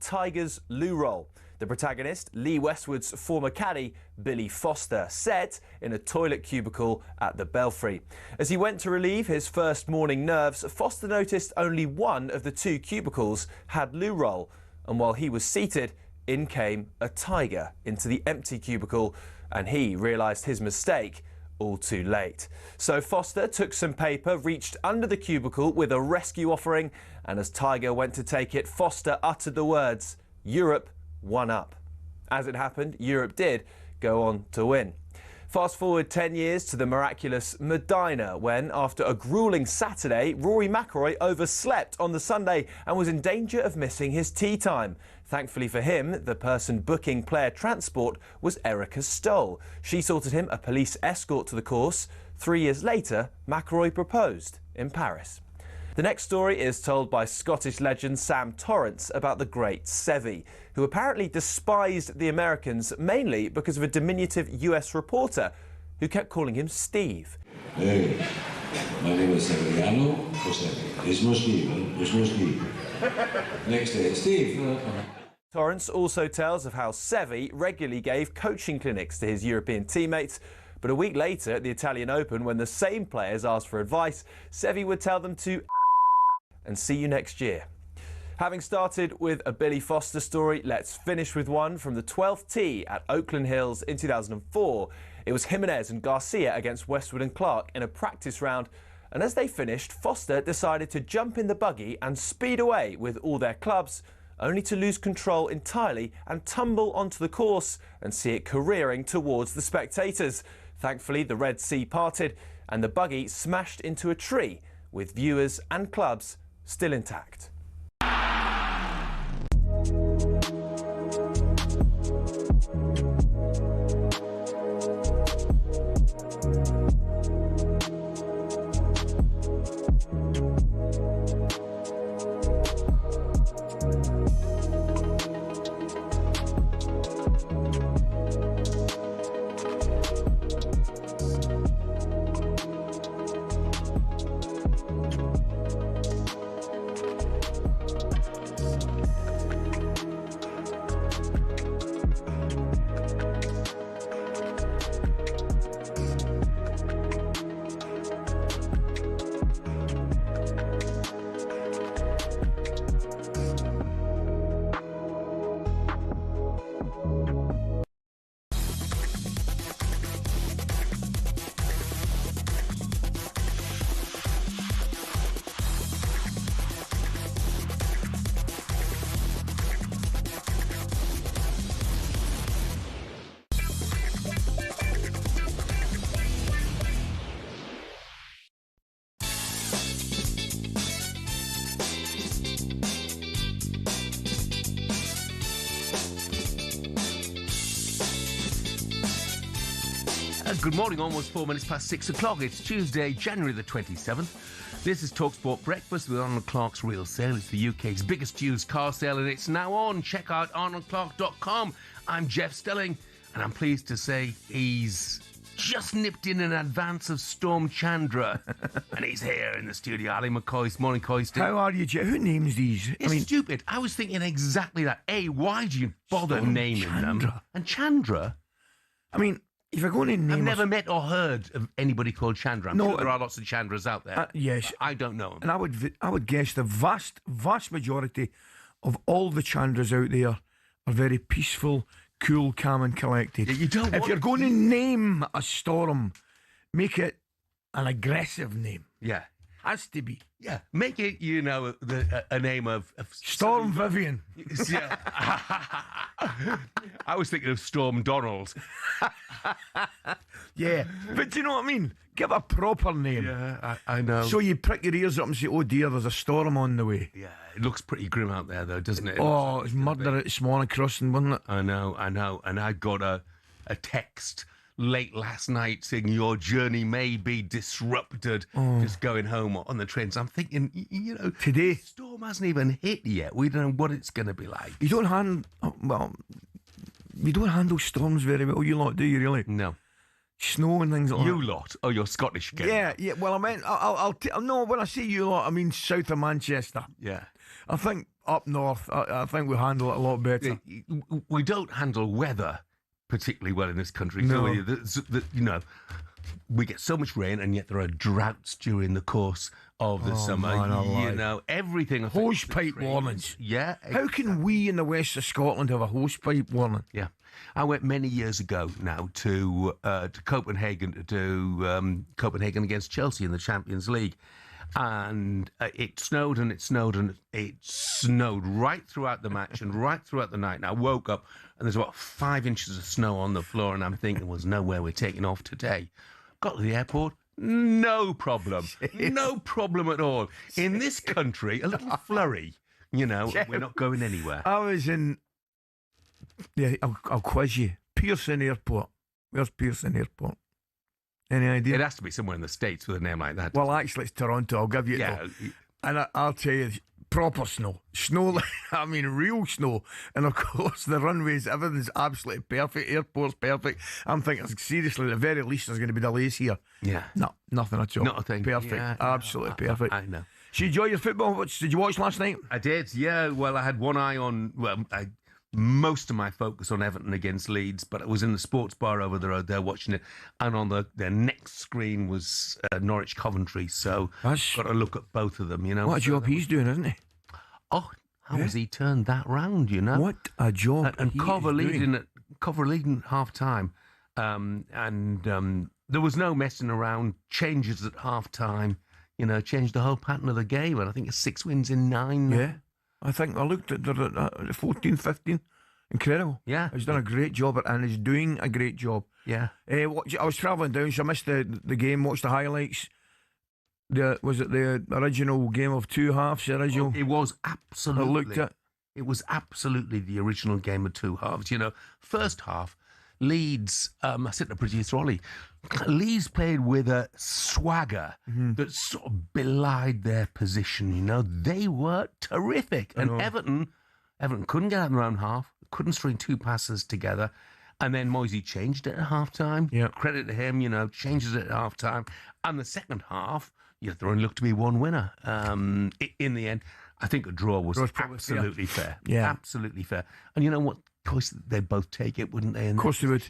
Tigers' loo roll. The protagonist, Lee Westwood's former caddy, Billy Foster, sat in a toilet cubicle at the Belfry. As he went to relieve his first morning nerves, Foster noticed only one of the two cubicles had loo roll, and while he was seated, in came a tiger into the empty cubicle, and he realised his mistake all too late. So Foster took some paper, reached under the cubicle with a rescue offering, and as Tiger went to take it, Foster uttered the words, "Europe, 1-up." As it happened, Europe did go on to win. Fast forward 10 years to the miraculous Medina, when, after a gruelling Saturday, Rory McIlroy overslept on the Sunday and was in danger of missing his tee time. Thankfully for him, the person booking player transport was Erica Stoll. She sorted him a police escort to the course. 3 years later, McIlroy proposed in Paris. The next story is told by Scottish legend Sam Torrance about the great Seve, who apparently despised the Americans mainly because of a diminutive US reporter who kept calling him Steve. Hey, my name is Severiano Jose. It's no Steve, it's no Steve. Next day, Steve. Torrance also tells of how Seve regularly gave coaching clinics to his European teammates, but a week later at the Italian Open, when the same players asked for advice, Seve would tell them to and see you next year. Having started with a Billy Foster story, let's finish with one from the 12th tee at Oakland Hills in 2004. It was Jimenez and Garcia against Westwood and Clark in a practice round, and as they finished, Foster decided to jump in the buggy and speed away with all their clubs, only to lose control entirely and tumble onto the course and see it careering towards the spectators. Thankfully, the Red Sea parted and the buggy smashed into a tree, with viewers and clubs still intact. Good morning, almost 4 minutes past 6 o'clock. It's Tuesday, January the 27th. This is talkSPORT Breakfast with Arnold Clark's Real Sale. It's the UK's biggest used car sale, and it's now on. Check out arnoldclark.com. I'm Jeff Stelling, and I'm pleased to say he's just nipped in advance of Storm Chandra. And he's here in the studio. Ally McCoist. Morning, Coisty. How are you, Jeff? Who names these? It's stupid. I was thinking exactly that. A, why do you bother Storm naming Chandra. them? And Chandra? I mean, if you're going to name I've never met or heard of anybody called Chandra. I'm sure there are lots of Chandras out there. Yes. I don't know them. And I would guess the vast majority of all the Chandras out there are very peaceful, cool, calm and collected. Yeah, you don't if you're going to name a storm, make it an aggressive name. Yeah. Has to be. Yeah. Make it, a name of Storm Vivian. Yeah. I was thinking of Storm Donald. Yeah. But do you know what I mean? Give a proper name. Yeah, I know. So you prick your ears up and say, oh dear, there's a storm on the way. Yeah, it looks pretty grim out there, though, doesn't it? Oh, it's murder at Swan Crossing, wasn't it? I know. And I got a text late last night saying your journey may be disrupted just going home on the trains. I'm thinking, today, the storm hasn't even hit yet. We don't know what it's going to be like. You don't handle storms very well, you lot, do you really? No. Snow and things like that. You lot? Oh, you're Scottish again. Yeah. Well, I meant, no, when I say you lot, I mean south of Manchester. Yeah. I think up north, I think we handle it a lot better. We don't handle weather particularly well in this country. No. So we get so much rain, and yet there are droughts during the course of the summer. Man, Everything. Hose pipe warnings. Yeah. How can we in the west of Scotland have a hose pipe warning? Yeah. I went many years ago now to Copenhagen to do Copenhagen against Chelsea in the Champions League. And it snowed and it snowed and it snowed right throughout the match and right throughout the night. And I woke up and there's about 5 inches of snow on the floor, and I'm thinking, there's nowhere we're taking off today. Got to the airport, no problem. No problem at all. In this country, a little flurry, we're not going anywhere. I was in, I'll quiz you. Pearson Airport. Where's Pearson Airport? Any idea? It has to be somewhere in the States with a name like that. Well, actually, it's Toronto. I'll give you it. Yeah. And I'll tell you, proper snow. Snow, real snow. And of course, the runways, everything's absolutely perfect. Airport's perfect. I'm thinking, seriously, at the very least, there's going to be delays here. Yeah. No, nothing at all. Not a thing. Perfect. Yeah, absolutely perfect. I know. So you enjoy your football? Did you watch last night? I did, yeah. Well, I had one eye on, most of my focus on Everton against Leeds, but I was in the sports bar over the road there watching it, and on their next screen was Norwich Coventry, so got to look at both of them, What a job he's doing, isn't he? Oh, how has he turned that round, What a job and Cover leading at half-time, and there was no messing around, changes at half-time, changed the whole pattern of the game, and I think it's 6 wins in 9 now. Yeah. I think I looked at the 14, 15. Incredible. Yeah. He's done a great job and he's doing a great job. Yeah. I was travelling down, so I missed the game, watched the highlights. Was it the original game of two halves? The original? It was absolutely. I looked at. It was absolutely the original game of two halves. First half, Leeds, I said to producer Ollie, Leeds played with a swagger that sort of belied their position. They were terrific. And Everton couldn't get out in their own half, couldn't string two passes together. And then Moisey changed it at half-time. Yeah. Credit to him, changes it at half-time. And the second half, there only looked to be one winner. In the end, I think a draw was absolutely fair. Yeah. Absolutely fair. And you know what? Of course, they'd both take it, wouldn't they? Of course they would.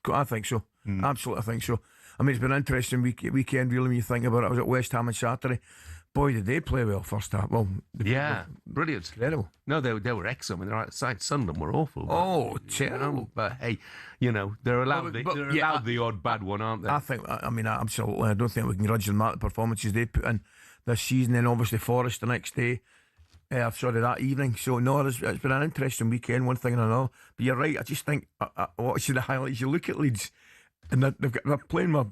I think so. Absolutely, I think so. It's been an interesting weekend, really, when you think about it. I was at West Ham on Saturday. Boy, did they play well first half. Well, brilliant. Incredible. No, they were excellent. They're outside. Sunderland were awful. Oh, terrible. But hey, they're allowed the odd bad one, aren't they? I think, absolutely. I don't think we can grudge them that, the performances they put in this season, and obviously Forest the next day. That evening. So, no, it's been an interesting weekend, one thing and another. But you're right, I just think, watching the highlights, you look at Leeds, and they're playing with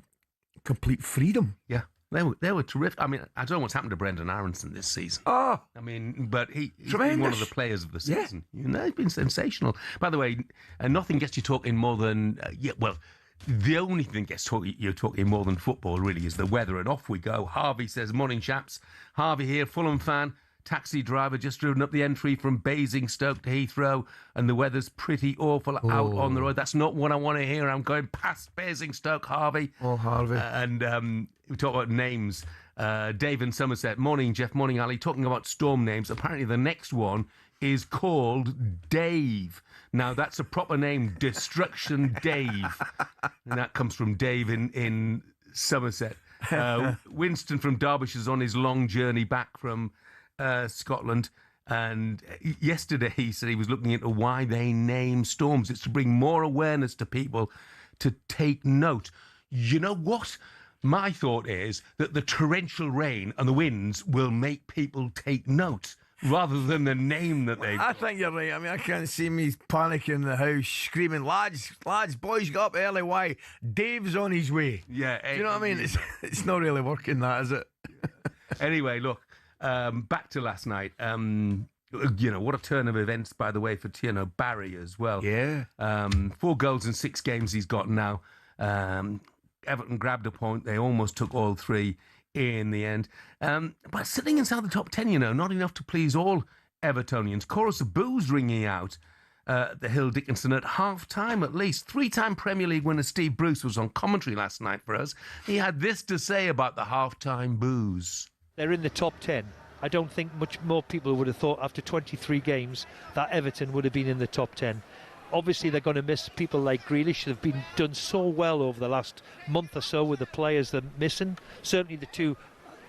complete freedom. Yeah, they were terrific. I don't know what's happened to Brendan Aronson this season. Oh! But he's been one of the players of the season. Yeah. He's been sensational. By the way, nothing gets you talking more than, the only thing that gets you talking more than football, really, is the weather. And off we go. Harvey says, morning, chaps. Harvey here, Fulham fan. Taxi driver just driven up the entry from Basingstoke to Heathrow, and the weather's pretty awful out on the road. That's not what I want to hear. I'm going past Basingstoke, Harvey. Oh, Harvey. And we talk about names. Dave in Somerset. Morning, Jeff. Morning, Ali. Talking about storm names. Apparently the next one is called Dave. Now, that's a proper name, Destruction Dave. And that comes from Dave in Somerset. Winston from Derbyshire's on his long journey back from Scotland, and yesterday he said he was looking into why they name storms. It's to bring more awareness to people to take note. You know what? My thought is that the torrential rain and the winds will make people take note rather than the name that they... I think you're right. I can't see me panicking in the house, screaming, lads, boys, got up early. Why? Dave's on his way. Yeah. Do you know what I mean? It's not really working, that, is it? Anyway, look. Back to last night. What a turn of events, by the way, for Tierno Barry as well. Yeah. 4 goals in 6 games he's got now. Everton grabbed a point. They almost took all 3 in the end. But sitting inside the top 10, not enough to please all Evertonians. Chorus of boos ringing out the Hill Dickinson at half-time at least. 3-time Premier League winner Steve Bruce was on commentary last night for us. He had this to say about the half-time boos. They're in the top 10. I don't think much more people would have thought after 23 games that Everton would have been in the top 10. Obviously, they're going to miss people like Grealish. They've been done so well over the last month or so with the players they're missing. Certainly the two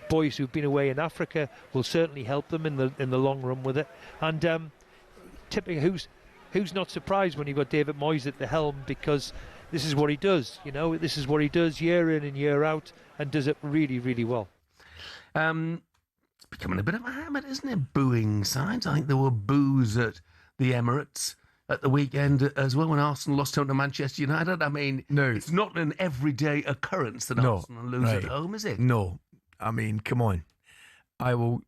boys who've been away in Africa will certainly help them in the long run with it. And typically, who's not surprised when you've got David Moyes at the helm, because this is what he does. You know, this is what he does year in and year out, and does it really, really well. It's becoming a bit of a habit, isn't it? Booing sides. I think there were boos at the Emirates at the weekend as well when Arsenal lost home to Manchester United. I mean, No. it's not an everyday occurrence that No, Arsenal lose right. at home, is it? No. I mean, come on. I will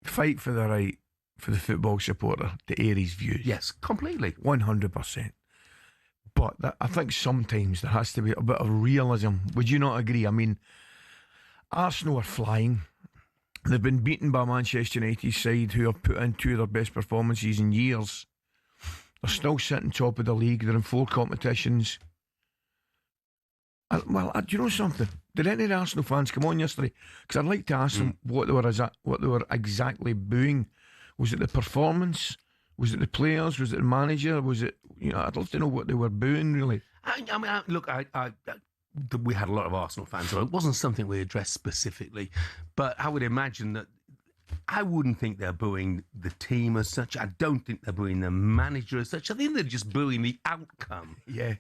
fight for the right for the football supporter to air his views. Yes, completely. 100%. But I think sometimes there has to be a bit of realism. Would you not agree? I mean, Arsenal are flying. They've been beaten by Manchester United's side, who have put in two of their best performances in years. They're still sitting top of the league. They're in 4 competitions. Do you know something? Did any of the Arsenal fans come on yesterday? Because I'd like to ask them what they were exactly booing. Was it the performance? Was it the players? Was it the manager? Was it, I'd love to know what they were booing, really. We had a lot of Arsenal fans, so it wasn't something we addressed specifically. But I would imagine that I wouldn't think they're booing the team as such. I don't think they're booing the manager as such. I think they're just booing the outcome,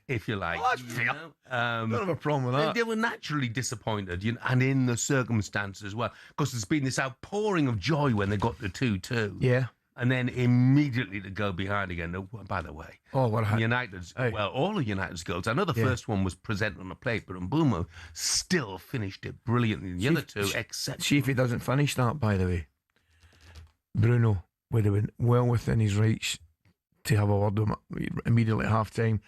if you like. Oh, that's fair. Don't have a problem with that. They were naturally disappointed, and in the circumstances as well. Because there's been this outpouring of joy when they got the 2-2. Yeah. And then immediately to go behind again. Oh, by the way, United's, all of United's goals. I know the first one was presented on a plate, but Mbumo still finished it brilliantly. The other two, except. See if he doesn't finish that, by the way. Bruno would have been well within his rights to have a word with him immediately at half time.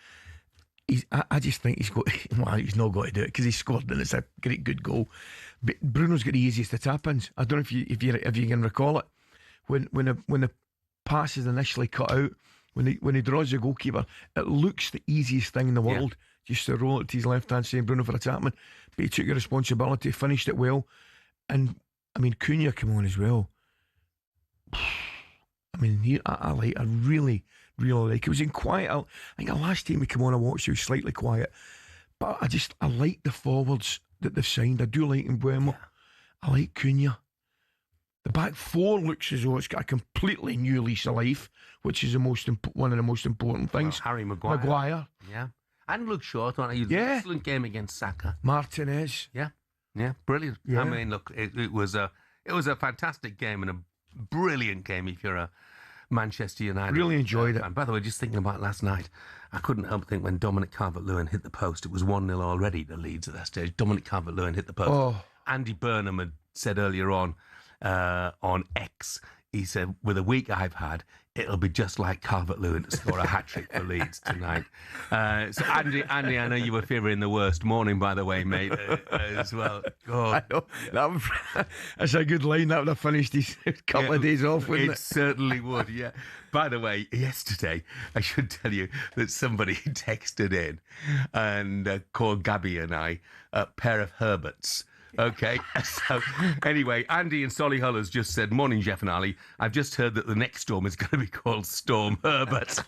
I just think he's not got to do it because he scored and it's a great good goal. But Bruno's got the easiest of tap-ins. I don't know if you can recall it. When the pass is initially cut out, when he draws the goalkeeper, it looks the easiest thing in the world, just to roll it to his left hand, saying Bruno for a tap-in. But he took the responsibility, finished it well, and I mean Cunha came on as well. I mean, I really like. It was in quiet. I think the last time he came on, I watched, he was slightly quiet, but I like the forwards that they've signed. I do like Mbuemo. I like Cunha. The back 4 looks as though it's got a completely new lease of life, which is one of the most important things. Harry Maguire. Yeah. And Luke Shaw, thought he had an excellent game against Saka. Martinez. Yeah, brilliant. Yeah. I mean, look, it was a fantastic game and a brilliant game if you're a Manchester United. Really enjoyed it. And by the way, just thinking about last night, I couldn't help but think when Dominic Calvert-Lewin hit the post, it was 1-0 already, the Leeds at that stage. Dominic Calvert-Lewin hit the post. Oh. Andy Burnham had said earlier on X, he said, with the week I've had, it'll be just like Calvert-Lewin to score a hat-trick for Leeds tonight. So Andy, I know you were fearing the worst. Morning, by the way, mate, as well. God. I know. That's a good line. That would have finished his couple of days off, wouldn't it? It certainly would, yeah. By the way, yesterday, I should tell you that somebody texted in and called Gabby and I a pair of Herberts. Okay, so anyway, Andy in Solihull has just said, morning, Jeff and Ali. I've just heard that the next storm is going to be called Storm Herbert.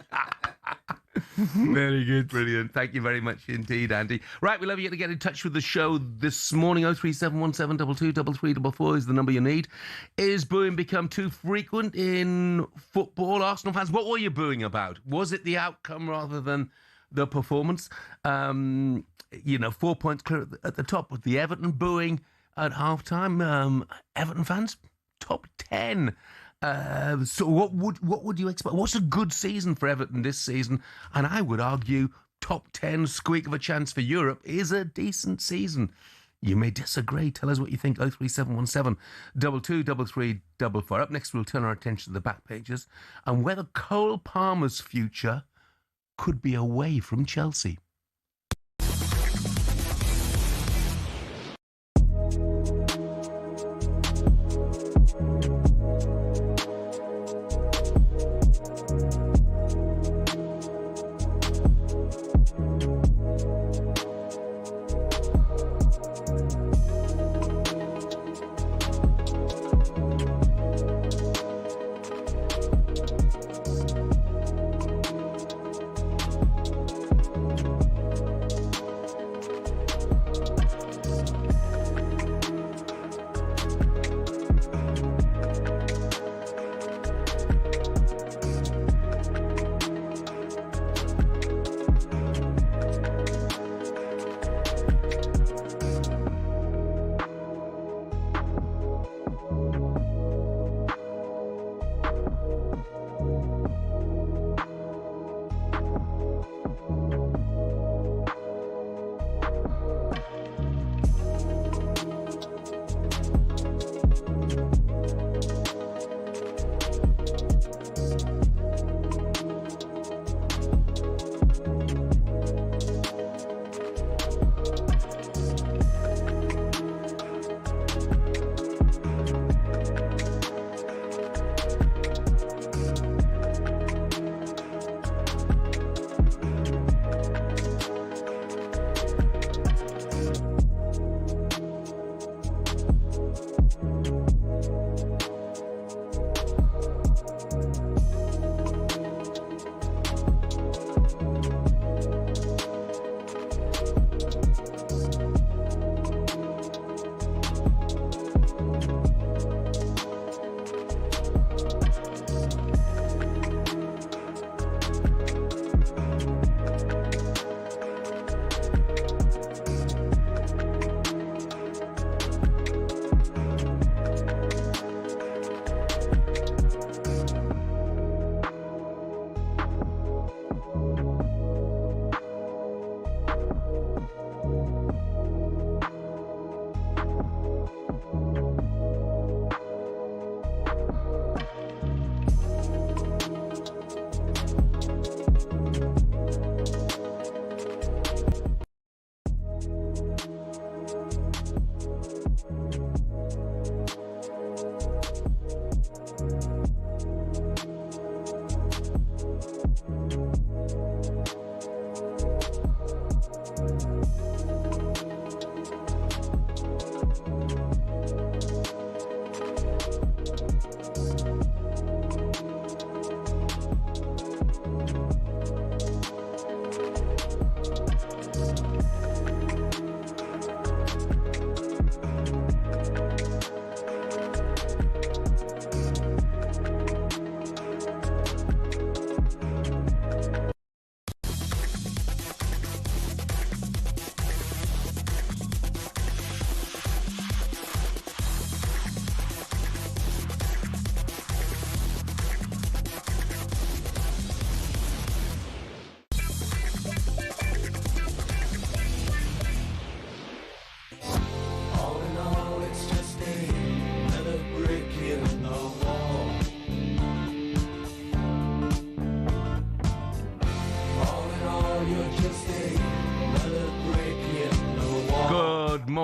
Very good. Brilliant. Thank you very much indeed, Andy. Right, we'd love you to get in touch with the show this morning. 03717223344 is the number you need. Is booing become too frequent in football? Arsenal fans, what were you booing about? Was it the outcome rather than the performance? 4 points clear at the top with the Everton booing at half-time. Everton fans, top 10. So what would you expect? What's a good season for Everton this season? And I would argue top 10 squeak of a chance for Europe is a decent season. You may disagree. Tell us what you think. 03717 223344. Up next, we'll turn our attention to the back pages and whether Cole Palmer's future could be away from Chelsea.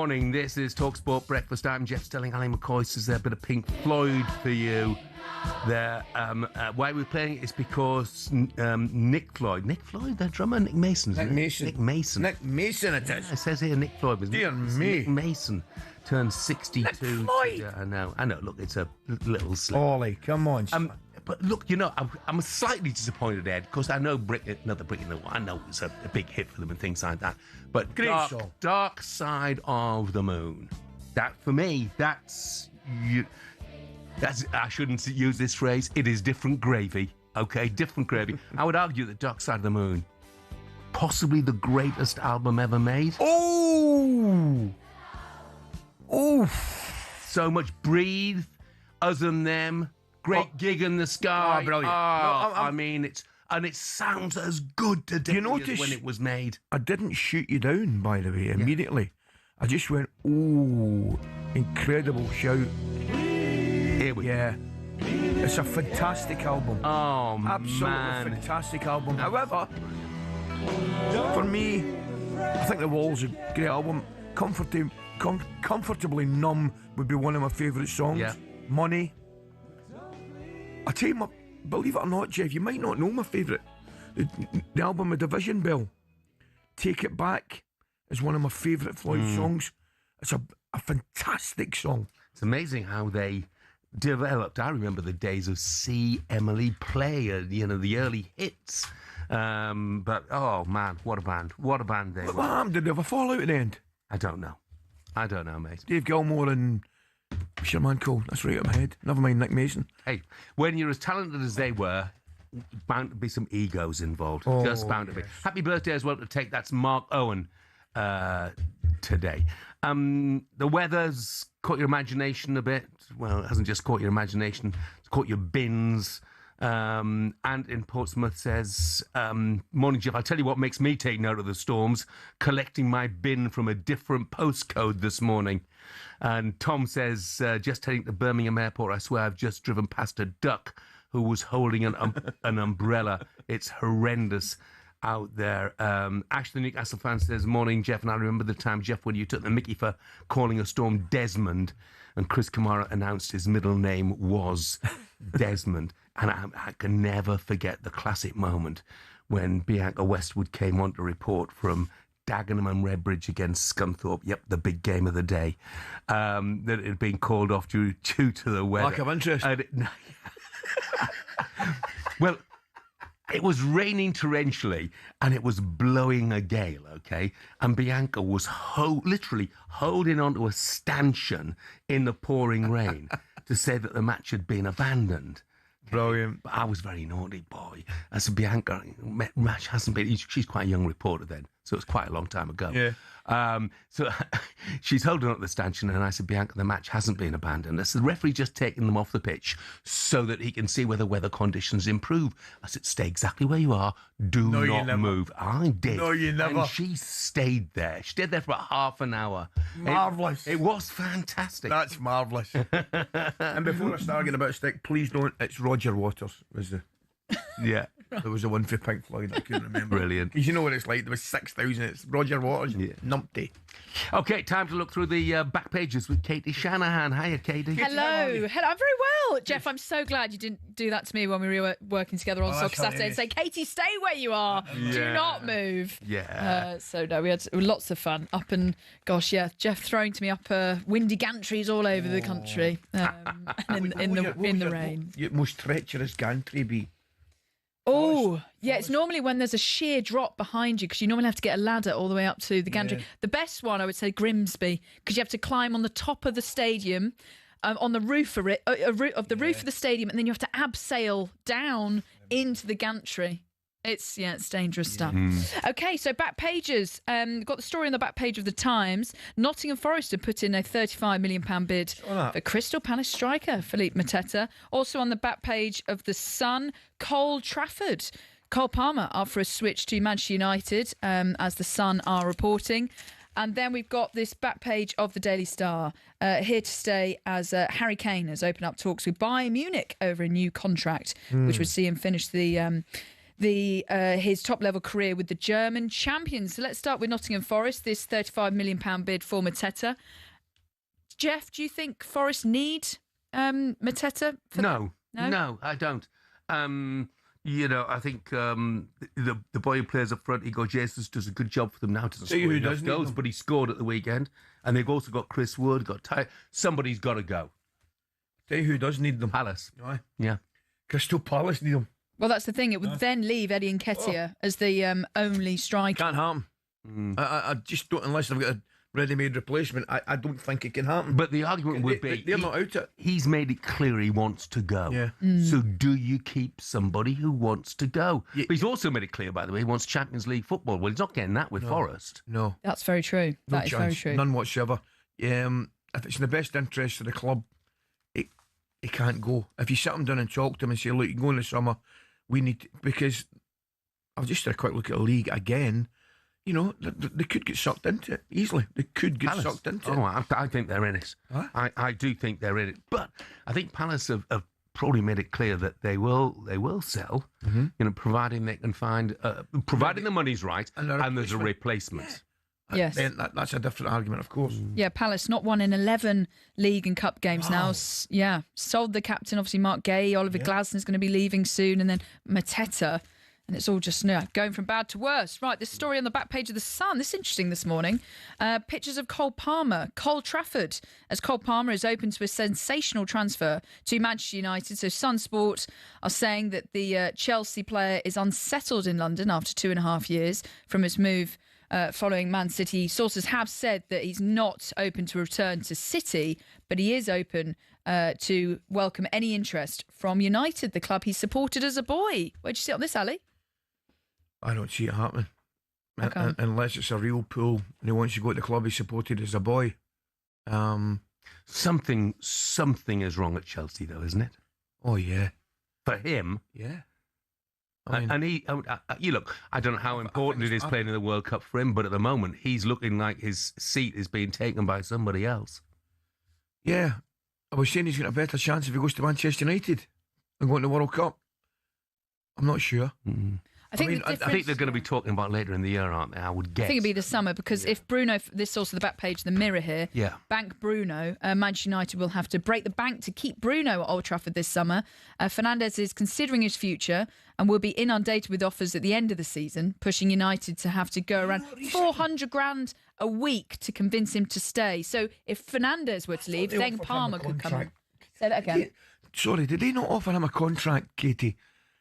morning. This is talkSPORT Breakfast. I'm Jeff Stelling Ally McCoist. There's a bit of Pink Floyd for you there. Why we're playing it is because Nick Floyd, the drummer, Nick Mason. Nick Mason. Nick Mason. Nick Mason it is. It says here Nick Floyd was Dear me. Nick Mason turned 62. Nick Floyd. I know. Look, it's a little slip. Ollie, come on. But look, I'm slightly disappointed, Ed, because I know Another Brick in the Wall. I know it's a big hit for them and things like that. But Great song. Dark Side of the Moon. That for me, that's I shouldn't use this phrase. It is different gravy. Okay, different gravy. I would argue that Dark Side of the Moon, possibly the greatest album ever made. Oh. So much Breathe, Us and Them. Great Gig in the Sky. Oh, brilliant. I mean, it sounds as good today as when it was made. I didn't shoot you down, by the way, immediately. I just went, incredible shout. Here we go. Yeah. It's a fantastic album. Oh, Absolutely man. fantastic album. However, for me, I think The Wall's a great album. Comfortably Numb would be one of my favourite songs. Yeah. Money. I tell you, believe it or not, Jeff, you might not know my favourite. The album of Division Bell, Take It Back, is one of my favourite Floyd songs. It's a fantastic song. It's amazing how they developed. I remember the days of See Emily Play, the early hits. But, oh, man, what a band. What a band they What were. happened? Did they have a fallout at the end? I don't know, mate. Dave Gilmour and... What's your man called? That's right at my head. Never mind Nick Mason. Hey, when you're as talented as they were, bound to be some egos involved. Just bound to be. Happy birthday as well to take. That's Mark Owen today. The weather's caught your imagination a bit. Well, it hasn't just caught your imagination. It's caught your bins. And in Portsmouth says, morning, Jeff. I'll tell you what makes me take note of the storms. Collecting my bin from a different postcode this morning. And Tom says, just heading to Birmingham Airport, I swear I've just driven past a duck who was holding an umbrella. It's horrendous out there. Ash, the Newcastle fan, says, morning, Jeff, and I remember the time, Jeff, when you took the mickey for calling a storm Desmond, and Chris Kamara announced his middle name was Desmond. And I can never forget the classic moment when Bianca Westwood came on to report from Dagenham and Redbridge against Scunthorpe. Yep, the big game of the day. That it had been called off due to the weather. Lack of interest. Well, it was raining torrentially and it was blowing a gale, okay? And Bianca was literally holding onto a stanchion in the pouring rain to say that the match had been abandoned. Brilliant. But I was very naughty, boy. I said, Bianca, match hasn't been... She's quite a young reporter then, so it's quite a long time ago. Yeah. So she's holding up the stanchion, and I said, Bianca, the match hasn't been abandoned. I said, the referee just taking them off the pitch so that he can see whether weather conditions improve. I said, stay exactly where you are. Do not move. I did. No, you never. And she stayed there. She stayed there for about half an hour. Marvellous. It was fantastic. That's marvellous. And before I start getting about stick, please don't. It's Roger Waters. Yeah. There was a one for Pink Floyd. I couldn't remember. Brilliant. Because you know what it's like. There was 6,000. It's Roger Waters. Yeah. Numpty. Okay, time to look through the back pages with Katie Shanahan. Hiya, Katie. Hello. I'm very well. Jeff, I'm so glad you didn't do that to me when we were working together on Soccer Saturday and say, Katie, stay where you are. Do not move. Yeah. So, no, we had lots of fun. Up and, gosh, yeah, Jeff throwing to me up windy gantries all over the country and in the rain. Your most treacherous gantry be? Oh, yeah, it's normally when there's a sheer drop behind you because you normally have to get a ladder all the way up to the gantry. Yeah. The best one, I would say, Grimsby, because you have to climb on the top of the stadium, on the roof of the roof of the stadium, and then you have to abseil down into the gantry. It's dangerous stuff. Okay, so back pages. Got the story on the back page of the Times. Nottingham Forest have put in a £35 million bid for Crystal Palace striker Philippe Mateta. Also on the back page of the Sun, Cole Palmer up for a switch to Manchester United, as the Sun are reporting. And then we've got this back page of the Daily Star, here to stay as Harry Kane has opened up talks with Bayern Munich over a new contract, which would see him finish the his top-level career with the German champions. So let's start with Nottingham Forest, this £35 million bid for Mateta. Jeff, do you think Forest need Mateta? No, I don't. I think the boy who plays up front, Igor Jesus, does a good job for them now. Doesn't score enough goals, but he scored at the weekend. And they've also got Chris Wood, got Ty. Somebody's got to go. Tell you who does need them. Palace. Aye. Yeah. Crystal Palace need them. Well, that's the thing. It would then leave Eddie Nketiah as the only striker. Can't happen. I just don't, unless they've got a ready-made replacement, I don't think it can happen. But the argument would be... They're not out it. He's made it clear he wants to go. Yeah. So do you keep somebody who wants to go? Yeah. But he's also made it clear, by the way, he wants Champions League football. Well, he's not getting that with Forest. No. That's very true. No That is chance. very true. None whatsoever. If it's in the best interest of the club, he can't go. If you sit him down and talk to him and say, look, you can go in the summer, we need to, because I've just had a quick look at the league again. You know, they could get sucked into it easily. They could get sucked into it. Oh, I think they're in it. Huh? I do think they're in it. But I think Palace have probably made it clear that they will sell, providing they can find, providing the money's right and there's a replacement. Yes. Then that's a different argument, of course. Yeah, Palace not won in 11 league and cup games now. Sold the captain, obviously Mark Gay. Oliver Glasner's going to be leaving soon, and then Mateta. And it's all just going from bad to worse. Right, this story on the back page of The Sun. This is interesting this morning. Pictures of Cole Palmer, Cole Trafford, as Cole Palmer is open to a sensational transfer to Manchester United. So Sun Sport are saying that the Chelsea player is unsettled in London after 2.5 years from his move following Man City. Sources have said that he's not open to return to City, but he is open to welcome any interest from United, the club he supported as a boy. Where'd you sit on this, Ali? I don't see it happening. Unless it's a real pull and he wants to go to the club he supported as a boy. Something is wrong at Chelsea, though, isn't it? Oh, yeah. For him. Yeah. And he, you look, I don't know how important it is playing in the World Cup for him, but at the moment, he's looking like his seat is being taken by somebody else. Yeah. I was saying he's got a better chance if he goes to Manchester United and going to the World Cup. I'm not sure. I think they're going to be talking about later in the year, aren't they? I would guess. I think it'd be the summer, because if Bruno, this is also the back page of the Mirror here, bank Bruno, Manchester United will have to break the bank to keep Bruno at Old Trafford this summer. Fernandes is considering his future and will be inundated with offers at the end of the season, pushing United to have to go around 400 grand a week to convince him to stay. So if Fernandes were to leave, then Palmer could come in. Say that again. Sorry, did they not offer him a contract, Katie,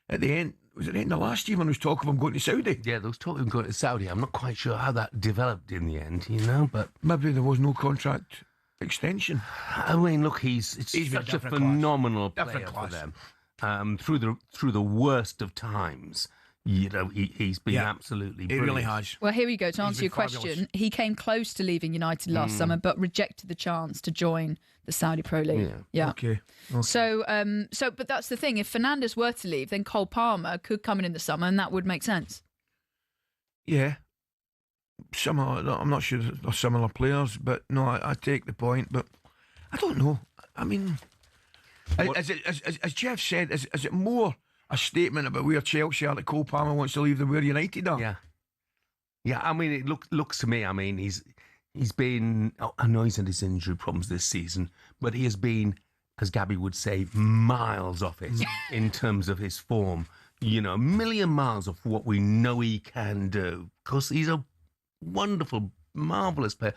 at the end? Was it the end of last year when there was talk of him going to Saudi? Yeah, there was talk of him going to Saudi. I'm not quite sure how that developed in the end, but... Maybe there was no contract extension. I mean, look, he's such a phenomenal player for them. Through the worst of times, he's been absolutely brilliant. He really has. Well, here we go. To answer your question, he came close to leaving United last summer, but rejected the chance to join the Saudi Pro League. Yeah. Okay. So, but that's the thing. If Fernandes were to leave, then Cole Palmer could come in the summer, and that would make sense. Yeah. Similar. I'm not sure they're similar players, but no, I take the point. But I don't know. I mean, as Jeff said, is it more a statement about where Chelsea are that Cole Palmer wants to leave than where United are? Yeah. I mean, it looks to me. I mean, he's been. I know he's had his injury problems this season, but he has been, as Gabby would say, miles off it in terms of his form. A million miles off what we know he can do, because he's a wonderful, marvellous player.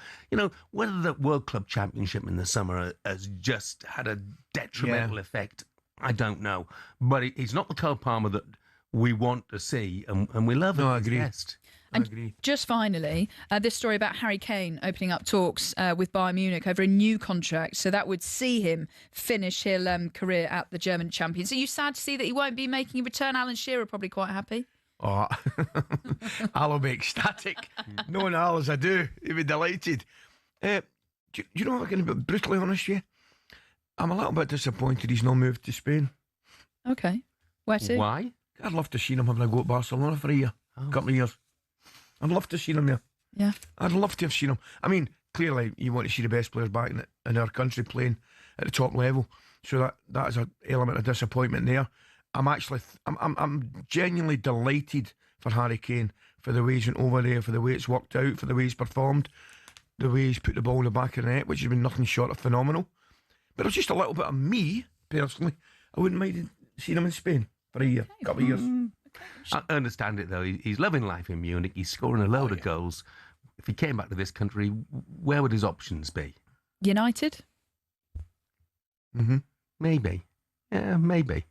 Whether the World Club Championship in the summer has just had a detrimental effect, I don't know. But he's not the Cole Palmer that we want to see, and we love him. No, I agree. And just finally, this story about Harry Kane opening up talks with Bayern Munich over a new contract. So that would see him finish his career at the German champions. Are you sad to see that he won't be making a return? Alan Shearer probably quite happy. Oh, I'll be ecstatic. Knowing Al as I do, he'd be delighted. Do you know what, I'm going to be brutally honest with you? I'm a little bit disappointed he's not moved to Spain. Okay. Where to? Why? I'd love to see him having a go at Barcelona for a couple of years. I'd love to see him there. Yeah. I'd love to have seen him. I mean, clearly you want to see the best players back in our country playing at the top level. So that is an element of disappointment there. I'm genuinely delighted for Harry Kane, for the way he's went over there, for the way it's worked out, for the way he's performed, the way he's put the ball in the back of the net, which has been nothing short of phenomenal. But it was just a little bit of me, personally. I wouldn't mind seeing him in Spain for a year, couple of years. I understand it, though. He's loving life in Munich. He's scoring a load of goals. If he came back to this country, where would his options be? United? Mm-hmm. Maybe. Yeah, maybe.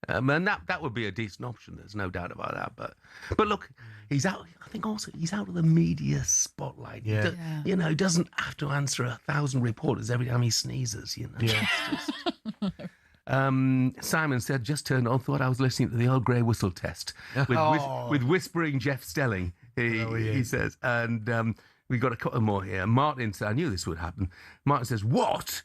And that would be a decent option. There's no doubt about that. But look, he's out. I think also he's out of the media spotlight. Yeah. He doesn't have to answer 1,000 reporters every time he sneezes. Yeah. Simon said, just turned on, thought I was listening to the old grey whistle test with whispering Jeff Stelling. He says, and we've got a couple more here. Martin said, I knew this would happen. Martin says, what?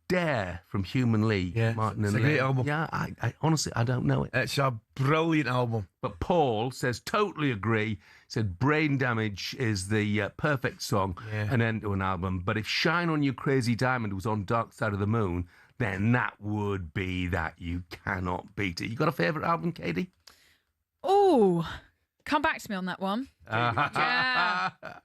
Dare from Human League. Yeah, Martin it's and a great album. Yeah, I honestly, I don't know it. It's a brilliant album. But Paul says, totally agree. Said, Brain Damage is the perfect song, an end to an album. But if Shine On You Crazy Diamond was on Dark Side of the Moon, then that would be that. You cannot beat it. You got a favourite album, Katie? Oh, come back to me on that one. I'll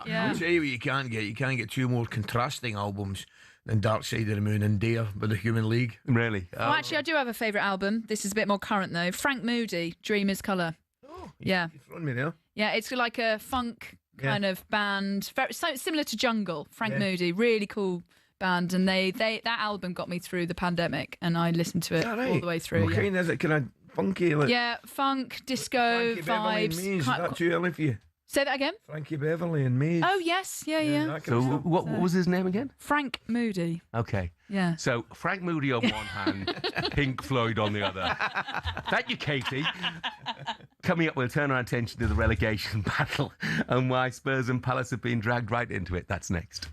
tell you what you can't get. You can't get two more contrasting albums than Dark Side of the Moon and Dare by the Human League. Really? Well, actually, I do have a favourite album. This is a bit more current, though. Frank Moody, Dream is Colour. Oh, yeah. You've thrown me there. Yeah, it's like a funk kind of band, very similar to Jungle. Frank Moody, really cool band, and that album got me through the pandemic, and I listened to it all the way through. What kind is it? Kind of funky? Like, funk, disco vibes. Is that too early for you? Say that again. Frankie Beverly and Maze. Oh yes, yeah. So what was his name again? Frank Moody. Okay. Yeah. So Frank Moody on one hand, Pink Floyd on the other. Thank you, Katie. Coming up, we'll turn our attention to the relegation battle and why Spurs and Palace have been dragged right into it. That's next.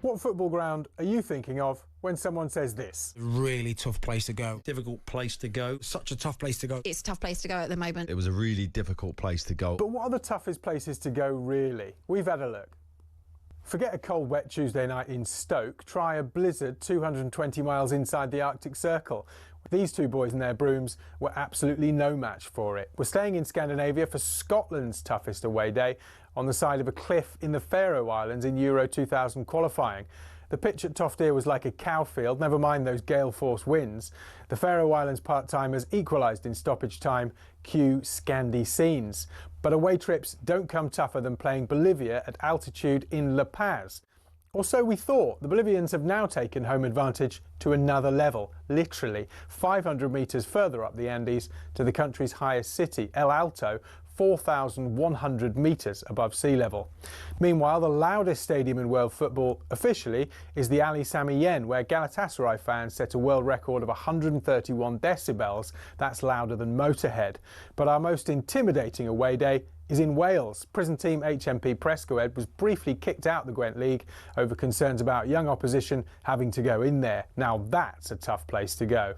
What football ground are you thinking of when someone says this? Really tough place to go. Difficult place to go. Such a tough place to go. It's a tough place to go at the moment. It was a really difficult place to go. But what are the toughest places to go, really? We've had a look. Forget a cold, wet Tuesday night in Stoke. Try a blizzard 220 miles inside the Arctic Circle. These two boys and their brooms were absolutely no match for it. We're staying in Scandinavia for Scotland's toughest away day on the side of a cliff in the Faroe Islands in Euro 2000 qualifying. The pitch at Toftir was like a cow field, never mind those gale force winds. The Faroe Islands part-timers equalised in stoppage time, cue Scandi scenes. But away trips don't come tougher than playing Bolivia at altitude in La Paz. Or so we thought. The Bolivians have now taken home advantage to another level, literally 500 metres further up the Andes to the country's highest city, El Alto, 4,100 metres above sea level. Meanwhile, the loudest stadium in world football officially is the Ali Sami Yen, where Galatasaray fans set a world record of 131 decibels. That's louder than Motorhead. But our most intimidating away day is in Wales. Prison team HMP Prescoed was briefly kicked out the Gwent League over concerns about young opposition having to go in there. Now that's a tough place to go.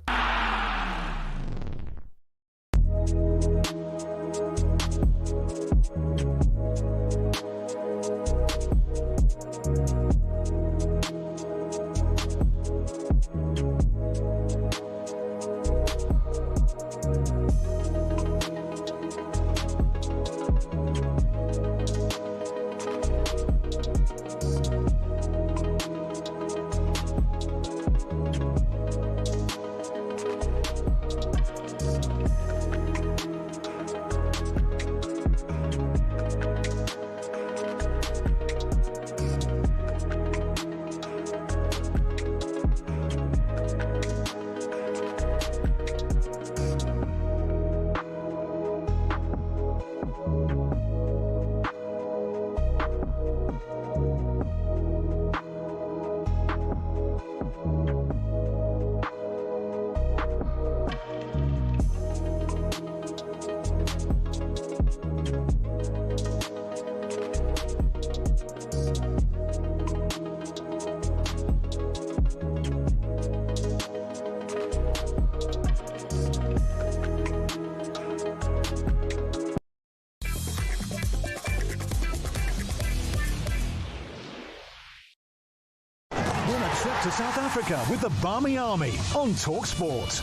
To South Africa with the Barmy Army on talkSPORT.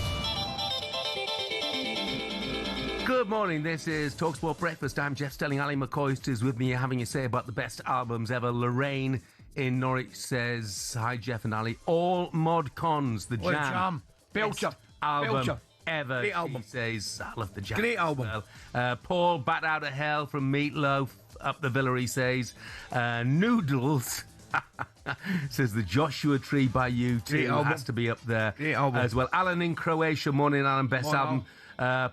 Good morning, this is talkSPORT Breakfast. I'm Jeff Stelling Ally McCoist is with me having a say about the best albums ever. Lorraine in Norwich says, hi Jeff and Ali, all mod cons, the Jam. Belcher. Album Belcher. ever. Great album. She says, I love the Jam. Great album. Well. Paul, Bat Out of Hell from Meatloaf up the Villa, he says. Noodles says the Joshua Tree by U2 has to be up there as well. Alan in Croatia, morning Alan, best album.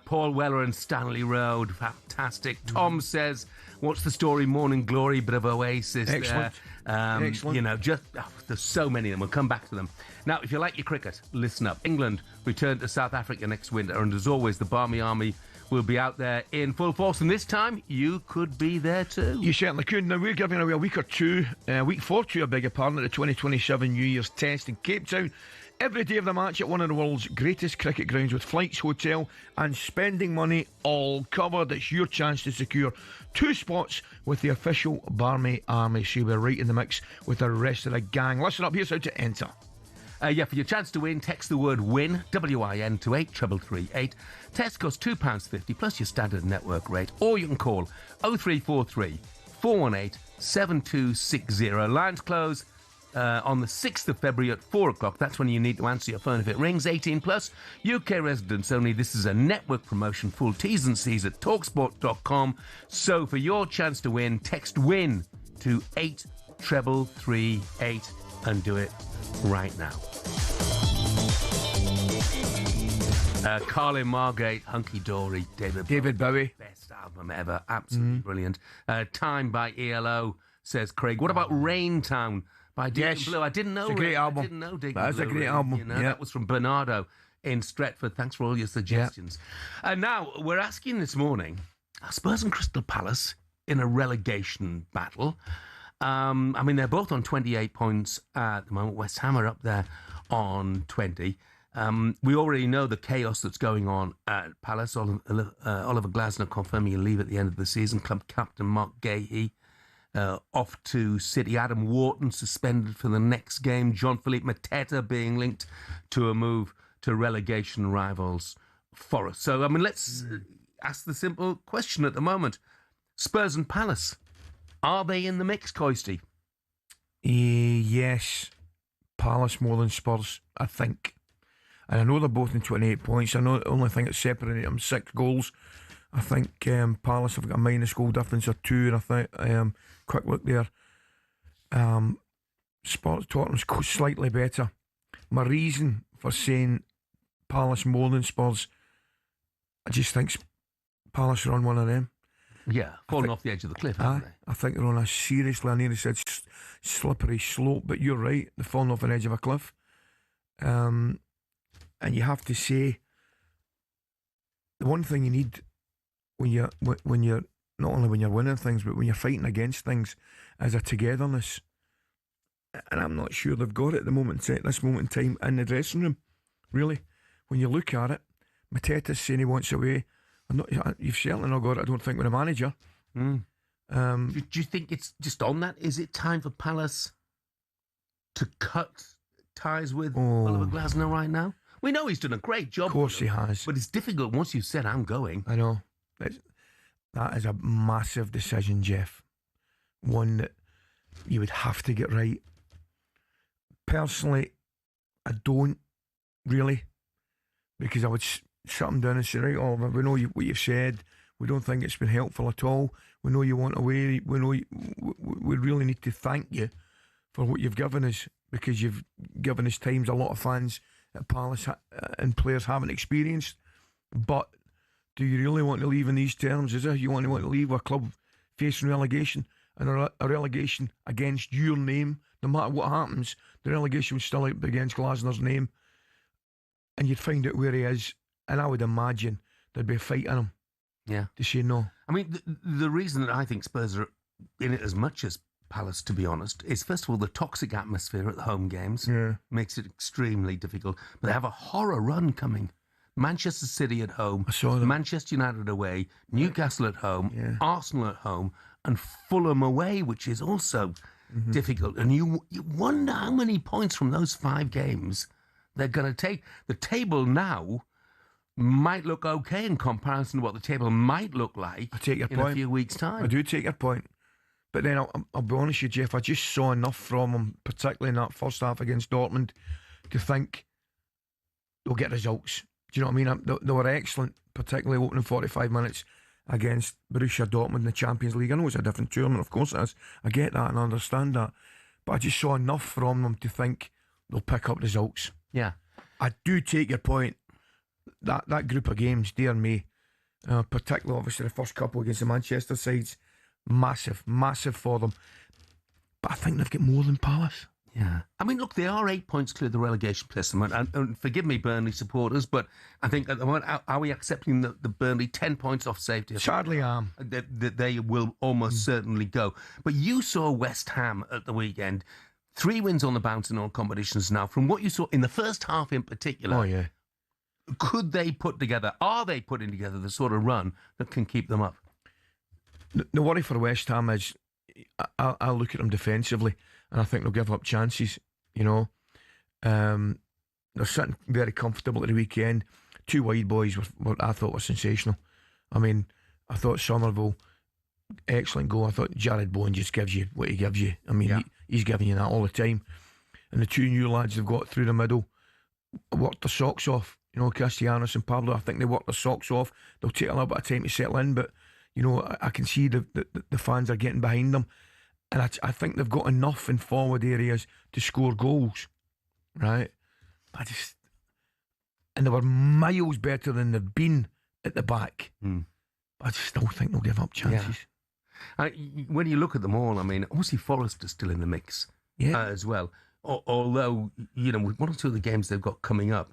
Paul Weller and Stanley Road, fantastic. Tom says, what's the story? Morning Glory, bit of Oasis. Excellent. Excellent. You know, just there's so many of them. We'll come back to them. Now, if you like your cricket, listen up. England return to South Africa next winter, and as always, the Barmy Army will be out there in full force, and this time you could be there too. You certainly could. Now we're giving away a week 4 to, I beg your pardon, at the 2027 New Year's Test in Cape Town. Every day of the match at one of the world's greatest cricket grounds with flights, hotel and spending money all covered. It's your chance to secure 2 spots with the official Barmy Army, so you'll be right in the mix with the rest of the gang. Listen up, here's how to enter. For your chance to win, text the word WIN, WIN, to 83338. Text costs £2.50 plus your standard network rate, or you can call 0343 418 7260. Lines close on the 6th of February at 4 o'clock. That's when you need to answer your phone if it rings. 18 plus, UK residents only. This is a network promotion. Full T's and C's at talksport.com. So for your chance to win, text WIN to 83338 and do it right now. Carlin Margate, Hunky Dory, David Bowie. Best album ever, absolutely brilliant. Time by ELO, says Craig. What about Rain Town by Deacon Blue? I didn't know. It's a great album. I didn't know Deacon That's Blue, a great album. You know, that was from Bernardo in Stretford. Thanks for all your suggestions. And now we're asking this morning, Spurs and Crystal Palace in a relegation battle. I mean, they're both on 28 points at the moment. West Ham are up there on 20. We already know the chaos that's going on at Palace. Oliver Glasner confirming he'll leave at the end of the season. Club captain Mark Gahey off to City. Adam Wharton suspended for the next game. Jean-Philippe Mateta being linked to a move to relegation rivals Forest. So, I mean, let's ask the simple question at the moment. Spurs and Palace, are they in the mix, Coisty? Yes. Palace more than Spurs, I think. And I know they're both in 28 points. I know the only thing that's separating them 6 goals. I think Palace have got a minus goal difference of 2, and I think quick look there. Tottenham's slightly better. My reason for saying Palace more than Spurs, I just think Palace are on one of them. Yeah, falling off the edge of the cliff, haven't they? I think they're on a seriously, I nearly said slippery slope, but you're right, they're falling off an edge of a cliff. And you have to say, the one thing you need when you're not only when you're winning things, but when you're fighting against things, is a togetherness. And I'm not sure they've got it at the moment, at this moment in time in the dressing room. Really, when you look at it, Mateta's saying he wants away. You've certainly not got it, I don't think, with a manager. Do you think it's just on that? Is it time for Palace to cut ties with Oliver Glasner right now? We know he's done a great job. Of course he has. But it's difficult once you've said, I'm going. I know. That is a massive decision, Jeff. One that you would have to get right. Personally, I don't really, because I would sit him down and say, right, Oliver, we know what you've said. We don't think it's been helpful at all. We know you want away. We know we really need to thank you for what you've given us, because you've given us times a lot of fans at Palace and players haven't experienced. But do you really want to leave in these terms? Is it you want to leave a club facing relegation, and a relegation against your name? No matter what happens, the relegation was still out against Glasner's name, and you'd find out where he is, and I would imagine there'd be a fight in him. Yeah, to say no. I mean, the reason that I think Spurs are in it as much as Palace, to be honest, is first of all the toxic atmosphere at the home games makes it extremely difficult. But they have a horror run coming. Manchester City at home, Manchester United away, Newcastle at home, Arsenal at home, and Fulham away, which is also difficult. And you wonder how many points from those 5 games they're going to take. The table now might look okay in comparison to what the table might look like in a few weeks' time. I do take your point. But then I'll be honest with you, Jeff, I just saw enough from him, particularly in that first half against Dortmund, to think they'll get results. Do you know what I mean? They were excellent, particularly opening 45 minutes against Borussia Dortmund in the Champions League. I know it's a different tournament, of course it is. I get that and I understand that. But I just saw enough from them to think they'll pick up results. Yeah. I do take your point. That group of games, dear me, particularly obviously the first couple against the Manchester sides, massive for them. But I think they've got more than Palace. Yeah. I mean, look, they are 8 points clear of the relegation place. And forgive me, Burnley supporters, but I think at the moment, are we accepting the Burnley 10 points off safety? Sadly, I am. They will almost certainly go. But you saw West Ham at the weekend. 3 wins on the bounce in all competitions now. From what you saw in the first half in particular. Oh, yeah. Are they putting together the sort of run that can keep them up? The worry for West Ham is I'll look at them defensively and I think they'll give up chances, you know. They're sitting very comfortable at the weekend. 2 wide boys were I thought were sensational. I mean, I thought Somerville, excellent goal. I thought Jared Bowen just gives you what he gives you. I mean, he's giving you that all the time. And the 2 new lads they've got through the middle worked their socks off. You know, Castellanos and Pablo, I think they work their socks off. They'll take a little bit of time to settle in, but, you know, I can see the fans are getting behind them. And I think they've got enough in forward areas to score goals, right? And they were miles better than they've been at the back. I just still think they'll give up chances. Yeah. When you look at them all, I mean, obviously Forest is still in the mix as well. Although, you know, with 1 or 2 of the games they've got coming up,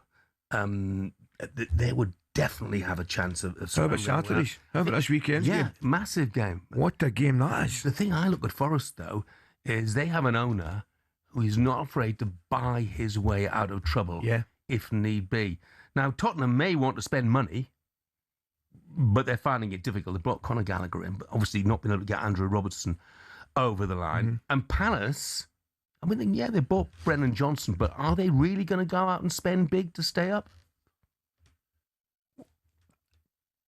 they would definitely have a chance of how about Saturdays? How about this weekend's game? Massive game. What a game that is. The thing I look at Forest, though, is they have an owner who is not afraid to buy his way out of trouble if need be. Now, Tottenham may want to spend money, but they're finding it difficult. They brought Conor Gallagher in, but obviously not been able to get Andrew Robertson over the line. And Palace, I mean, they bought Brennan Johnson, but are they really going to go out and spend big to stay up?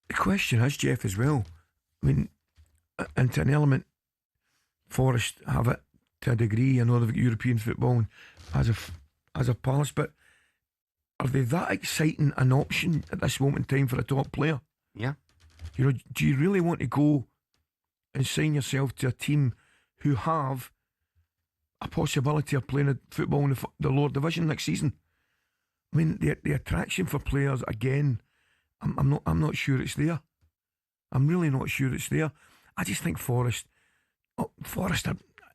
The question is, Jeff, as well. I mean, and to an element, Forest have it to a degree. I know they've got European football as a Palace, but are they that exciting an option at this moment in time for a top player? Yeah. You know, do you really want to go and sign yourself to a team who have a possibility of playing football in the lower division next season. I mean, the attraction for players again. I'm not sure it's there. I'm really not sure it's there. I just think Forest are,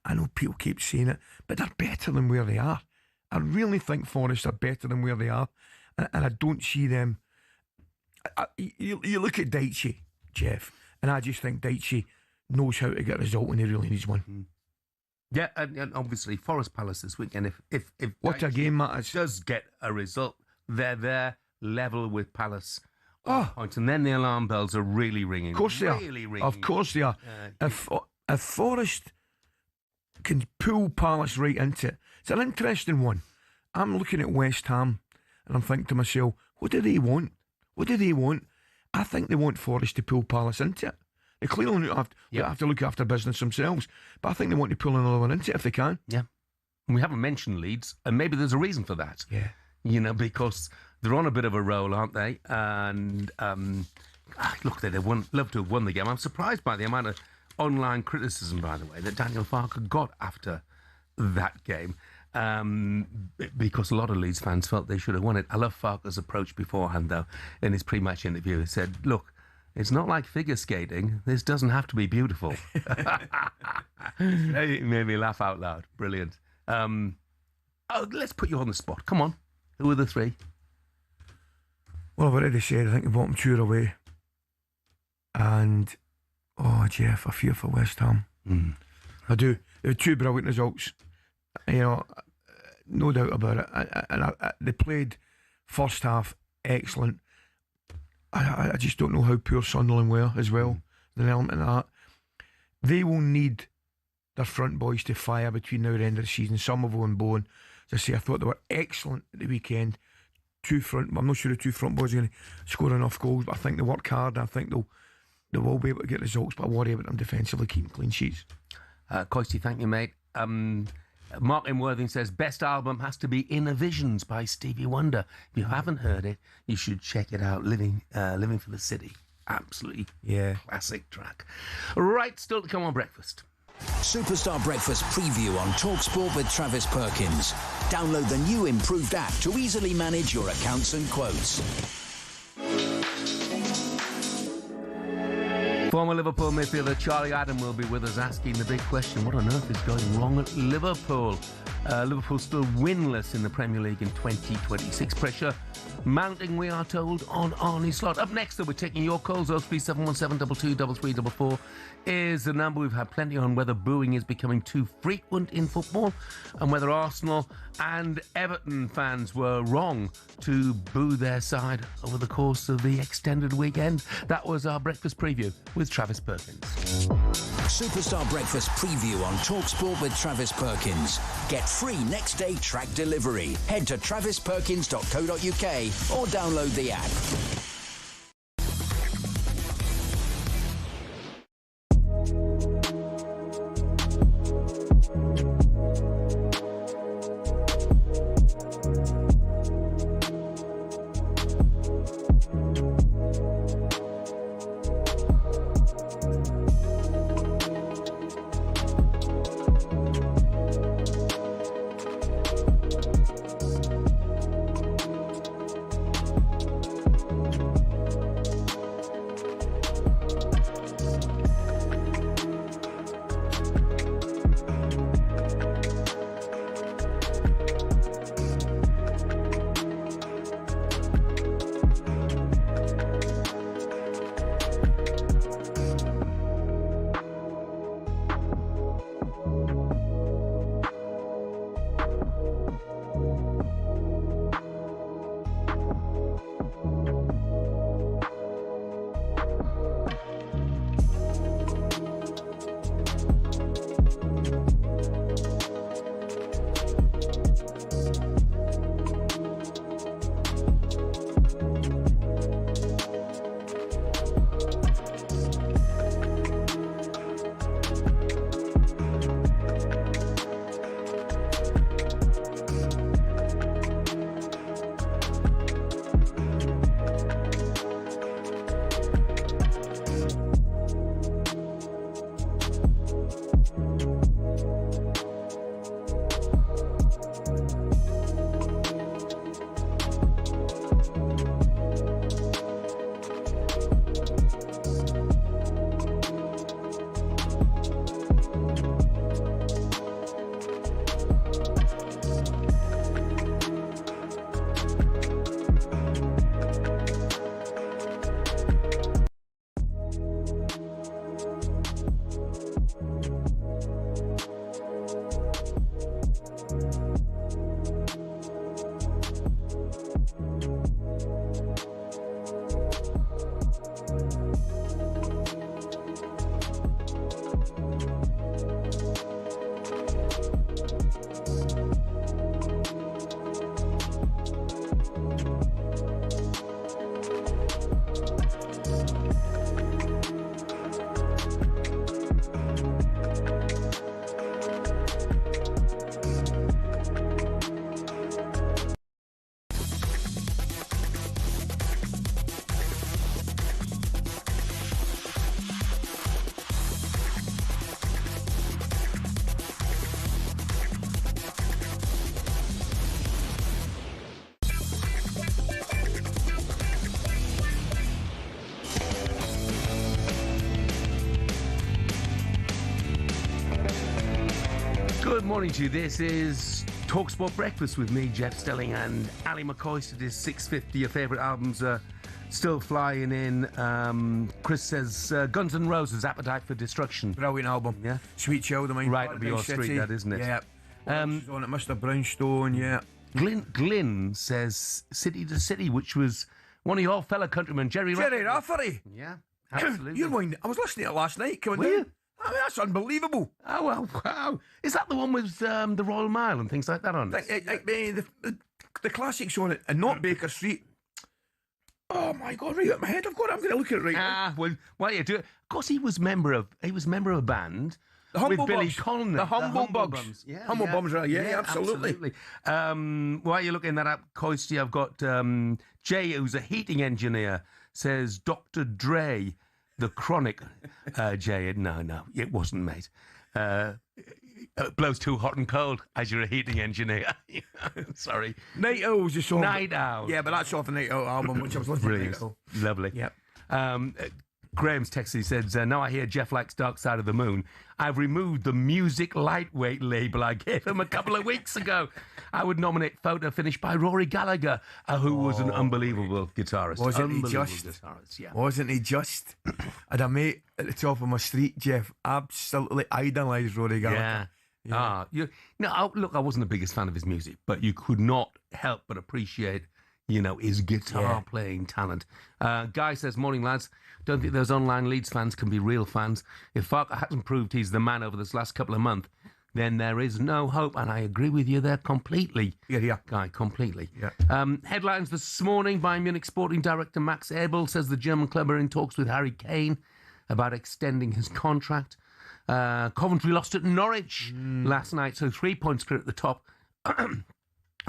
I know people keep saying it, but they're better than where they are. I really think Forest are better than where they are, and I don't see them. You look at Daichi, Jeff, and I just think Daichi knows how to get a result when he really needs one. Yeah, and obviously Forest Palace this weekend. If what a game that is. Does get a result, they're there level with Palace. Points, and then the alarm bells are really ringing. Of course they are. Ringing. Of course they are. If Forest can pull Palace right into it, it's an interesting one. I'm looking at West Ham and I'm thinking to myself, what do they want? What do they want? I think they want Forest to pull Palace into it. They clearly have to look after business themselves, but I think they want to pull another one into it if they can. Yeah. We haven't mentioned Leeds, and maybe there's a reason for that. Yeah. You know, because they're on a bit of a roll, aren't they? And look, they'd love to have won the game. I'm surprised by the amount of online criticism, by the way, that Daniel Farke got after that game, because a lot of Leeds fans felt they should have won it. I love Farke's approach beforehand, though. In his pre-match interview, he said, look, it's not like figure skating. This doesn't have to be beautiful. It made me laugh out loud. Brilliant. Let's put you on the spot. Come on. Who are the three? Well, I've already said, I think the bottom two are away. And, Jeff, I fear for West Ham. I do. They were two brilliant results. You know, no doubt about it. And they played first half excellent. I just don't know how poor Sunderland were as well. There's an element of that. They will need their front boys to fire between now and the end of the season. Somerville and Bowen. As I say, I thought they were excellent at the weekend. I'm not sure the two front boys are going to score enough goals, but I think they work hard. I think they will be able to get results, but I worry about them defensively keeping clean sheets. Coisty, thank you, mate. Mark M. Worthing says, best album has to be Inner Visions by Stevie Wonder. If you haven't heard it, you should check it out. Living for the City. Absolutely classic track. Right, still to come on breakfast. Superstar Breakfast preview on talkSPORT with Travis Perkins. Download the new improved app to easily manage your accounts and quotes. Former Liverpool midfielder Charlie Adam will be with us asking the big question, what on earth is going wrong at Liverpool? Liverpool still winless in the Premier League in 2026. Pressure mounting, we are told, on Arnie Slot. Up next, though, we're taking your calls. 03717 223334 is the number. We've had plenty on whether booing is becoming too frequent in football and whether Arsenal and Everton fans were wrong to boo their side over the course of the extended weekend. That was our breakfast preview with Travis Perkins. Superstar Breakfast preview on talkSPORT with Travis Perkins. Get free next day track delivery. Head to travisperkins.co.uk or download the app. morning to you. This is talkSPORT Breakfast with me, Jeff Stelling and Ally McCoist. It is 6:50. Your favourite albums are still flying in. Chris says Guns N' Roses, Appetite for Destruction. Brilliant album. Yeah. Sweet Child of Mine. Right up your street, that, isn't it? Yeah. On it, Mr. Brownstone, yeah. Glyn says City to City, which was one of your fellow countrymen, Jerry Rafferty. Yeah, absolutely. I was listening to it last night. Were you? I mean, that's unbelievable. Oh, well, wow. Is that the one with the Royal Mile and things like that on it? The classics on it, and not Baker Street. Oh my God! Right up my head. I'm going to look at it right now. Well, why do you do it? Of course, he was member of a band. The Humble with Billy Bugs. Connolly. The Humble Bugs. Yeah, Humble Bums, right? Yeah, absolutely. While you're looking that up, Coisty, I've got Jay, who's a heating engineer, says Dr. Dre, The Chronic. Jay, no, it wasn't, mate. It blows too hot and cold as you're a heating engineer. Sorry. Night Owl's a song. Night Owl. Yeah, but that's off the Night Owl album, which I was listening to. Lovely. Yep. Graham's text, he says, now I hear Jeff likes Dark Side of the Moon. I've removed the music lightweight label I gave him a couple of weeks ago. I would nominate Photo Finish by Rory Gallagher, who was an unbelievable guitarist. Wasn't he just? I had a mate at the top of my street, Jeff, absolutely idolised Rory Gallagher. Yeah. Look, I wasn't the biggest fan of his music, but you could not help but appreciate his guitar playing talent. Guy says, morning lads, don't think those online Leeds fans can be real fans. If Farker hasn't proved he's the man over this last couple of months, then there is no hope. And I agree with you there completely. Yeah. Guy, completely. Yeah. Headlines this morning. Bayern Munich sporting director Max Eberl says the German club are in talks with Harry Kane about extending his contract. Coventry lost at Norwich last night, so 3 points clear at the top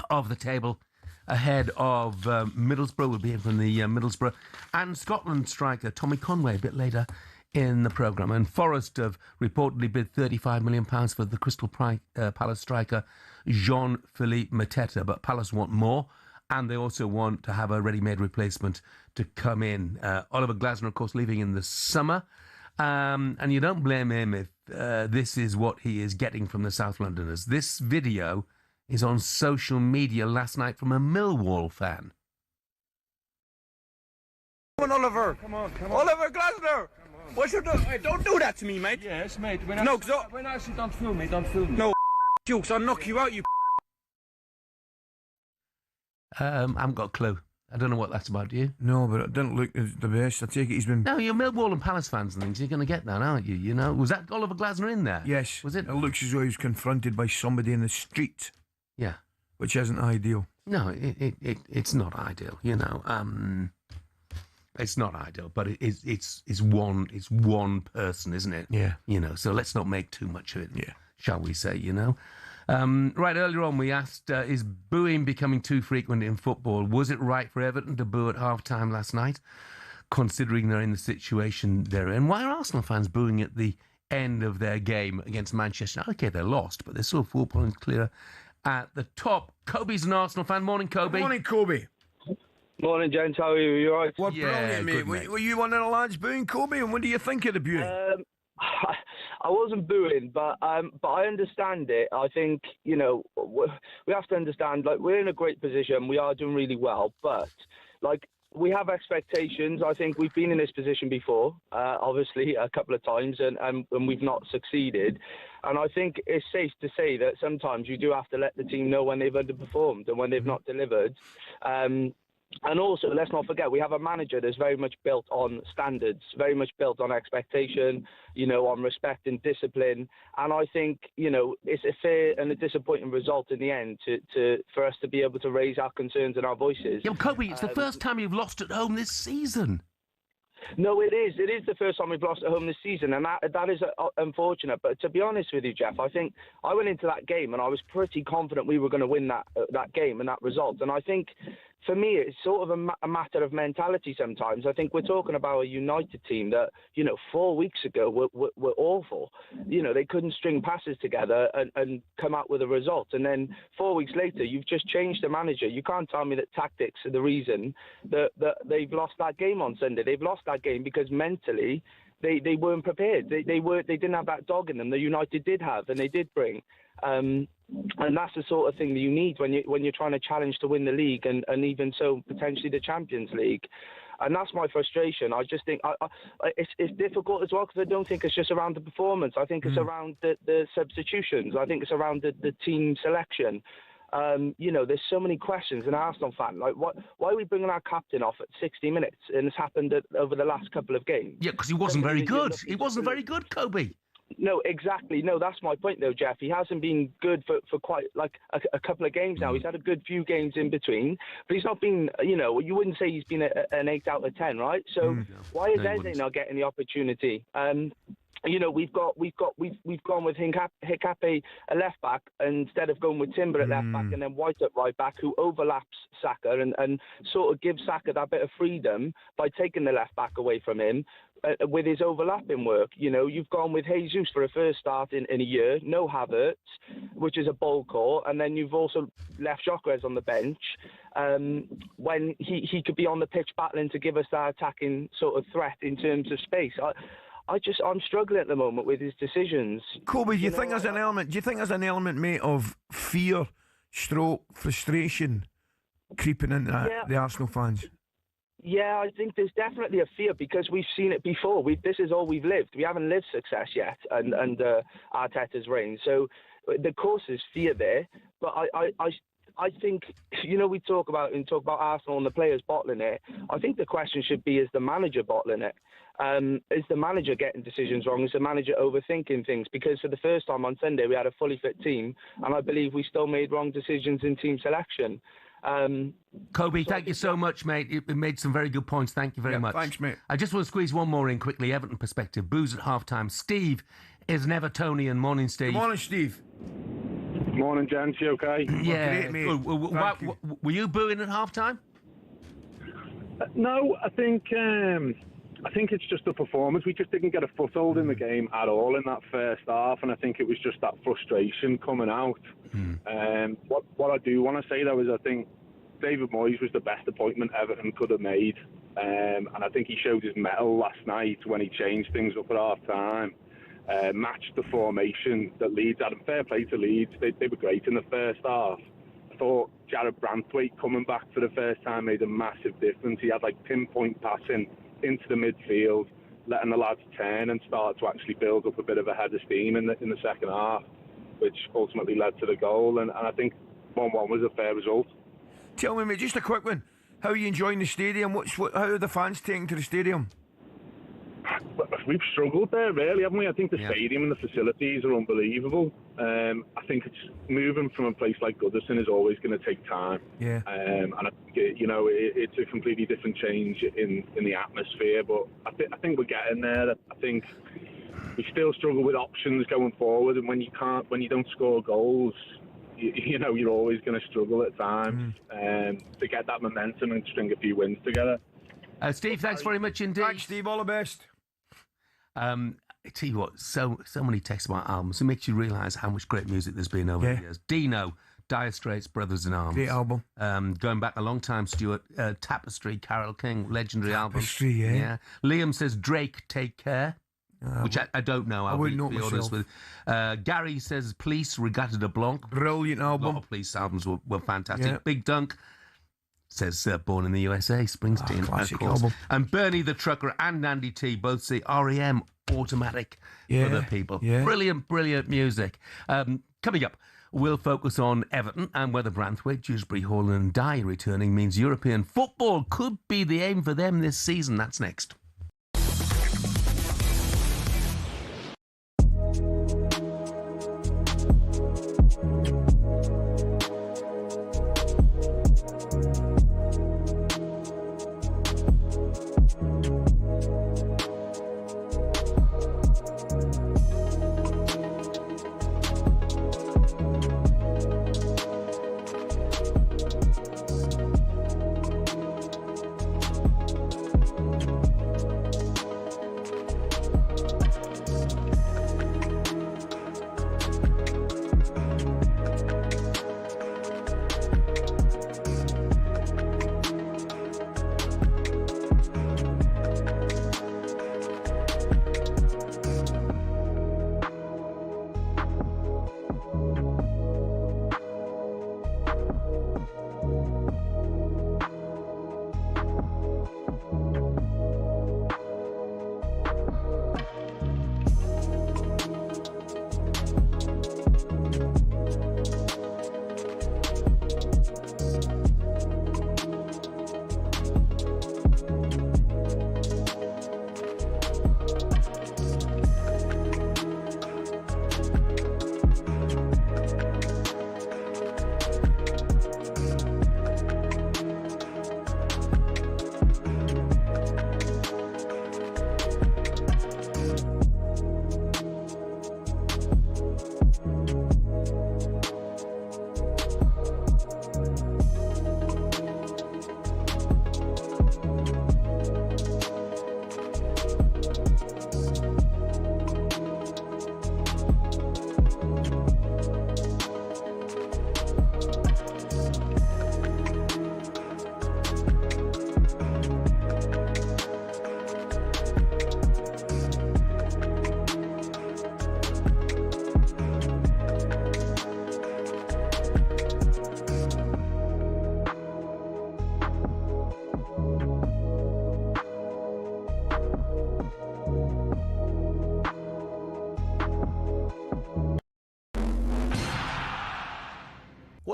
of the table. Ahead of Middlesbrough, will be in from the Middlesbrough, and Scotland striker Tommy Conway a bit later in the programme. And Forest have reportedly bid £35 million for the Crystal Palace striker Jean-Philippe Mateta, but Palace want more, and they also want to have a ready-made replacement to come in. Oliver Glasner, of course, leaving in the summer, and you don't blame him if this is what he is getting from the South Londoners. This video is on social media last night from a Millwall fan. Come on, Oliver. Come on. Oliver Glasner. What you doing? Hey, don't do that to me, mate. Yes, mate. When I say don't film me, don't film me. No, you, because I'll knock you out, you. I haven't got a clue. I don't know what that's about, do you? No, but it didn't look the best. I take it he's been... No, you're Millwall and Palace fans and things. You're going to get that, aren't you? Was that Oliver Glasner in there? Yes. Was it? It looks as though he was confronted by somebody in the street. Yeah. Which isn't ideal. No, it's not ideal, It's not ideal, but it's one person, isn't it? Yeah. So let's not make too much of it. Yeah. Shall we say, Right, earlier on we asked, is booing becoming too frequent in football? Was it right for Everton to boo at half-time last night, considering they're in the situation they're in? Why are Arsenal fans booing at the end of their game against Manchester? OK, they lost, but they're still 4 points clear at the top. Kobe's an Arsenal fan. Morning, Kobe. Morning, Kobe. Morning, gents. How are you? You all right? Well, brilliant, mate. Were you one of the lads booing, Kobe? And what do you think of the booing? I wasn't booing, but I understand it. I think, we have to understand, we're in a great position. We are doing really well, but, we have expectations. I think we've been in this position before, obviously, a couple of times, and we've not succeeded. And I think it's safe to say that sometimes you do have to let the team know when they've underperformed and when they've not delivered. And also, let's not forget, we have a manager that's very much built on standards, very much built on expectation, on respect and discipline. And I think, it's a fair and a disappointing result in the end for us to be able to raise our concerns and our voices. Yeah, Kobe, it's the first time you've lost at home this season. No, it is. It is the first time we've lost at home this season, and that is unfortunate. But to be honest with you, Jeff, I think I went into that game and I was pretty confident we were going to win that game and that result. And I think, for me, it's sort of a matter of mentality sometimes. I think we're talking about a United team that, 4 weeks ago were awful. They couldn't string passes together and come out with a result. And then 4 weeks later, you've just changed the manager. You can't tell me that tactics are the reason that they've lost that game on Sunday. They've lost that game because mentally they weren't prepared. They didn't have that dog in them that United did have, and they did bring. And that's the sort of thing that you need when you're trying to challenge to win the league, and even so potentially the Champions League. And that's my frustration. I just think it's difficult as well, because I don't think it's just around the performance. I think it's around the substitutions. I think it's around the team selection. There's so many questions. An Arsenal fan, like, why are we bringing our captain off at 60 minutes? And it's happened over the last couple of games. Yeah, because he wasn't very good. He wasn't very good, Kobe. No, exactly. No, that's my point, though, Jeff. He hasn't been good for quite like a couple of games now. He's had a good few games in between, but he's not been. You wouldn't say he's been an 8 out of 10, right? So why is Eze not getting the opportunity? We've gone with Hikape a left back instead of going with Timber at left back, and then White at right back, who overlaps Saka and sort of gives Saka that bit of freedom by taking the left back away from him with his overlapping work. You've gone with Jesus for a first start in a year, no Havertz, which is a bold call, and then you've also left Gyökeres on the bench when he could be on the pitch battling to give us that attacking sort of threat in terms of space. I'm struggling at the moment with his decisions. Kobe, do you think there's an element, mate, of fear, frustration creeping into the Arsenal fans? Yeah, I think there's definitely a fear, because we've seen it before. This is all we've lived. We haven't lived success yet under Arteta's reign. So the course is fear there. But I think, we talk about Arsenal and the players bottling it. I think the question should be, is the manager bottling it? Is the manager getting decisions wrong? Is the manager overthinking things? Because for the first time on Sunday, we had a fully fit team, and I believe we still made wrong decisions in team selection. Kobe, thank you so much, mate. You made some very good points. Thank you very much. Thanks, mate. I just want to squeeze one more in quickly. Everton perspective. Booze at half-time. Steve is an Evertonian. Morning, Steve. Good morning, Steve. Morning, gents. You okay? Yeah. Great, mate. Were you booing at half-time? No, I think it's just the performance. We just didn't get a foothold in the game at all in that first half, and I think it was just that frustration coming out. What I do want to say, though, is I think David Moyes was the best appointment Everton could have made, and I think he showed his mettle last night when he changed things up at half-time, matched the formation that Leeds had. And fair play to Leeds, they were great in the first half. I thought Jared Branthwaite coming back for the first time made a massive difference. He had pinpoint passing into the midfield, letting the lads turn and start to actually build up a bit of a head of steam in the second half, which ultimately led to the goal. And I think 1-1 was a fair result. Tell me, mate, just a quick one. How are you enjoying the stadium? How are the fans taking to the stadium? We've struggled there, really, haven't we? I think the stadium and the facilities are unbelievable. I think it's moving from a place like Goodison is always going to take time. Yeah. And I think it's a completely different change in the atmosphere. But I think we're getting there. I think we still struggle with options going forward, and when you don't score goals, you're always going to struggle at times to get that momentum and string a few wins together. Steve, thanks very much indeed. Thanks, Steve. All the best. I tell you what, so many texts about albums. It makes you realise how much great music there's been over the years. Dino, Dire Straits, Brothers in Arms. Great album. Going back a long time, Stuart. Tapestry, Carole King, legendary album. Tapestry, yeah. Liam says Drake, Take Care. Which I don't know. I wouldn't know be myself. honest with. Gary says Police, Regatta de Blanc. Brilliant album. A lot of Police albums were fantastic. Yeah. Big Dunk says Born in the USA, Springsteen, classic of course. album. And Bernie the Trucker and Andy T both say REM, Automatic for the people. Yeah. Brilliant, brilliant music. Coming up, we'll focus on Everton and whether Branthwaite, Dewsbury Hall and Dye returning means European football could be the aim for them this season. That's next.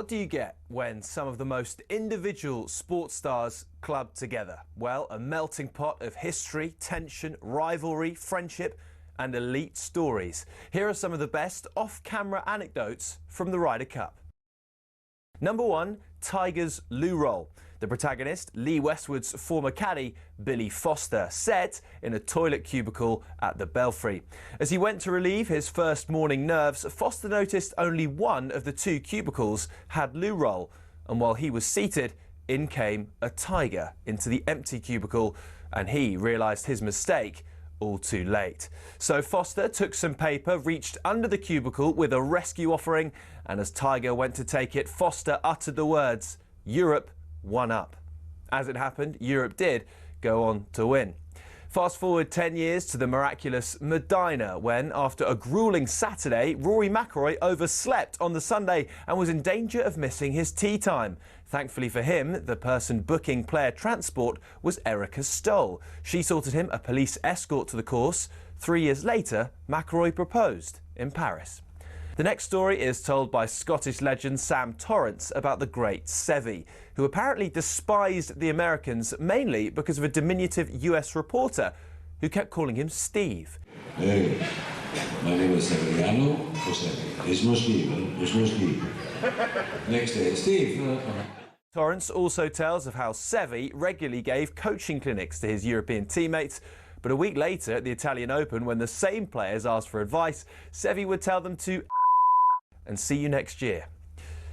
What do you get when some of the most individual sports stars club together? Well, a melting pot of history, tension, rivalry, friendship and elite stories. Here are some of the best off-camera anecdotes from the Ryder Cup. Number 1, Tiger's loo roll. The protagonist, Lee Westwood's former caddy, Billy Foster, set in a toilet cubicle at the Belfry. As he went to relieve his first morning nerves, Foster noticed only one of the 2 cubicles had loo roll, and while he was seated, in came a tiger into the empty cubicle, and he realised his mistake all too late. So Foster took some paper, reached under the cubicle with a rescue offering, and as Tiger went to take it, Foster uttered the words, "Europe, 1 up." As it happened, Europe did go on to win. Fast forward 10 years to the miraculous Medina, when, after a gruelling Saturday, Rory McIlroy overslept on the Sunday and was in danger of missing his tee time. Thankfully for him, the person booking player transport was Erica Stoll. She sorted him a police escort to the course. 3 years later, McIlroy proposed in Paris. The next story is told by Scottish legend Sam Torrance about the great Seve, who apparently despised the Americans mainly because of a diminutive US reporter who kept calling him Steve. Hey, my name is Severiano Josevi. It's no Steve, it's no Steve. Next day, Steve. Torrance also tells of how Seve regularly gave coaching clinics to his European teammates, but a week later at the Italian Open, when the same players asked for advice, Seve would tell them to and see you next year.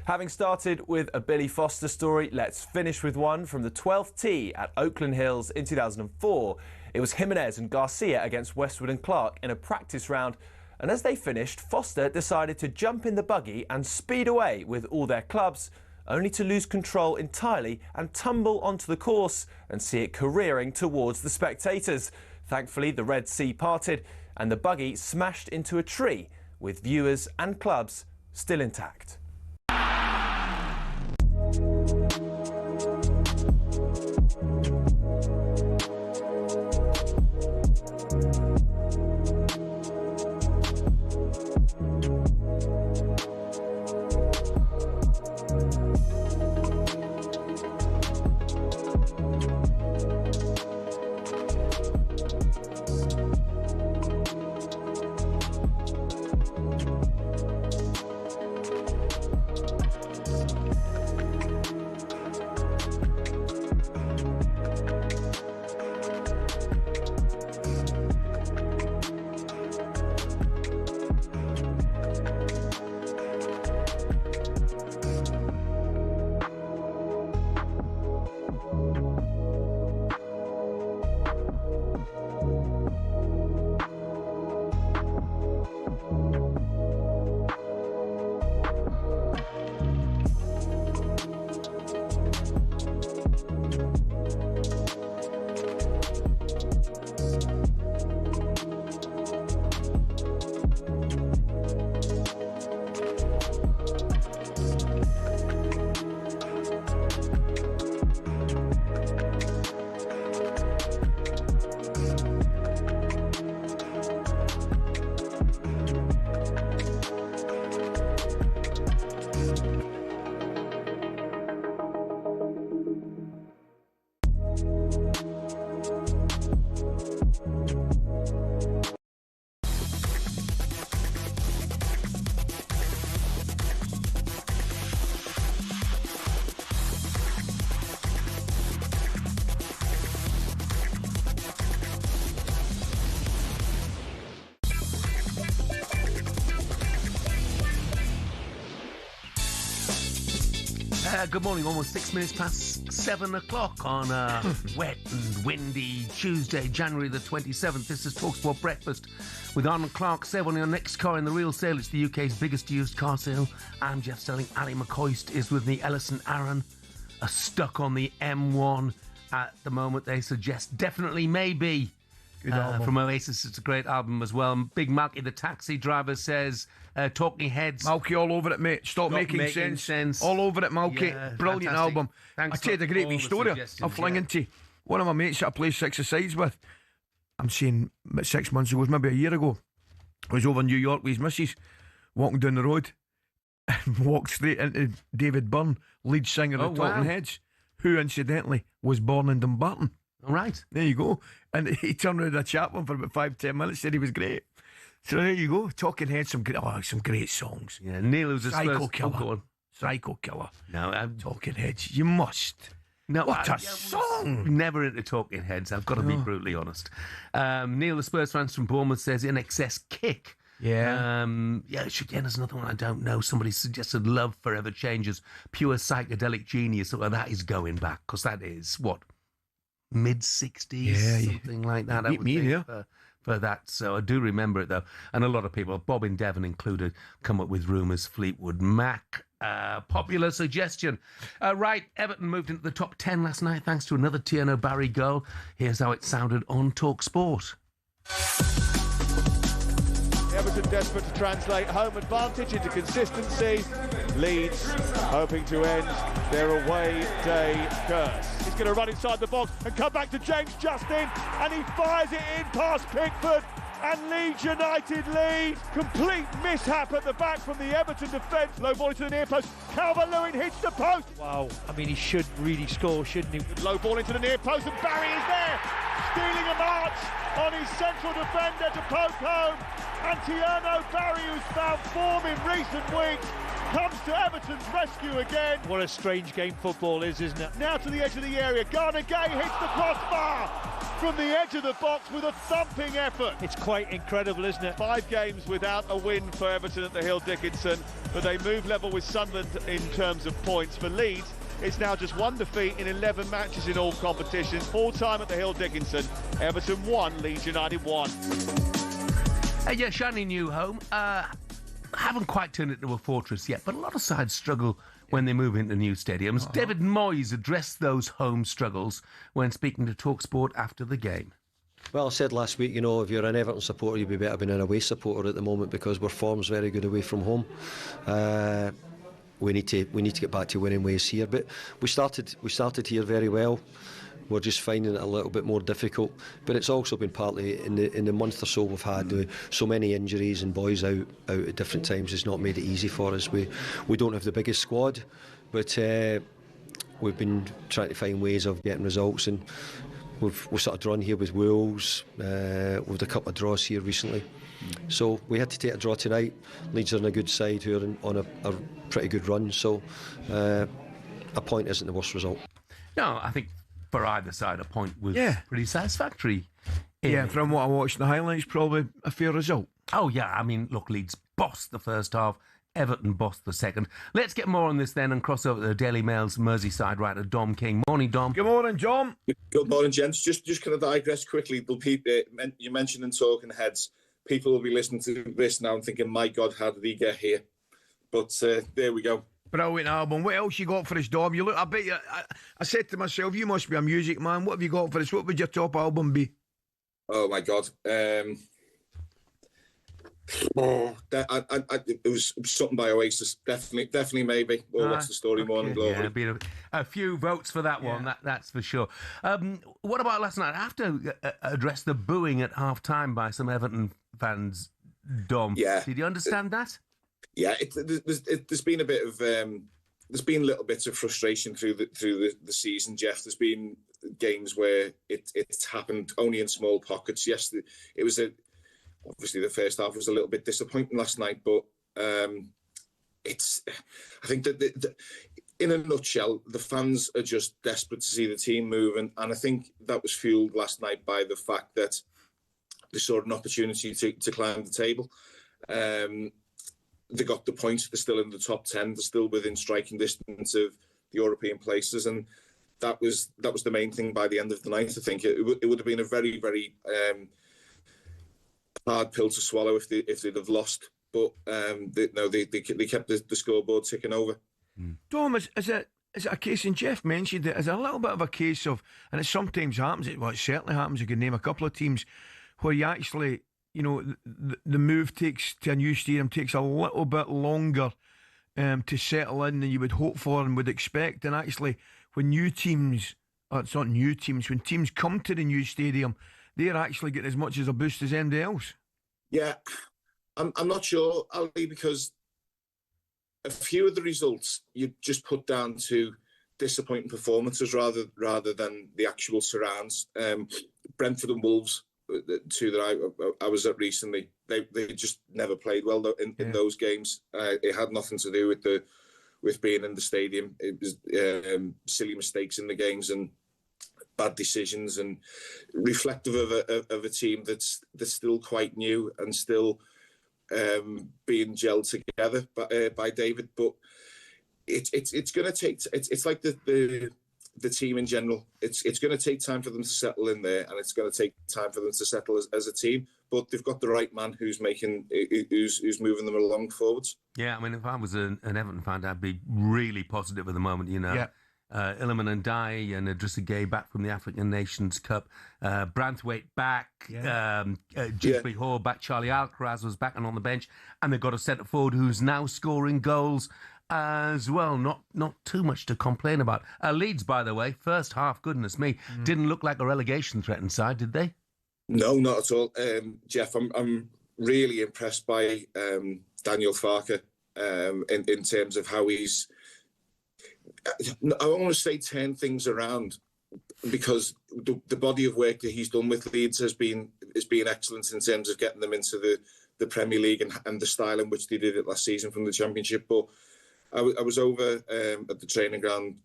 Having started with a Billy Foster story, let's finish with one from the 12th tee at Oakland Hills in 2004. It was Jimenez and Garcia against Westwood and Clark in a practice round, and as they finished, Foster decided to jump in the buggy and speed away with all their clubs, only to lose control entirely and tumble onto the course and see it careering towards the spectators. Thankfully, the Red Sea parted and the buggy smashed into a tree, with viewers and clubs still intact. Good morning, almost 6 minutes past 7 o'clock on a wet and windy Tuesday, January the 27th. This is talkSPORT Breakfast with Arnold Clark. Save on your next car in the real sale. It's the UK's biggest used car sale. I'm Jeff Stelling Ally McCoist is with me. Ellison Aaron are stuck on the M1 at the moment. They suggest definitely, maybe. Good album. From Oasis, it's a great album as well. Big Malky, the taxi driver, says, talking heads. Malky all over it, mate. Stop making sense. All over it, Malky. Yeah, brilliant fantastic. album. Thanks I tell you the great wee story. I'll fling into one of my mates that I play six-a-sides with. I'm saying about 6 months ago, maybe a year ago, I was over in New York with his missus, walking down the road, and walked straight into David Byrne, lead singer of Talking Heads, who incidentally was born in Dumbarton. All right. There you go. And he turned around a chat with him for about 5-10 minutes, said he was great. So there you go. Talking Heads, some great songs. Yeah, Neil was a Psycho Killer. Psycho Killer. No, Talking Heads, you must. No, what a song! Never into Talking Heads, I've got to be brutally honest. Neil, the Spurs fans from Bournemouth, says In Excess Kick. Yeah. Again, there's another one I don't know. Somebody suggested Love Forever Changes. Pure psychedelic genius. Well, that is going back, because that is, what, mid-60s? Something like that, I would think, for that. So I do remember it, though. And a lot of people, Bob in Devon included, come up with rumours. Fleetwood Mac. Popular suggestion. Right, Everton moved into the top 10 last night thanks to another Tierno Barry goal. Here's how it sounded on talkSPORT. Everton desperate to translate home advantage into consistency. Leeds hoping to end their away day curse. He's going to run inside the box and come back to James Justin, and he fires it in past Pickford. And Leeds United lead. Complete mishap at the back from the Everton defence. Low ball into the near post. Calvert-Lewin hits the post. Wow, I mean, he should really score, shouldn't he? Low ball into the near post, and Barry is there, stealing a march on his central defender to poke home. And Tierno Barry, who's found form in recent weeks, comes to Everton's rescue again. What a strange game football is, isn't it? Now to the edge of the area. Garner Gay hits the crossbar from the edge of the box with a thumping effort. It's quite incredible, isn't it? 5 games without a win for Everton at the Hill Dickinson, but they move level with Sunderland in terms of points. For Leeds, it's now just 1 defeat in 11 matches in all competitions. Full time at the Hill Dickinson. Everton 1, Leeds United 1. Yeah, shiny new home. Haven't quite turned it into a fortress yet, but a lot of sides struggle when they move into new stadiums. David Moyes addressed those home struggles when speaking to talkSPORT after the game. Well, I said last week, if you're an Everton supporter, you'd be better being an away supporter at the moment, because our form's very good away from home. We need to get back to winning ways here, but we started here very well. We're just finding it a little bit more difficult, but it's also been partly in the month or so we've had so many injuries and boys out at different times has not made it easy for us. We don't have the biggest squad, but we've been trying to find ways of getting results, and we've sort of drawn here with Wolves. We've had a couple of draws here recently, so we had to take a draw tonight. Leeds are on a good side who are on a pretty good run, so a point isn't the worst result. No, I think for either side, a point was pretty satisfactory. From what I watched in the highlights, probably a fair result. Oh, yeah. I mean, look, Leeds bossed the first half. Everton bossed the second. Let's get more on this then and cross over to the Daily Mail's Merseyside writer, Dom King. Morning, Dom. Good morning, Dom. Good morning, gents. Just kind of digress quickly. You mentioned in Talking Heads, people will be listening to this now and thinking, my God, how did he get here? But there we go. Brilliant album. What else you got for us, Dom? I bet you. I said to myself, you must be a music man. What have you got for us? What would your top album be? Oh my God. It was something by Oasis. Definitely, maybe. Or What's the Story? Okay. Morning Glory. Yeah, a few votes for that one. That's for sure. What about last night? I have to address the booing at half time by some Everton fans. Dom, did you understand that? Yeah, there's been a bit of there's been little bits of frustration through the season, Jeff. There's been games where it's happened only in small pockets. Yes, it was obviously the first half was a little bit disappointing last night, but I think that in a nutshell, the fans are just desperate to see the team move, and I think that was fueled last night by the fact that they saw an opportunity to climb the table. They got the points. They're still in the top 10. They're still within striking distance of the European places, and that was the main thing by the end of the night. I think it would have been a very, very hard pill to swallow if they'd have lost. But they kept the scoreboard ticking over. Dom, is it a case, and Jeff mentioned it, is it a little bit of a case of, and it sometimes happens, it certainly happens, you can name a couple of teams where you actually, the move to a new stadium takes a little bit longer to settle in than you would hope for and would expect. And actually, when teams come to the new stadium, they're actually getting as much as a boost as anybody else. Yeah, I'm not sure, Ali, because a few of the results you just put down to disappointing performances rather than the actual surrounds. Brentford and Wolves, the two that I was at recently, they just never played well in those games. It had nothing to do with being in the stadium. It was silly mistakes in the games and bad decisions, and reflective of a team that's still quite new and still being gelled together by David. But it's going to take. It's like the team in general. It's going to take time for them to settle in there, and it's going to take time for them to settle as a team. But they've got the right man who's moving them along forwards. Yeah, I mean, if I was an Everton fan, I'd be really positive at the moment. You know, Yeah. Iliman and Ndiaye and Idrissa Gueye back from the African Nations Cup, Branthwaite back, Jigsby Hall back, Charlie Alcaraz was back and on the bench, and they've got a centre forward who's now scoring goals as well. Not too much to complain about. Leeds, by the way, first half, goodness me, didn't look like a relegation threatened side, did they? No, not at all. Jeff, I'm really impressed by Daniel Farke in terms of how he's, I want to say, turn things around, because the body of work that he's done with Leeds has been excellent in terms of getting them into the Premier League and the style in which they did it last season from the Championship. But I was over at the training ground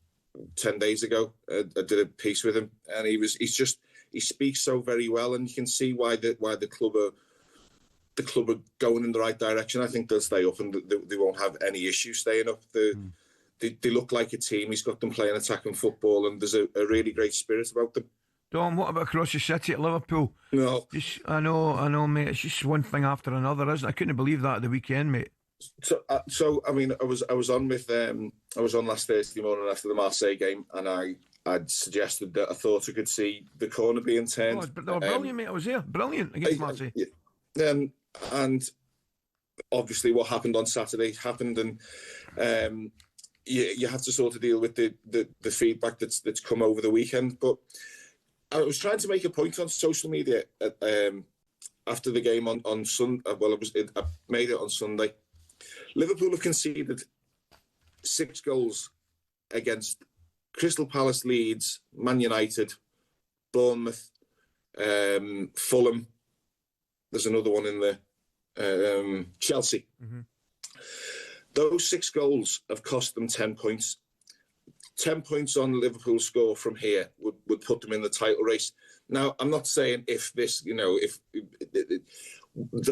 10 days ago. I did a piece with him, and he speaks so very well, and you can see why the club are going in the right direction. I think they'll stay up, and they won't have any issue staying up. They look like a team. He's got them playing attacking football, and there's a really great spirit about them. Dom, what about across the city at Liverpool? No. I know, mate. It's just one thing after another, isn't it? I couldn't believe that at the weekend, mate. So I mean, I was on last Thursday morning after the Marseille game, and I'd suggested that I thought I could see the corner being turned. They were brilliant, mate. I was there. Brilliant against Marseille. And obviously what happened on Saturday happened, and you have to sort of deal with the feedback that's come over the weekend. But I was trying to make a point on social media after the game on Sunday. Well, I made it on Sunday. Liverpool have conceded 6 goals against Crystal Palace, Leeds, Man United, Bournemouth, Fulham. There's another one in there, Chelsea. Mm-hmm. Those 6 goals have cost them 10 points. 10 points on Liverpool's score from here would put them in the title race. Now, I'm not saying if the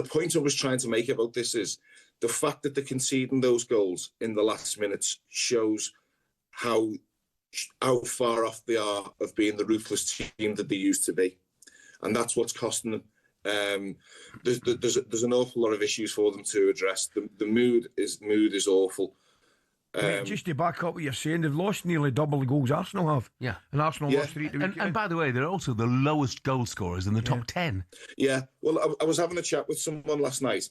point I was trying to make about this is the fact that they're conceding those goals in the last minutes shows how far off they are of being the ruthless team that they used to be. And that's what's costing them. There's an awful lot of issues for them to address. The mood is awful. Mate, just to back up what you're saying, they've lost nearly double the goals Arsenal have. Yeah. And Arsenal lost 3 at the weekend. And by the way, they're also the lowest goal scorers in the top 10. Yeah. Well, I was having a chat with someone last night.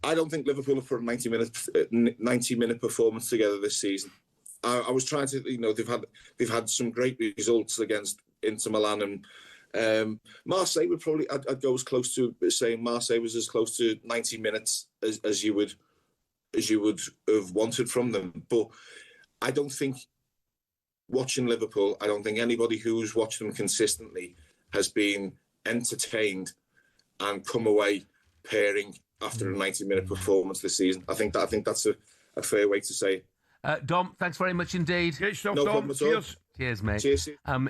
I don't think Liverpool have put a 90-minute performance together this season. I was trying to, they've had some great results against Inter Milan, and Marseille would probably, I'd go as close to saying Marseille was as close to 90 minutes as you would have wanted from them. But I don't think, watching Liverpool, I don't think anybody who's watched them consistently has been entertained and come away pairing after a 90-minute performance this season. I think that's a fair way to say it. Dom, thanks very much indeed. Great stuff, no Dom. problem at all. Cheers. Cheers, mate. Cheers.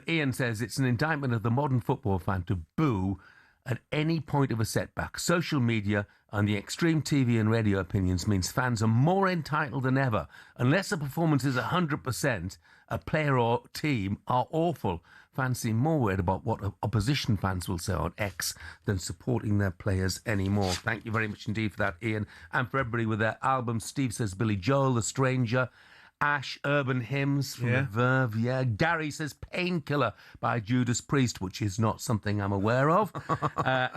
Ian says it's an indictment of the modern football fan to boo at any point of a setback. Social media and the extreme TV and radio opinions means fans are more entitled than ever. Unless a performance is 100%, a player or team are awful. Fans seem more worried about what opposition fans will say on X than supporting their players anymore. Thank you very much indeed for that, Ian. And for everybody with their albums, Steve says Billy Joel, The Stranger. Ash, Urban Hymns from the Verve, Gary says Painkiller by Judas Priest, which is not something I'm aware of.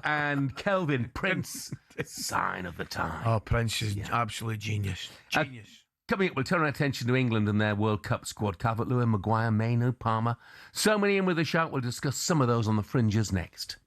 And Kelvin, Prince, Sign of the Time. Oh, Prince is absolute genius. Genius. Coming up, we'll turn our attention to England and their World Cup squad. Calvert-Lewin, Maguire, Mainu, Palmer. So many in with a shout. We'll discuss some of those on the fringes next.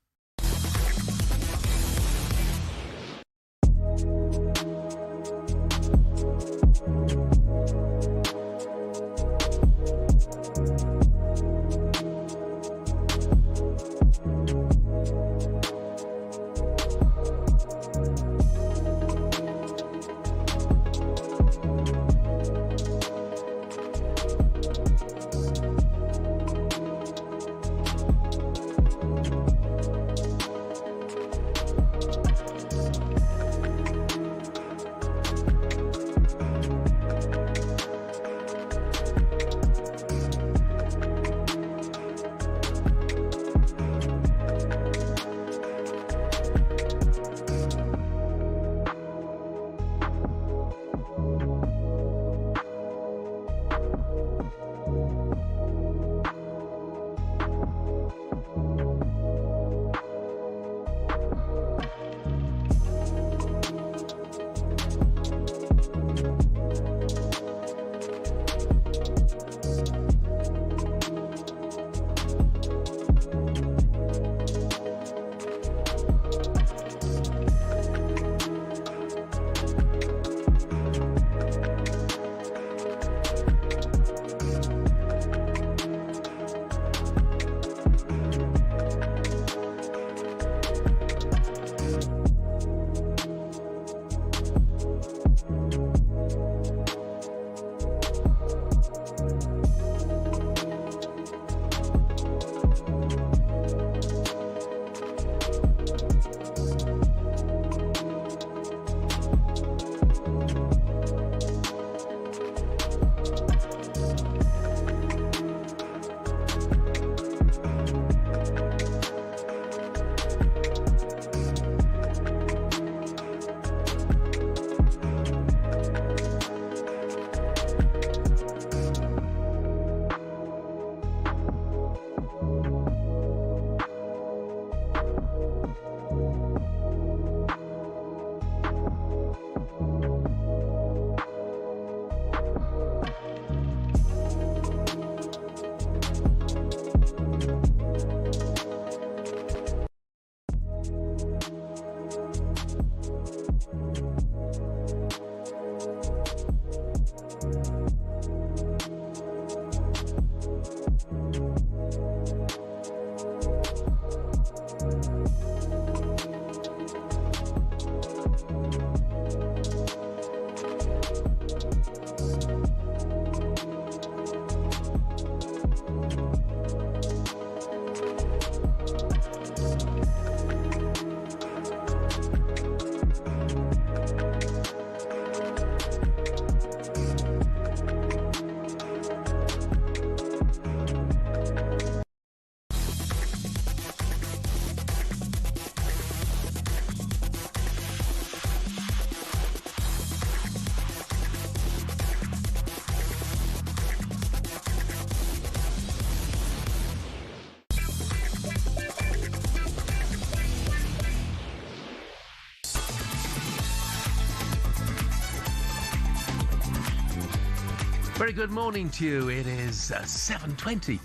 Very good morning to you. It is 7:20.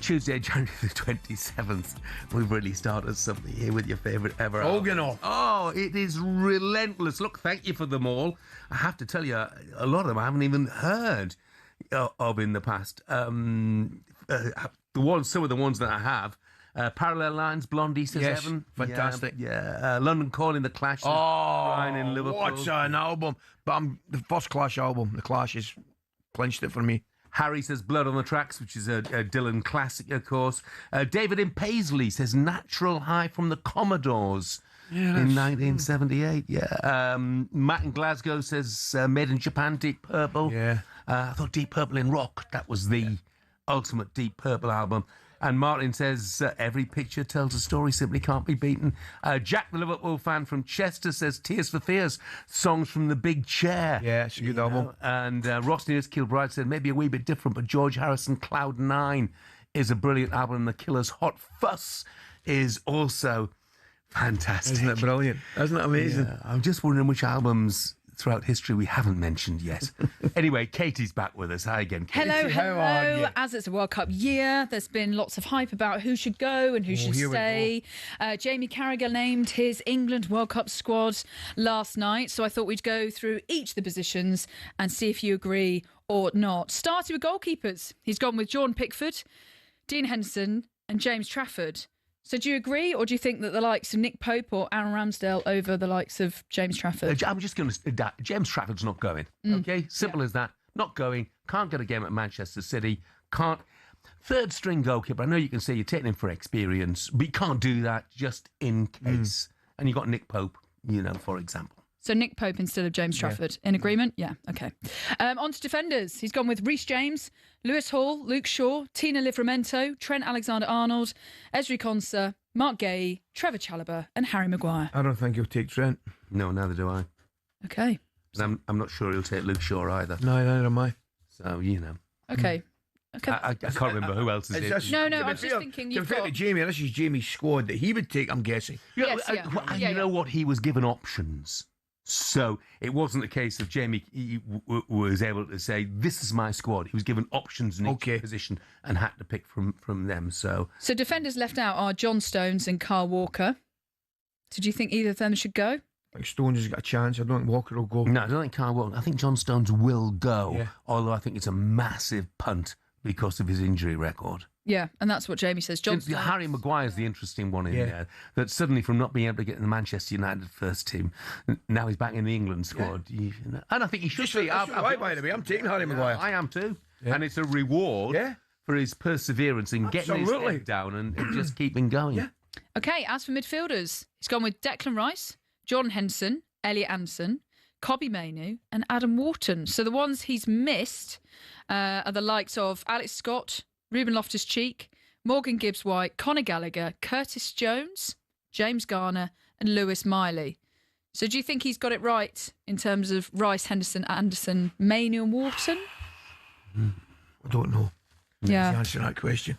Tuesday, January the 27th. We've really started something here with your favourite ever. Oh, it is relentless. Look, thank you for them all. I have to tell you, a lot of them I haven't even heard of in the past. Some of the ones that I have. Parallel Lines, Blondie, says Yes, Evan. fantastic. Yeah. London Calling, The Clash. Brian in Liverpool. What's an album? But the first Clash album, The Clash, has clinched it for me. Harry says Blood on the Tracks, which is a Dylan classic, of course. David in Paisley says Natural High from the Commodores in 1978. Yeah. Matt in Glasgow says Made in Japan, Deep Purple. Yeah. I thought Deep Purple in Rock, that was the ultimate Deep Purple album. And Martin says, every picture tells a story, simply can't be beaten. Jack, the Liverpool fan from Chester, says Tears for Fears, songs from The Big Chair. Yeah, it's a good album. And Ross Nears Kilbride said, maybe a wee bit different, but George Harrison, Cloud 9 is a brilliant album. And The Killers' Hot Fuss is also fantastic. Isn't it brilliant? Isn't it amazing? Yeah, I'm just wondering which albums throughout history we haven't mentioned yet. Anyway, Katie's back with us. Hi again, Katie. Hello, How hello. are you? As it's a World Cup year, there's been lots of hype about who should go and who should stay. Jamie Carragher named his England World Cup squad last night, so I thought we'd go through each of the positions and see if you agree or not. Starting with goalkeepers, he's gone with Jordan Pickford, Dean Henderson and James Trafford. So do you agree, or do you think that the likes of Nick Pope or Aaron Ramsdale over the likes of James Trafford? I'm just going to... James Trafford's not going, okay? Simple as that. Not going. Can't get a game at Manchester City. Can't... Third string goalkeeper. I know you can say you're taking him for experience, but you can't do that just in case. And you got Nick Pope, for example. So Nick Pope instead of James Trafford. In agreement? Yeah, okay. On to defenders. He's gone with Reece James, Lewis Hall, Luke Shaw, Tina Livramento, Trent Alexander-Arnold, Ezri Konsa, Mark Gay, Trevor Chalobah and Harry Maguire. I don't think he'll take Trent. No, neither do I. Okay. I'm not sure he'll take Luke Shaw either. No, neither am I. So, Okay. I can't remember who else is it. No, I was just thinking you've got... Jamie, this is Jamie's squad that he would take, I'm guessing. Yes, you know what? He was given options. So it wasn't a case of Jamie was able to say, this is my squad. He was given options in each position and had to pick from them. So defenders left out are John Stones and Kyle Walker. So do you think either of them should go? I think Stones has got a chance. I don't think Walker will go. No, I don't think Kyle Walker. I think John Stones will go, although I think it's a massive punt because of his injury record. Yeah, and that's what Jamie says. Harry Maguire's the interesting one in there. That suddenly, from not being able to get in the Manchester United first team, now he's back in the England squad. And I think he should be. By the way, I'm taking Harry Maguire. I am too. Yeah. And it's a reward for his perseverance in getting his head down and just keeping going. Yeah. Okay, as for midfielders, he's gone with Declan Rice, Jordan Henderson, Elliot Anderson, Kobbie Mainoo and Adam Wharton. So the ones he's missed are the likes of Alex Scott, Ruben Loftus-Cheek, Morgan Gibbs-White, Conor Gallagher, Curtis Jones, James Garner and Lewis Miley. So do you think he's got it right in terms of Rice, Henderson, Anderson, Mainoo and Wharton? I don't know. Yeah. The answer to that question.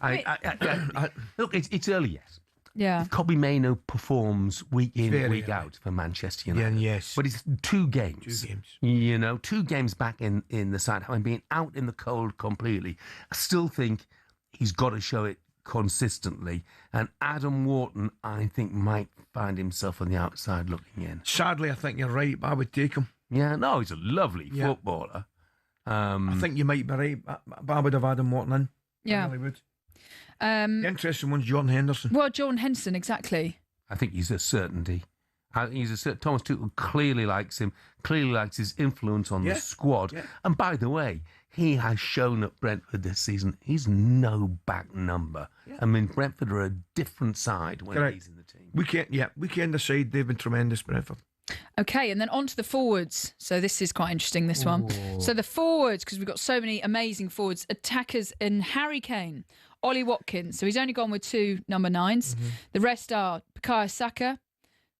Look, it's early yet. Yeah. If Kobbie Mainoo performs week in, Very week high. out for Manchester United. Yeah, yes. But it's 2 games. 2 games. You know, 2 games back in the side, having been out in the cold completely. I still think he's got to show it consistently. And Adam Wharton, I think, might find himself on the outside looking in. Sadly, I think you're right, but I would take him. Yeah, no, he's a lovely footballer. I think you might be right, but I would have Adam Wharton in. Yeah. I really would. The interesting one's Jordan Henderson. Well, Jordan Henderson, exactly. I think he's a certainty. Thomas Tuchel clearly likes him, clearly likes his influence on the squad. Yeah. And by the way, he has shown at Brentford this season he's no back number. Yeah. I mean, Brentford are a different side when he's in the team. Weekend aside, they've been tremendous, Brentford. Okay, and then on to the forwards. So this is quite interesting, this one. So the forwards, because we've got so many amazing forwards, attackers in Harry Kane, Ollie Watkins. So he's only gone with 2 number 9s. Mm-hmm. The rest are Bukayo Saka,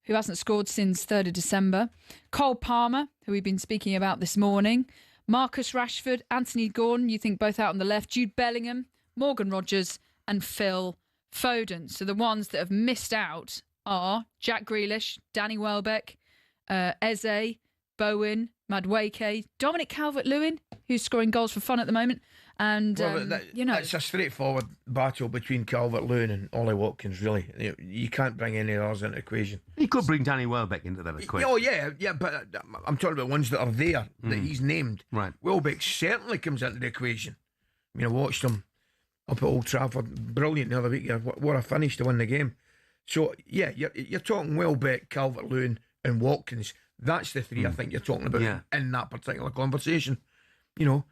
who hasn't scored since 3rd of December, Cole Palmer, who we've been speaking about this morning, Marcus Rashford, Anthony Gordon, you think both out on the left, Jude Bellingham, Morgan Rogers and Phil Foden. So the ones that have missed out are Jack Grealish, Danny Welbeck, Eze, Bowen, Madueke, Dominic Calvert-Lewin, who's scoring goals for fun at the moment. And, it's a straightforward battle between Calvert-Lewin and Ollie Watkins, really. You can't bring any others into the equation. He could bring Danny Welbeck into that equation. Oh, yeah, but I'm talking about ones that are there, that he's named. Right. Welbeck certainly comes into the equation. I mean, I watched him up at Old Trafford. Brilliant the other week. What a finish to win the game. So, yeah, you're talking Welbeck, Calvert-Lewin and Watkins. That's the 3 I think you're talking about in that particular conversation. You know,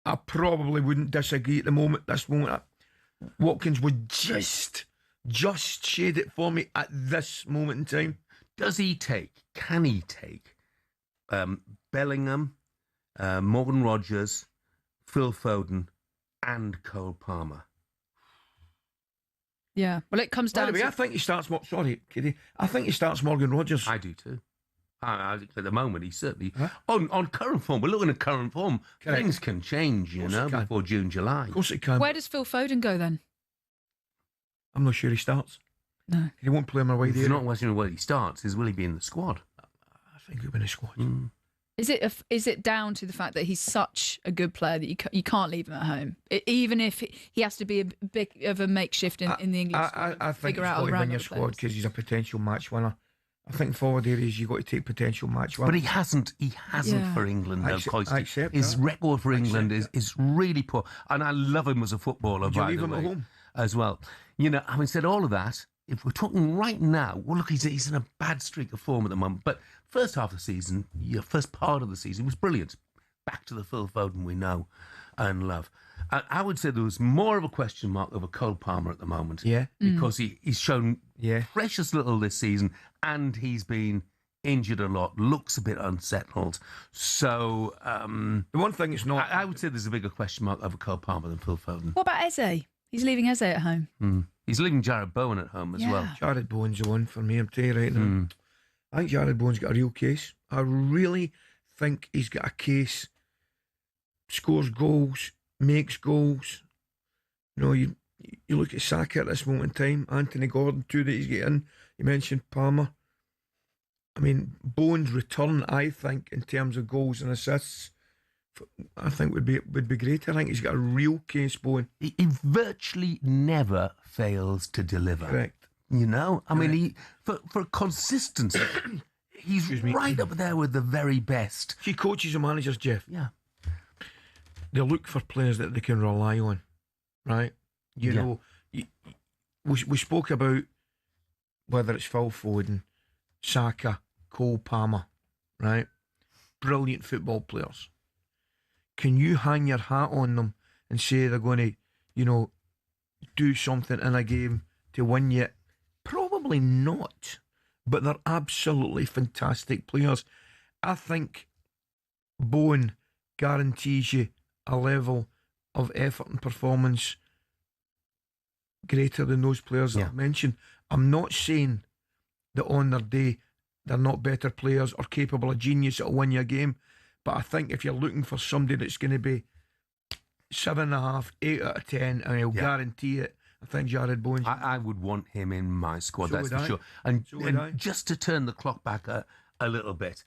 I probably wouldn't disagree at this moment. Watkins would just shade it for me at this moment in time. Can he take Bellingham, Morgan Rogers, Phil Foden and Cole Palmer? Yeah, well, it comes down to... I think he starts... Sorry, Kitty. I think he starts Morgan Rogers. I do too. I think at the moment he certainly... Huh? On current form, we're looking at current form. Correct. Things can change, before June, July. Of course it can. Where does Phil Foden go then? I'm not sure he starts. No. He won't play him away there. It's not whether where he starts, will he be in the squad? I think he'll be in the squad. Is it down to the fact that he's such a good player that you can't leave him at home, even if he has to be a bit of a makeshift in the English squad? I think he's got to win your squad because he's a potential match winner. I think forward areas you've got to take potential match winners. But he hasn't for England. I accept his that. record for England is really poor, and I love him as a footballer. Would you leave him at home as well? Having said all of that, if we're talking right now, well, look, he's in a bad streak of form at the moment. But first half of the season, first part of the season was brilliant. Back to the Phil Foden we know and love. I would say there was more of a question mark over Cole Palmer at the moment. Yeah. Because he's shown precious little this season and he's been injured a lot, looks a bit unsettled. So the one thing is not... I would say there's a bigger question mark over Cole Palmer than Phil Foden. What about Eze? He's leaving Eze at home. He's leaving Jared Bowen at home as well. Jared Bowen's the one for me, I'm telling you right now. I think Jared Bowen's got a real case. I really think he's got a case. Scores goals, makes goals. You look at Saka at this moment in time, Anthony Gordon, 2 that he's getting. You mentioned Palmer. I mean, Bowen's return, I think, in terms of goals and assists, I think would be great. I think he's got a real case, Bowen. He virtually never fails to deliver. Correct. I mean, for consistency, he's right up there with the very best. See, coaches and managers, Jeff. Yeah. They look for players that they can rely on, right? We spoke about whether it's Phil Foden, Saka, Cole Palmer, right? Brilliant football players. Can you hang your hat on them and say they're going to, do something in a game to win you? Probably not, but they're absolutely fantastic players. I think Bowen guarantees you a level of effort and performance greater than those players that I've mentioned. I'm not saying that on their day they're not better players or capable of genius that'll win you a game, but I think if you're looking for somebody that's going to be 7.5, 8 out of 10, and he'll guarantee it, I think Jared Bowen. I would want him in my squad, that's for sure. And just to turn the clock back a little bit,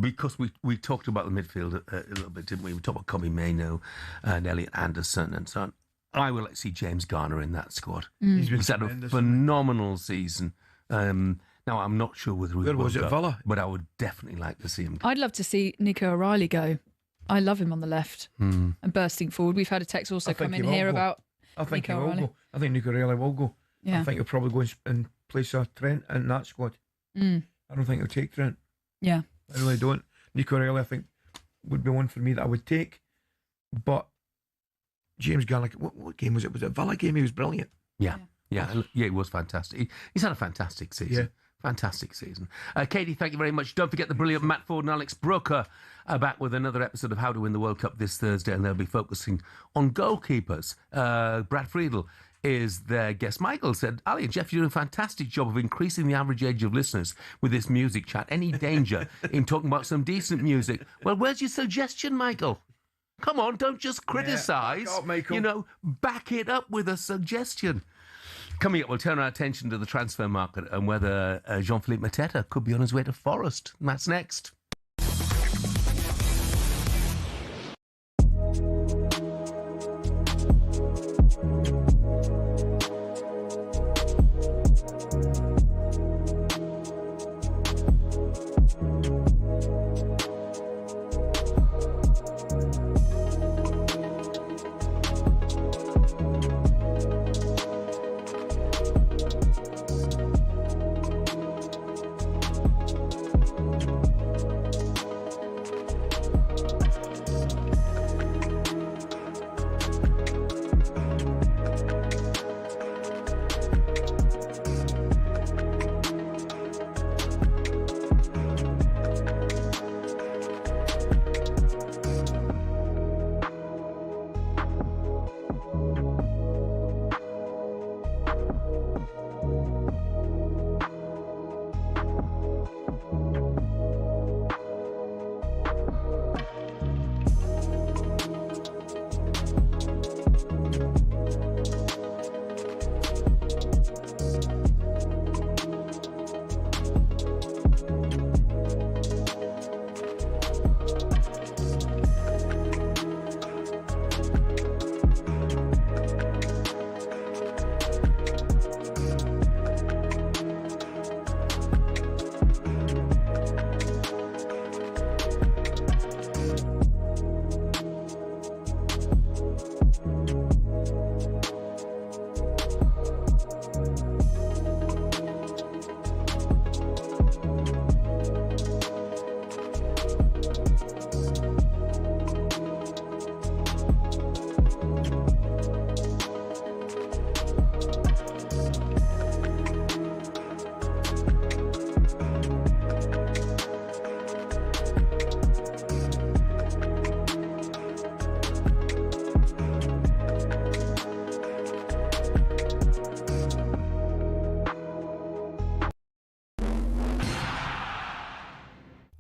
because we talked about the midfield a little bit, didn't we? We talked about Kobe Mainoo and Elliot Anderson and so on. I would like to see James Garner in that squad. He's had a phenomenal season. Now, I'm not sure whether Where was it, Villa? But I would definitely like to see him. I'd love to see Nico O'Reilly go. I love him on the left and bursting forward. We've had a text also come in here about I think Nico he will O'Reilly. go. I think Nico O'Reilly will go. Yeah. I think he'll probably go and place a Trent in that squad. I don't think he'll take Trent. Yeah. I really don't. Nico O'Reilly, I think, would be one for me that I would take. But James Garner, what game was it? Was it a Villa game? He was brilliant. Yeah, he was fantastic. He's had a fantastic season. Yeah. Fantastic season. Katie, thank you very much. Don't forget the brilliant Matt Ford and Alex Brooker are back with another episode of How to Win the World Cup this Thursday, and they'll be focusing on goalkeepers. Brad Friedel is their guest. Michael said, Ali and Jeff, you're doing a fantastic job of increasing the average age of listeners with this music chat. Any danger in talking about some decent music? Well, where's your suggestion, Michael? Come on, don't just criticise. Back it up with a suggestion. Coming up, we'll turn our attention to the transfer market and whether Jean-Philippe Mateta could be on his way to Forest. And that's next.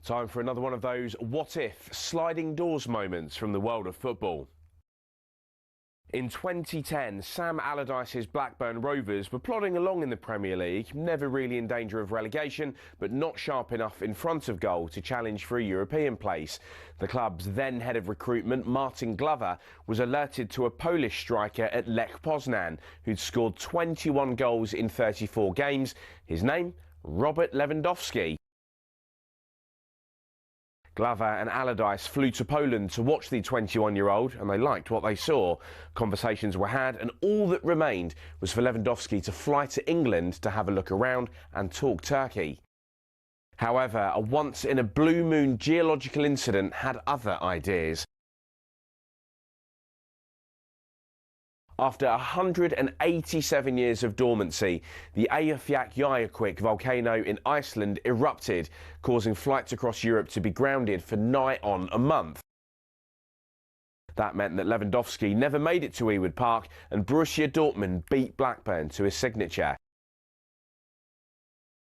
Time for another one of those what-if sliding doors moments from the world of football. In 2010, Sam Allardyce's Blackburn Rovers were plodding along in the Premier League, never really in danger of relegation, but not sharp enough in front of goal to challenge for a European place. The club's then head of recruitment, Martin Glover, was alerted to a Polish striker at Lech Poznan, who'd scored 21 goals in 34 games. His name, Robert Lewandowski. Glover and Allardyce flew to Poland to watch the 21-year-old, and they liked what they saw. Conversations were had, and all that remained was for Lewandowski to fly to England to have a look around and talk Turkey. However, a once-in-a-blue-moon geological incident had other ideas. After 187 years of dormancy, the Eyjafjallajökull volcano in Iceland erupted, causing flights across Europe to be grounded for nigh on a month. That meant that Lewandowski never made it to Ewood Park, and Borussia Dortmund beat Blackburn to his signature.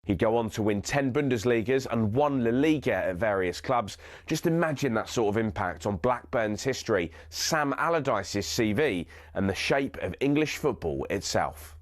He'd go on to win 10 Bundesligas and 1 La Liga at various clubs. Just imagine that sort of impact on Blackburn's history, Sam Allardyce's CV and the shape of English football itself.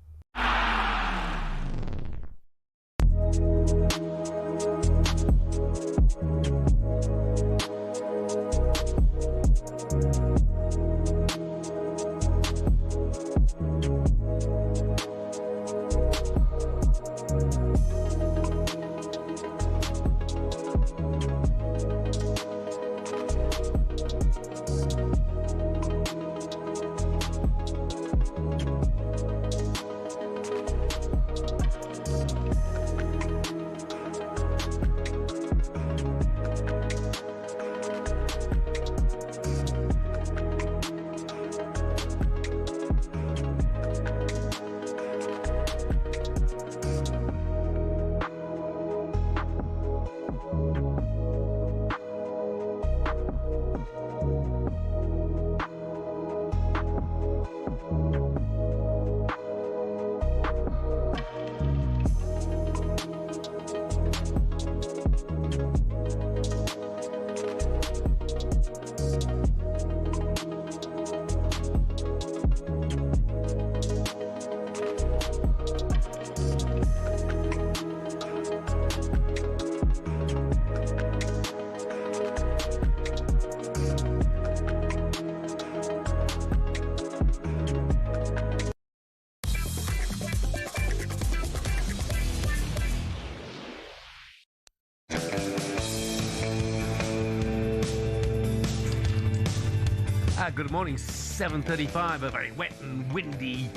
Good morning, 7:35, a very wet and windy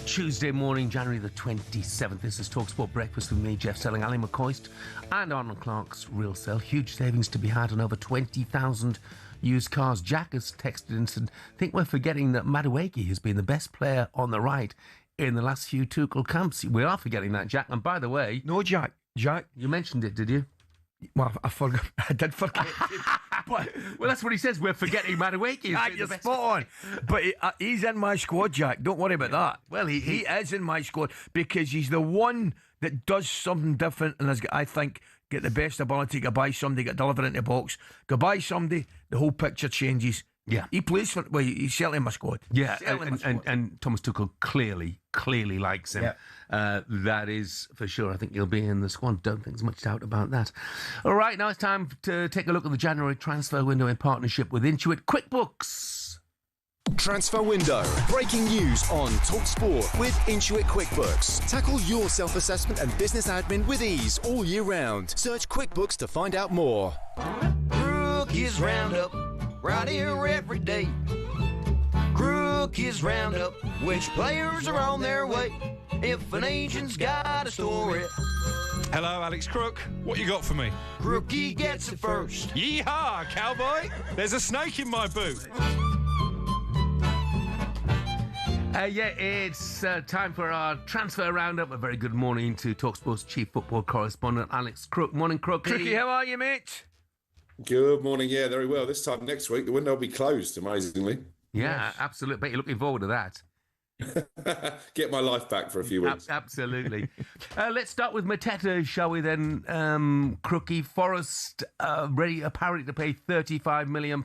Tuesday morning, January the 27th. This is talkSPORT Breakfast with me, Jeff Stelling Ally McCoist, and Arnold Clark's Real Sale. Huge savings to be had on over 20,000 used cars. Jack has texted and said, I think we're forgetting that Madueke has been the best player on the right in the last few Tuchel camps. We are forgetting that, Jack. And by the way... No, Jack. You mentioned it, did you? Well, I forgot. I did forget. Well, that's what he says. We're forgetting Madueke. You're spot on. But he's in my squad, Jack. Don't worry about that. Well, he is in my squad because he's the one that does something different and has got, I think, get the best ability to buy somebody, get delivered into the box, go buy somebody, the whole picture changes. Yeah. He plays for, well, he's certainly in my squad. Yeah, and Thomas Tuchel clearly likes him. Yeah. That is for sure. I think he'll be in the squad. Don't think there's much doubt about that. All right, now it's time to take a look at the January transfer window in partnership with Intuit QuickBooks. Transfer window. Breaking news on talkSPORT with Intuit QuickBooks. Tackle your self-assessment and business admin with ease all year round. Search QuickBooks to find out more. Rookies Roundup, right here every day. Rookies Roundup, which players are on their way. If an agent's got a story. Hello, Alex Crook. What you got for me? Rookie gets it first. Yeehaw, cowboy! There's a snake in my boot. It's time for our transfer roundup. A very good morning to talkSPORT's chief football correspondent, Alex Crook. Morning, Crook. Crookie, how are you, mate? Good morning. Yeah, very well. This time next week, the window will be closed, amazingly. Yeah, absolutely. Bet you're looking forward to that. Get my life back for a few weeks. Absolutely. Let's start with Mateta, shall we then? Crookie. Forest ready apparently to pay £35 million.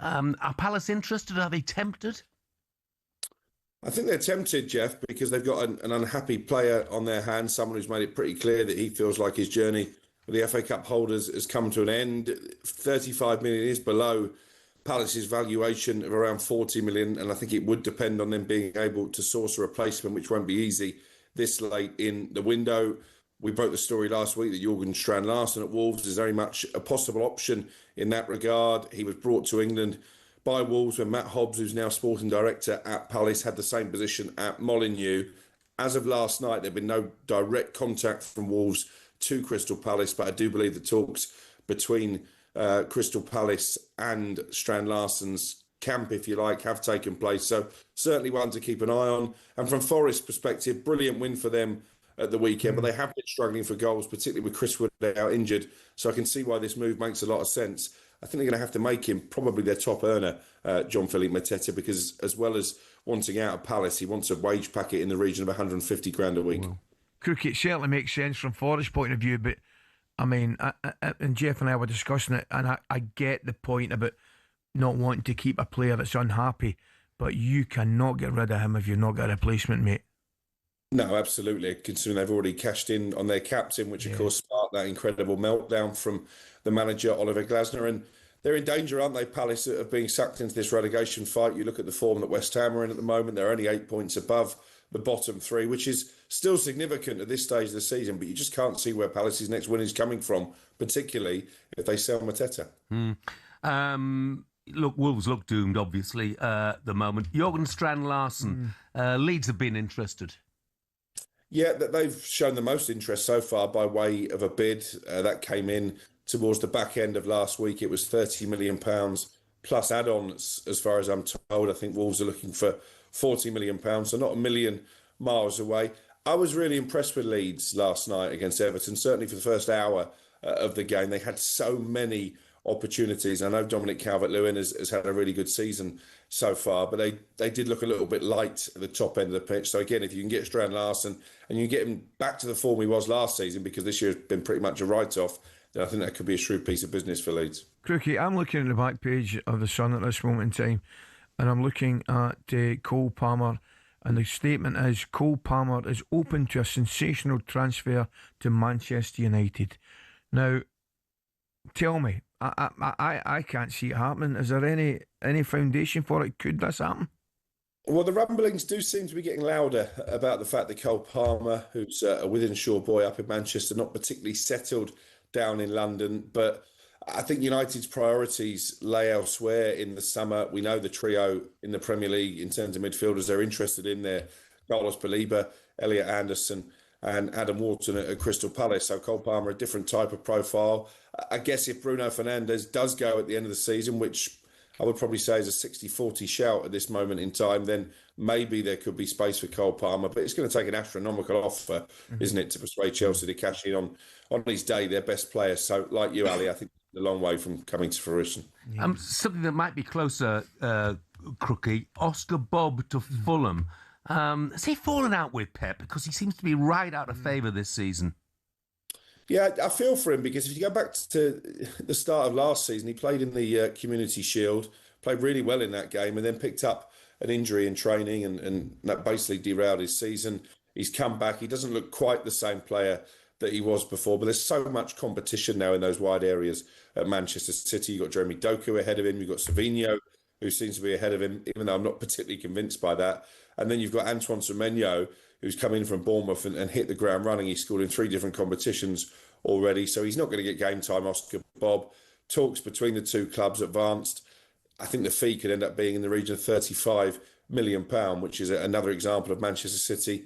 Are Palace interested? Are they tempted? I think they're tempted, Jeff, because they've got an unhappy player on their hands, someone who's made it pretty clear that he feels like his journey with the FA Cup holders has come to an end. 35 million is below Palace's valuation of around 40 million, and I think it would depend on them being able to source a replacement, which won't be easy this late in the window. We broke the story last week that Jürgen Strand-Larsen at Wolves is very much a possible option in that regard. He was brought to England by Wolves when Matt Hobbs, who's now sporting director at Palace, had the same position at Molineux. As of last night, there had been no direct contact from Wolves to Crystal Palace, but I do believe the talks between Crystal Palace and Strand-Larsen's camp, if you like, have taken place. So certainly one to keep an eye on. And from Forest's perspective, brilliant win for them at the weekend, but they have been struggling for goals, particularly with Chris Wood out injured. So I can see why this move makes a lot of sense. I think they're going to have to make him probably their top earner, Jean-Philippe Mateta, because as well as wanting out of Palace, he wants a wage packet in the region of 150 grand a week. Wow. Crookie, it certainly makes sense from Forest's point of view, but I mean, and Jeff and I were discussing it, and I get the point about not wanting to keep a player that's unhappy, but you cannot get rid of him if you've not got a replacement, mate. No, absolutely. Considering they've already cashed in on their captain, which of course sparked that incredible meltdown from the manager, Oliver Glasner. And they're in danger, aren't they, Palace, of being sucked into this relegation fight? You look at the form that West Ham are in at the moment, they're only 8 points above the bottom three, which is still significant at this stage of the season, but you just can't see where Palace's next win is coming from, particularly if they sell Mateta. Look, Wolves look doomed, obviously, at the moment. Jorgen Strand-Larsen, Leeds have been interested. Yeah, they've shown the most interest so far by way of a bid that came in towards the back end of last week. It was £30 million plus add-ons, as far as I'm told. I think Wolves are looking for £40 million, so not a million miles away. I was really impressed with Leeds last night against Everton, certainly for the first hour of the game. They had so many opportunities. I know Dominic Calvert-Lewin has had a really good season so far, but they did look a little bit light at the top end of the pitch. So again, if you can get Strand-Larsen and you get him back to the form he was last season, because this year has been pretty much a write-off, then I think that could be a shrewd piece of business for Leeds. Crookie, I'm looking at the back page of The Sun at this moment in time, and I'm looking at Cole Palmer, and the statement is Cole Palmer is open to a sensational transfer to Manchester United. Now, tell me, I can't see it happening. Is there any foundation for it? Could this happen? Well, the rumblings do seem to be getting louder about the fact that Cole Palmer, who's a Wythenshawe boy up in Manchester, not particularly settled down in London, but I think United's priorities lay elsewhere in the summer. We know the trio in the Premier League in terms of midfielders they're interested in there. Carlos Baleba, Elliot Anderson and Adam Wharton at Crystal Palace. So Cole Palmer, a different type of profile. I guess if Bruno Fernandes does go at the end of the season, which I would probably say is a 60-40 shout at this moment in time, then maybe there could be space for Cole Palmer. But it's going to take an astronomical offer, isn't it, to persuade Chelsea to cash in on his day, their best player. So like you, Ali, I think a long way from coming to fruition. Something that might be closer, Crookie, Oscar Bob to Fulham. Has he fallen out with Pep? Because he seems to be right out of favour this season. Yeah, I feel for him, because if you go back to the start of last season, he played in the Community Shield, played really well in that game, and then picked up an injury in training, and that basically derailed his season. He's come back. He doesn't look quite the same player that he was before, but there's so much competition now in those wide areas at Manchester City. You've got Jeremy Doku ahead of him. You've got Savinho, who seems to be ahead of him, even though I'm not particularly convinced by that. And then you've got Antoine Semenyo, who's come in from Bournemouth and hit the ground running. He's scored in 3 different competitions already, so he's not going to get game time. Oscar Bob, talks between the two clubs advanced. I think the fee could end up being in the region of £35 million, which is another example of Manchester City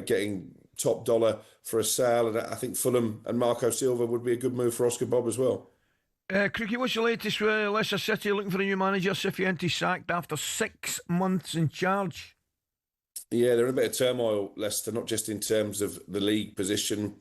getting top dollar for a sale. And I think Fulham and Marco Silva would be a good move for Oscar Bob as well. Crookie, what's the latest with Leicester City looking for a new manager? Cifuentes sacked after 6 months in charge. Yeah, they're in a bit of turmoil, Leicester, not just in terms of the league position,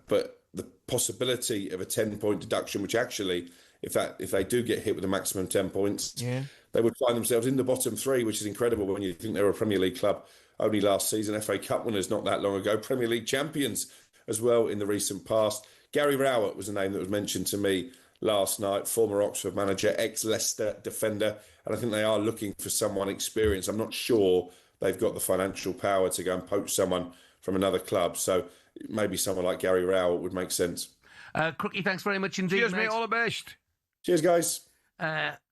but the possibility of a 10-point deduction, which actually, if they do get hit with a maximum 10 points, they would find themselves in the bottom 3, which is incredible when you think they were a Premier League club only last season, FA Cup winners not that long ago, Premier League champions as well in the recent past. Gary Rowett was a name that was mentioned to me last night, former Oxford manager, ex-Leicester defender, and I think they are looking for someone experienced. I'm not sure they've got the financial power to go and poach someone from another club, so maybe someone like Gary Rowett would make sense. Crookie, thanks very much indeed. Cheers, mate. All the best. Cheers, guys.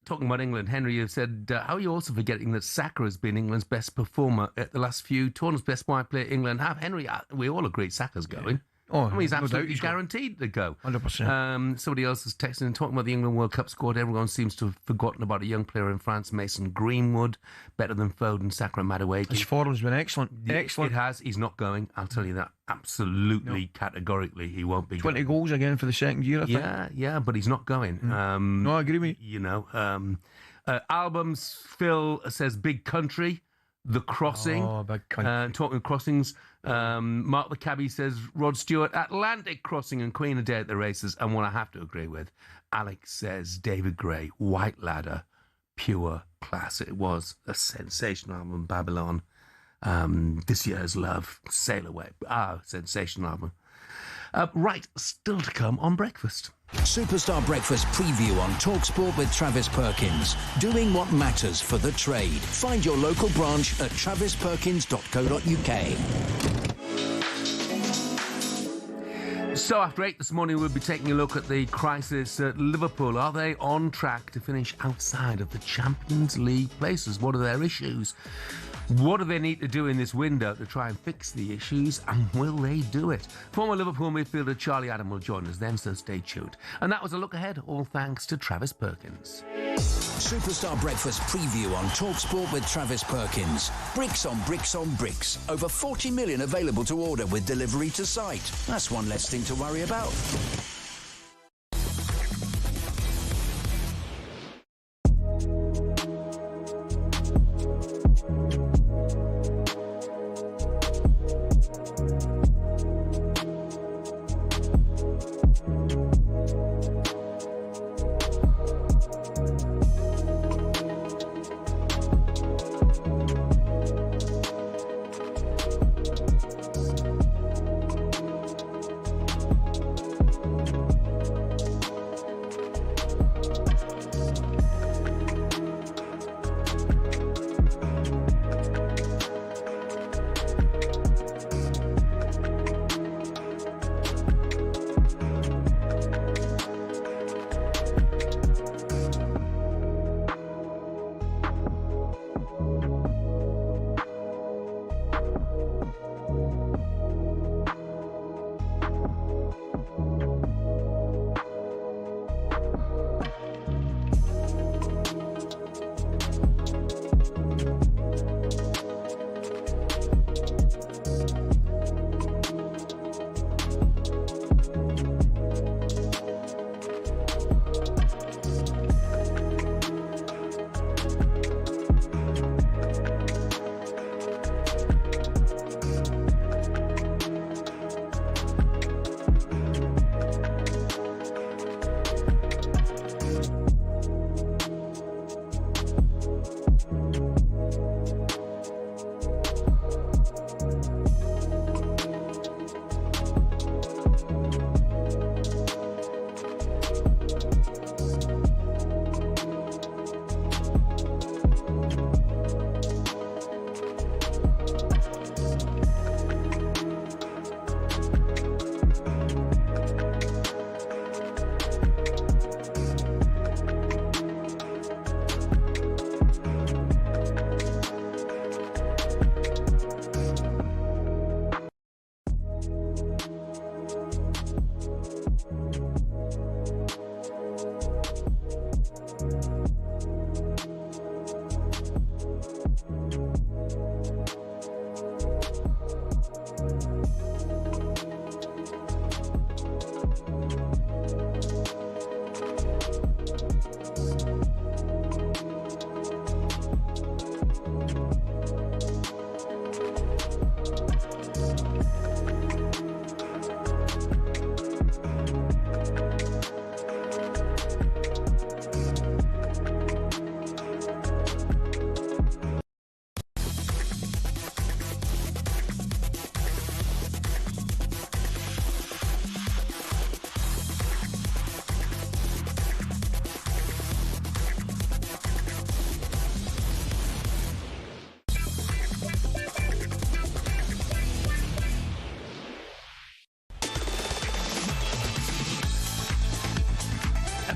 Talking about England, Henry, you've said, how are you also forgetting that Saka has been England's best performer at the last few tournaments, best wide player England have? Henry, we all agree Saka's going. Oh, I mean, he's no absolutely doubt guaranteed to go. 100%. Somebody else is texting and talking about the England World Cup squad. Everyone seems to have forgotten about a young player in France, Mason Greenwood, better than Foden, Saka and Madueke. His form's been excellent. Excellent. It has. He's not going. I'll tell you that. Absolutely, categorically, he won't be 20 going. goals again for the second year, I think. Yeah, but he's not going. No, I agree with you. You know, Albums, Phil says Big Country, The Crossing. Oh, Big Country. Talking of crossings, Mark the Cabbie says Rod Stewart, Atlantic Crossing and Queen a Day at the Races. And what I have to agree with, Alex says David Gray, White Ladder, pure class. It was a sensational album, Babylon. This Year's Love, Sail Away. Sensational album. Right, still to come on Breakfast. Superstar Breakfast preview on talkSPORT with Travis Perkins. Doing what matters for the trade. Find your local branch at travisperkins.co.uk. So after 8 this morning, we'll be taking a look at the crisis at Liverpool. Are they on track to finish outside of the Champions League places? What are their issues? What do they need to do in this window to try and fix the issues, and will they do it? Former Liverpool midfielder Charlie Adam will join us then, so stay tuned. And that was a look ahead, all thanks to Travis Perkins. Superstar Breakfast preview on talkSPORT with Travis Perkins. Bricks on bricks on bricks. Over 40 million available to order with delivery to site. That's one less thing to worry about.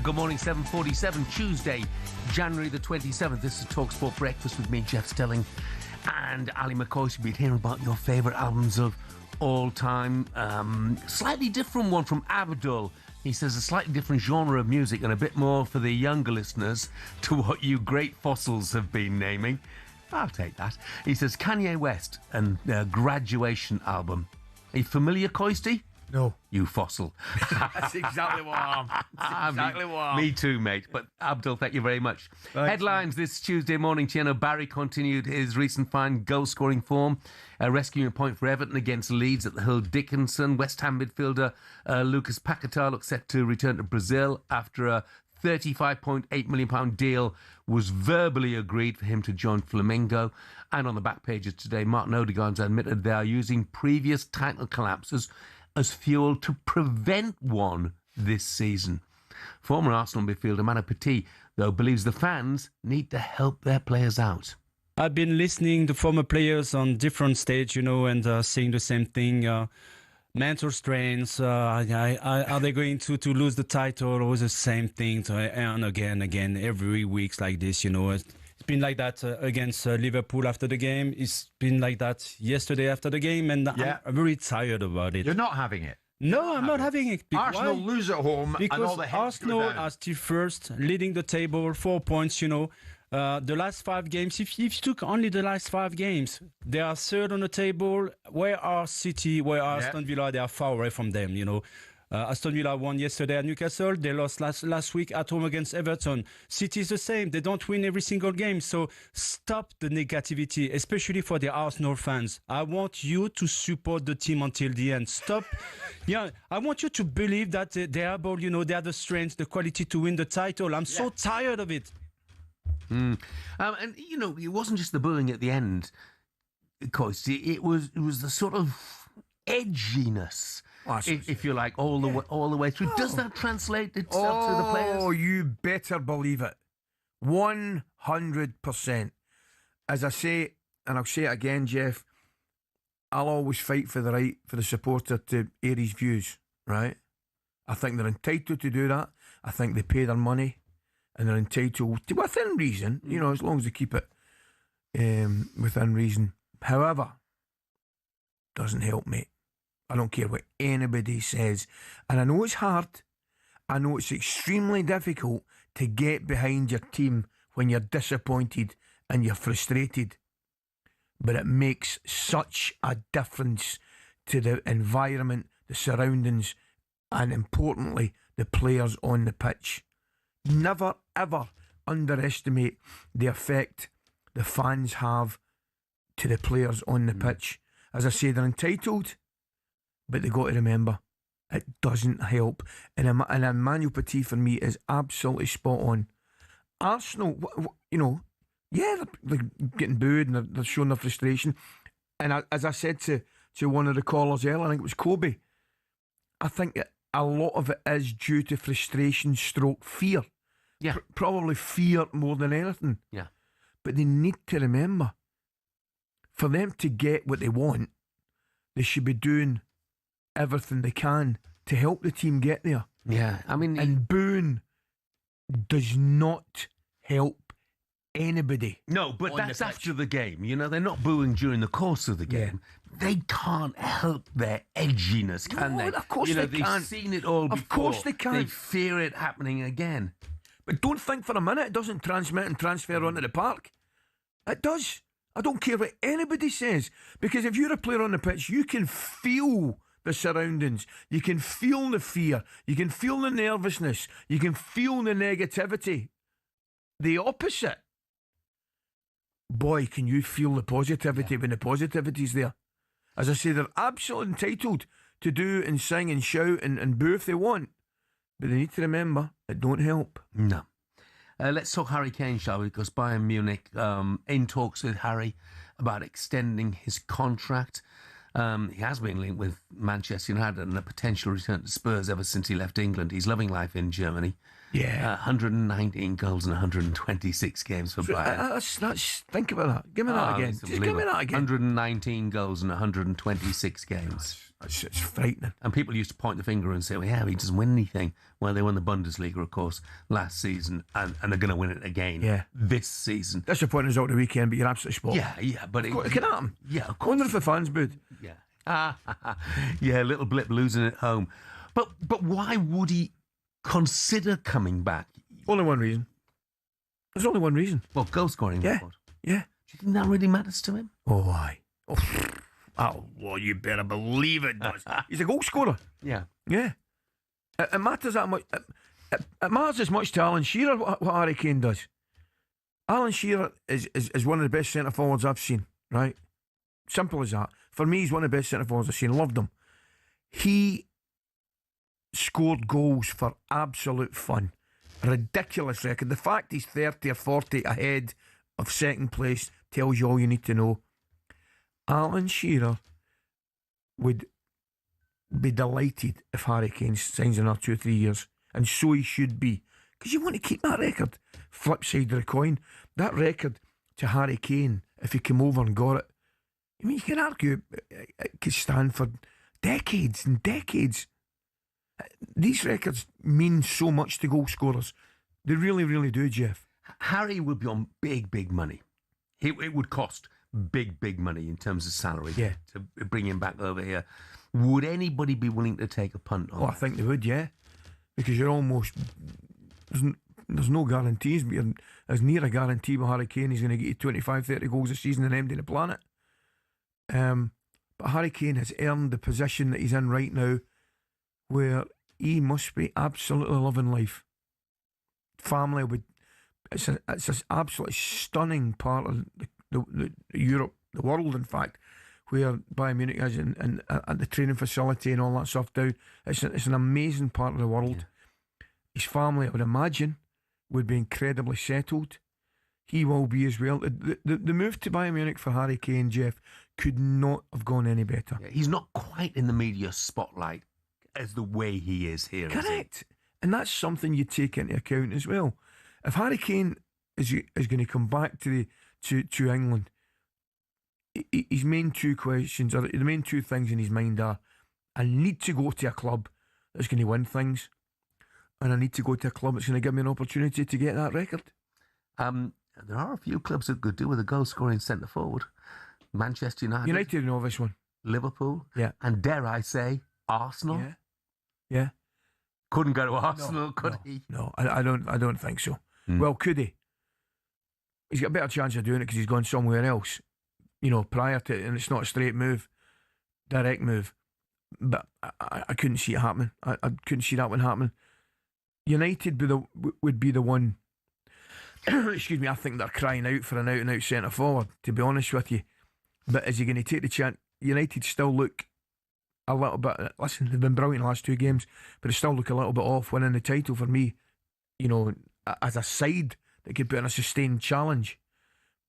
Good morning, 7:47, Tuesday, January the 27th. This is talkSPORT Breakfast with me, Jeff Stelling and Ally McCoist. We'll be hearing about your favourite albums of all time. Slightly different one from Abdul. He says a slightly different genre of music and a bit more for the younger listeners to what you great fossils have been naming. I'll take that. He says Kanye West and Graduation album. Are you familiar, Coisty? No. You fossil. That's exactly what I am. Me too, mate. But Abdul, thank you very much. Thanks. Headlines this Tuesday morning. Tieno Barry continued his recent fine goal-scoring form, rescuing a point for Everton against Leeds at the Hill Dickinson. West Ham midfielder Lucas Paquetá looks set to return to Brazil after a £35.8 million deal was verbally agreed for him to join Flamengo. And on the back pages today, Martin Odegaard's admitted they are using previous title collapses as fuel to prevent one this season. Former Arsenal midfielder Manu Petit, though, believes the fans need to help their players out. I've been listening to former players on different stage, and saying the same thing. Mental strains, are they going to lose the title, or the same thing and again every week like this, It's been like that against Liverpool after the game. It's been like that yesterday after the game, and I'm very tired about it. You're not having it? No, I'm not having it. Arsenal lose at home because and all the heads Arsenal go down. are still first, leading the table, 4 points, The last 5 games, if you took only the last 5 games, they are third on the table. Where are City, where are Aston Villa? They are far away from them, Aston Villa won yesterday at Newcastle. They lost last week at home against Everton. City is the same. They don't win every single game. So stop the negativity, especially for the Arsenal fans. I want you to support the team until the end. Stop. I want you to believe that they are able, they have the strength, the quality to win the title. I'm so tired of it. And it wasn't just the booing at the end, Coist. It was the sort of edginess, if you like, all the way through. Does that translate itself to the players? Oh, you better believe it. 100%. As I say, and I'll say it again, Jeff, I'll always fight for the right for the supporter to air his views, right? I think they're entitled to do that. I think they pay their money. And they're entitled to, within reason, as long as they keep it within reason. However, doesn't help, mate. I don't care what anybody says. And I know it's hard. I know it's extremely difficult to get behind your team when you're disappointed and you're frustrated. But it makes such a difference to the environment, the surroundings, and importantly, the players on the pitch. Never, ever underestimate the effect the fans have to the players on the pitch. As I say, they're entitled, but they got to remember, it doesn't help. And Emmanuel Petit, for me, is absolutely spot on. Arsenal, they're getting booed and they're showing their frustration. And as I said to one of the callers earlier, I think it was Kobe, I think that a lot of it is due to frustration / fear. Yeah. Probably fear more than anything. Yeah. But they need to remember, for them to get what they want, they should be doing everything they can to help the team get there. Yeah, and booing does not help anybody. No, but that's after the game. They're not booing during the course of the game. They can't help their edginess, can they? Of course they they've can't. seen it all before. Of course they can't. They fear it happening again. But don't think for a minute it doesn't transmit and transfer onto the park. It does. I don't care what anybody says. Because if you're a player on the pitch, you can feel the surroundings. You can feel the fear. You can feel the nervousness. You can feel the negativity. The opposite. Boy, can you feel the positivity when the positivity's there. As I say, they're absolutely entitled to do and sing and shout and boo if they want. But they need to remember, it don't help. No. Let's talk Harry Kane, shall we? Because Bayern Munich in talks with Harry about extending his contract. He has been linked with Manchester United and a potential return to Spurs ever since he left England. He's loving life in Germany. Yeah. 119 goals in 126 games for Bayern. That's think about that. Give me that again. Just give me that again. 119 goals in 126 games. It's frightening. And people used to point the finger and say, well, yeah, he doesn't win anything. Well, they won the Bundesliga, of course, last season, and they're going to win it again this season. Disappointing result of the weekend, but you're absolutely spot on. Yeah, but it can happen. Yeah, of course. I wonder if the fans booed. Yeah. Yeah, a little blip losing at home. But why would he consider coming back? Only one reason. There's only one reason. Well, goal scoring record. Yeah. Do you think that really matters to him? Oh, why? Oh, well, you better believe it does. He's a goal scorer. Yeah. Yeah. It matters that much. It matters as much to Alan Shearer what Harry Kane does. Alan Shearer is one of the best centre forwards I've seen, right? Simple as that. For me, he's one of the best centre forwards I've seen. Loved him. He scored goals for absolute fun. ridiculous record. The fact he's 30 or 40 ahead of second place tells you all you need to know. Alan Shearer would be delighted if Harry Kane signs another 2 or 3 years, and so he should be, because you want to keep that record. Flip side of the coin, that record to Harry Kane, if he came over and got it, I mean, you can argue it could stand for decades and decades. These records mean so much to goal scorers. They really, really do, Jeff. Harry would be on big money. It would cost big money in terms of salary to bring him back over here. Would anybody be willing to take a punt on I think they would, yeah. Because you're almost... There's no guarantees, but you're as near a guarantee with Harry Kane he's going to get you 25, 30 goals a season and empty the planet. But Harry Kane has earned the position that he's in right now, where he must be absolutely loving life. Family would... It's an absolutely stunning part of the Europe, the world, in fact, where Bayern Munich is and at the training facility and all that stuff down. It's an amazing part of the world. Yeah. His family, I would imagine, would be incredibly settled. He will be as well. The move to Bayern Munich for Harry Kane, Jeff, could not have gone any better. Yeah, he's not quite in the media spotlight as the way he is here. Correct. And that's something you take into account as well. If Harry Kane is going to come back to England, his main two questions, or the main two things in his mind are, I need to go to a club that's going to win things, and I need to go to a club that's going to give me an opportunity to get that record. There are a few clubs that could do with a goal-scoring centre forward. Manchester United. United know this one. Liverpool. Yeah. And dare I say, Arsenal. Yeah. Couldn't go to Arsenal, could he? No, I don't think so. Well, could he? He's got a better chance of doing it because he's gone somewhere else, prior to it, and it's not a straight move, direct move. But I couldn't see it happening. I couldn't see that one happening. United would be the one. Excuse me, I think they're crying out for an out-and-out centre forward, to be honest with you. But is he going to take the chance? United still look a little bit. Listen, they've been brilliant the last 2 games, but they still look a little bit off winning the title for me. As a side that could put in a sustained challenge.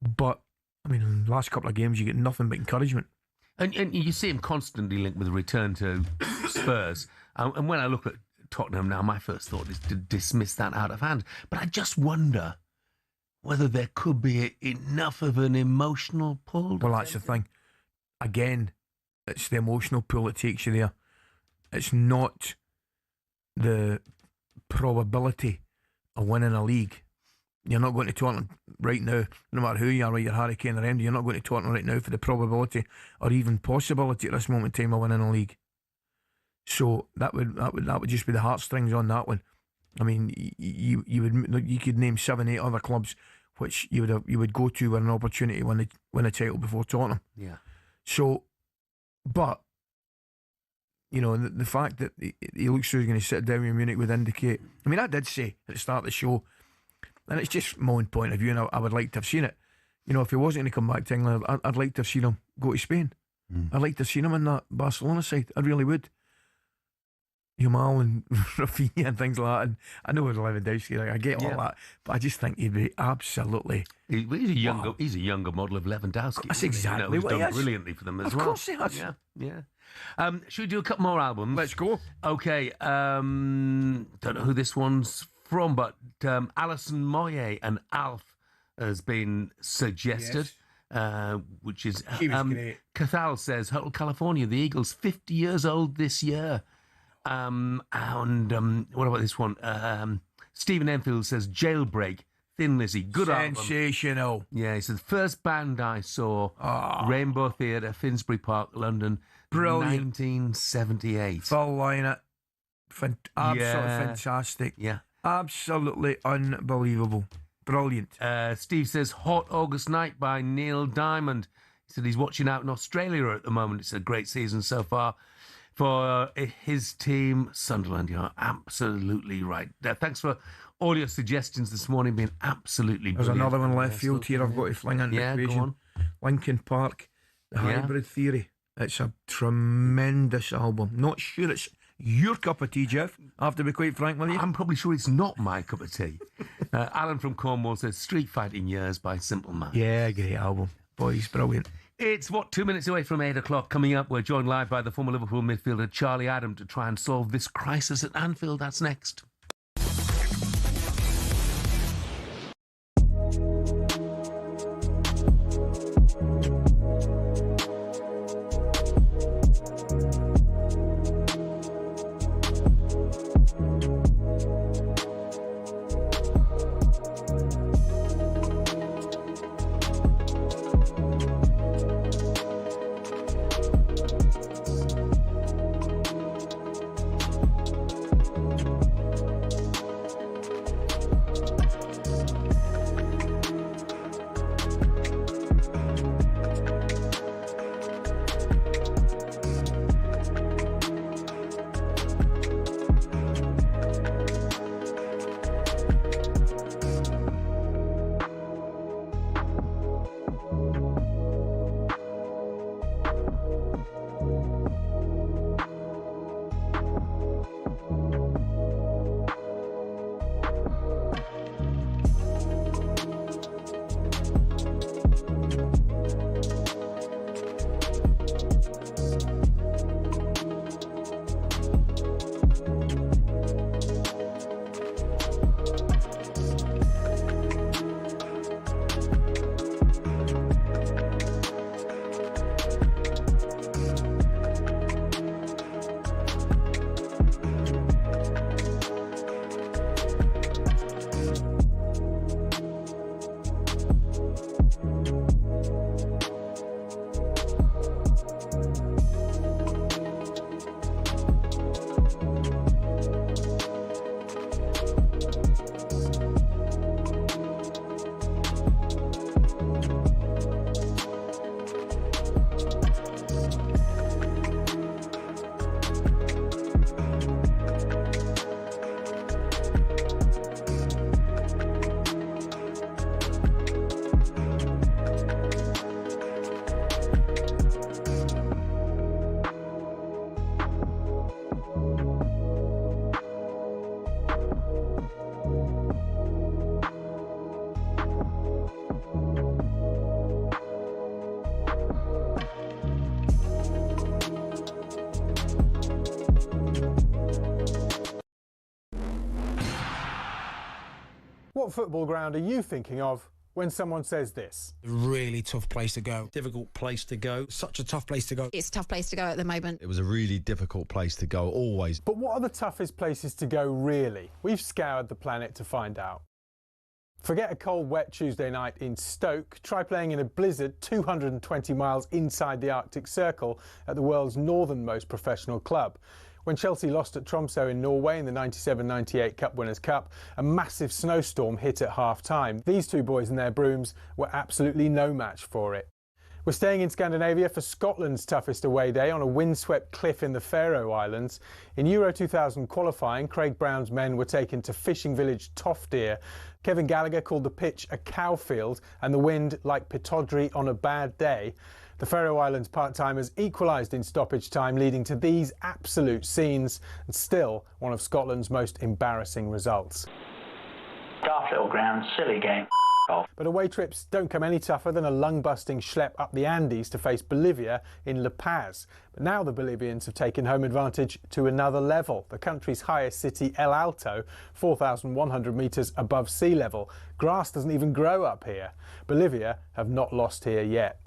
But I mean, the last couple of games you get nothing but encouragement. And you see him constantly linked with a return to Spurs. And when I look at Tottenham now, my first thought is to dismiss that out of hand. But I just wonder whether there could be enough of an emotional pull. Well, that's the thing. Again, it's the emotional pull that takes you there. It's not the probability of winning a league. You're not going to Tottenham right now, no matter who you are, whether you're Harry Kane or MD, you're not going to Tottenham right now for the probability or even possibility at this moment in time of winning a league. So that would just be the heartstrings on that one. I mean, you could name 7, 8 other clubs which you would go to with an opportunity to win a title before Tottenham. Yeah. So, but the fact that he looks like he's going to sit down in Munich would indicate. I mean, I did say at the start of the show, and it's just my own point of view, and I would like to have seen it. If he wasn't going to come back to England, I'd like to have seen him go to Spain. I'd like to have seen him in that Barcelona side. I really would. Jamal and Rafinha and things like that. And I know with Lewandowski, I get all that, but I just think he'd be absolutely. He's a younger model of Lewandowski. That's exactly what he done is. Brilliantly for them as well. Of course he has. Yeah. Should we do a couple more albums? Let's go. Okay. Don't know who this one's from, but Alison Moyet and Alf has been suggested. Yes. Which is He was great. Cathal says Hotel California, the Eagles 50 years old this year. And what about this one? Stephen Enfield says Jailbreak, Thin Lizzy, good album. Sensational. Yeah, he said first band I saw, Rainbow Theatre, Finsbury Park, London, Brilliant. 1978. Full lineup, absolutely fantastic. Yeah, absolutely unbelievable. Brilliant. Steve says Hot August Night by Neil Diamond. He said he's watching out in Australia at the moment. It's a great season so far for his team, Sunderland. You're absolutely right. Thanks for all your suggestions this morning, being absolutely brilliant. There's another one left field here I've got to fling into the equation. Go on. Linkin Park, The Hybrid Theory. It's a tremendous album. Not sure it's your cup of tea, Jeff. I have to be quite frank with you. I'm probably sure it's not my cup of tea. Alan from Cornwall says Street Fighting Years by Simple Minds. Yeah, great album. Boys, brilliant. It's 2 minutes away from 8 o'clock. Coming up, we're joined live by the former Liverpool midfielder Charlie Adam to try and solve this crisis at Anfield. That's next. What football ground are you thinking of when someone says this? Really tough place to go. Difficult place to go. Such a tough place to go. It's a tough place to go at the moment. It was a really difficult place to go, always. But what are the toughest places to go, really? We've scoured the planet to find out. Forget a cold, wet Tuesday night in Stoke. Try playing in a blizzard 220 miles inside the Arctic Circle at the world's northernmost professional club. When Chelsea lost at Tromsø in Norway in the 97-98 Cup Winners' Cup, a massive snowstorm hit at half-time. These two boys and their brooms were absolutely no match for it. We're staying in Scandinavia for Scotland's toughest away day on a windswept cliff in the Faroe Islands. In Euro 2000 qualifying, Craig Brown's men were taken to fishing village Toftir. Kevin Gallagher called the pitch a cowfield and the wind like Pittodrie on a bad day. The Faroe Islands part-timers equalised in stoppage time, leading to these absolute scenes, and still one of Scotland's most embarrassing results. Daft little ground, silly game. But away trips don't come any tougher than a lung-busting schlep up the Andes to face Bolivia in La Paz. But now the Bolivians have taken home advantage to another level. The country's highest city, El Alto, 4,100 metres above sea level. Grass doesn't even grow up here. Bolivia have not lost here yet.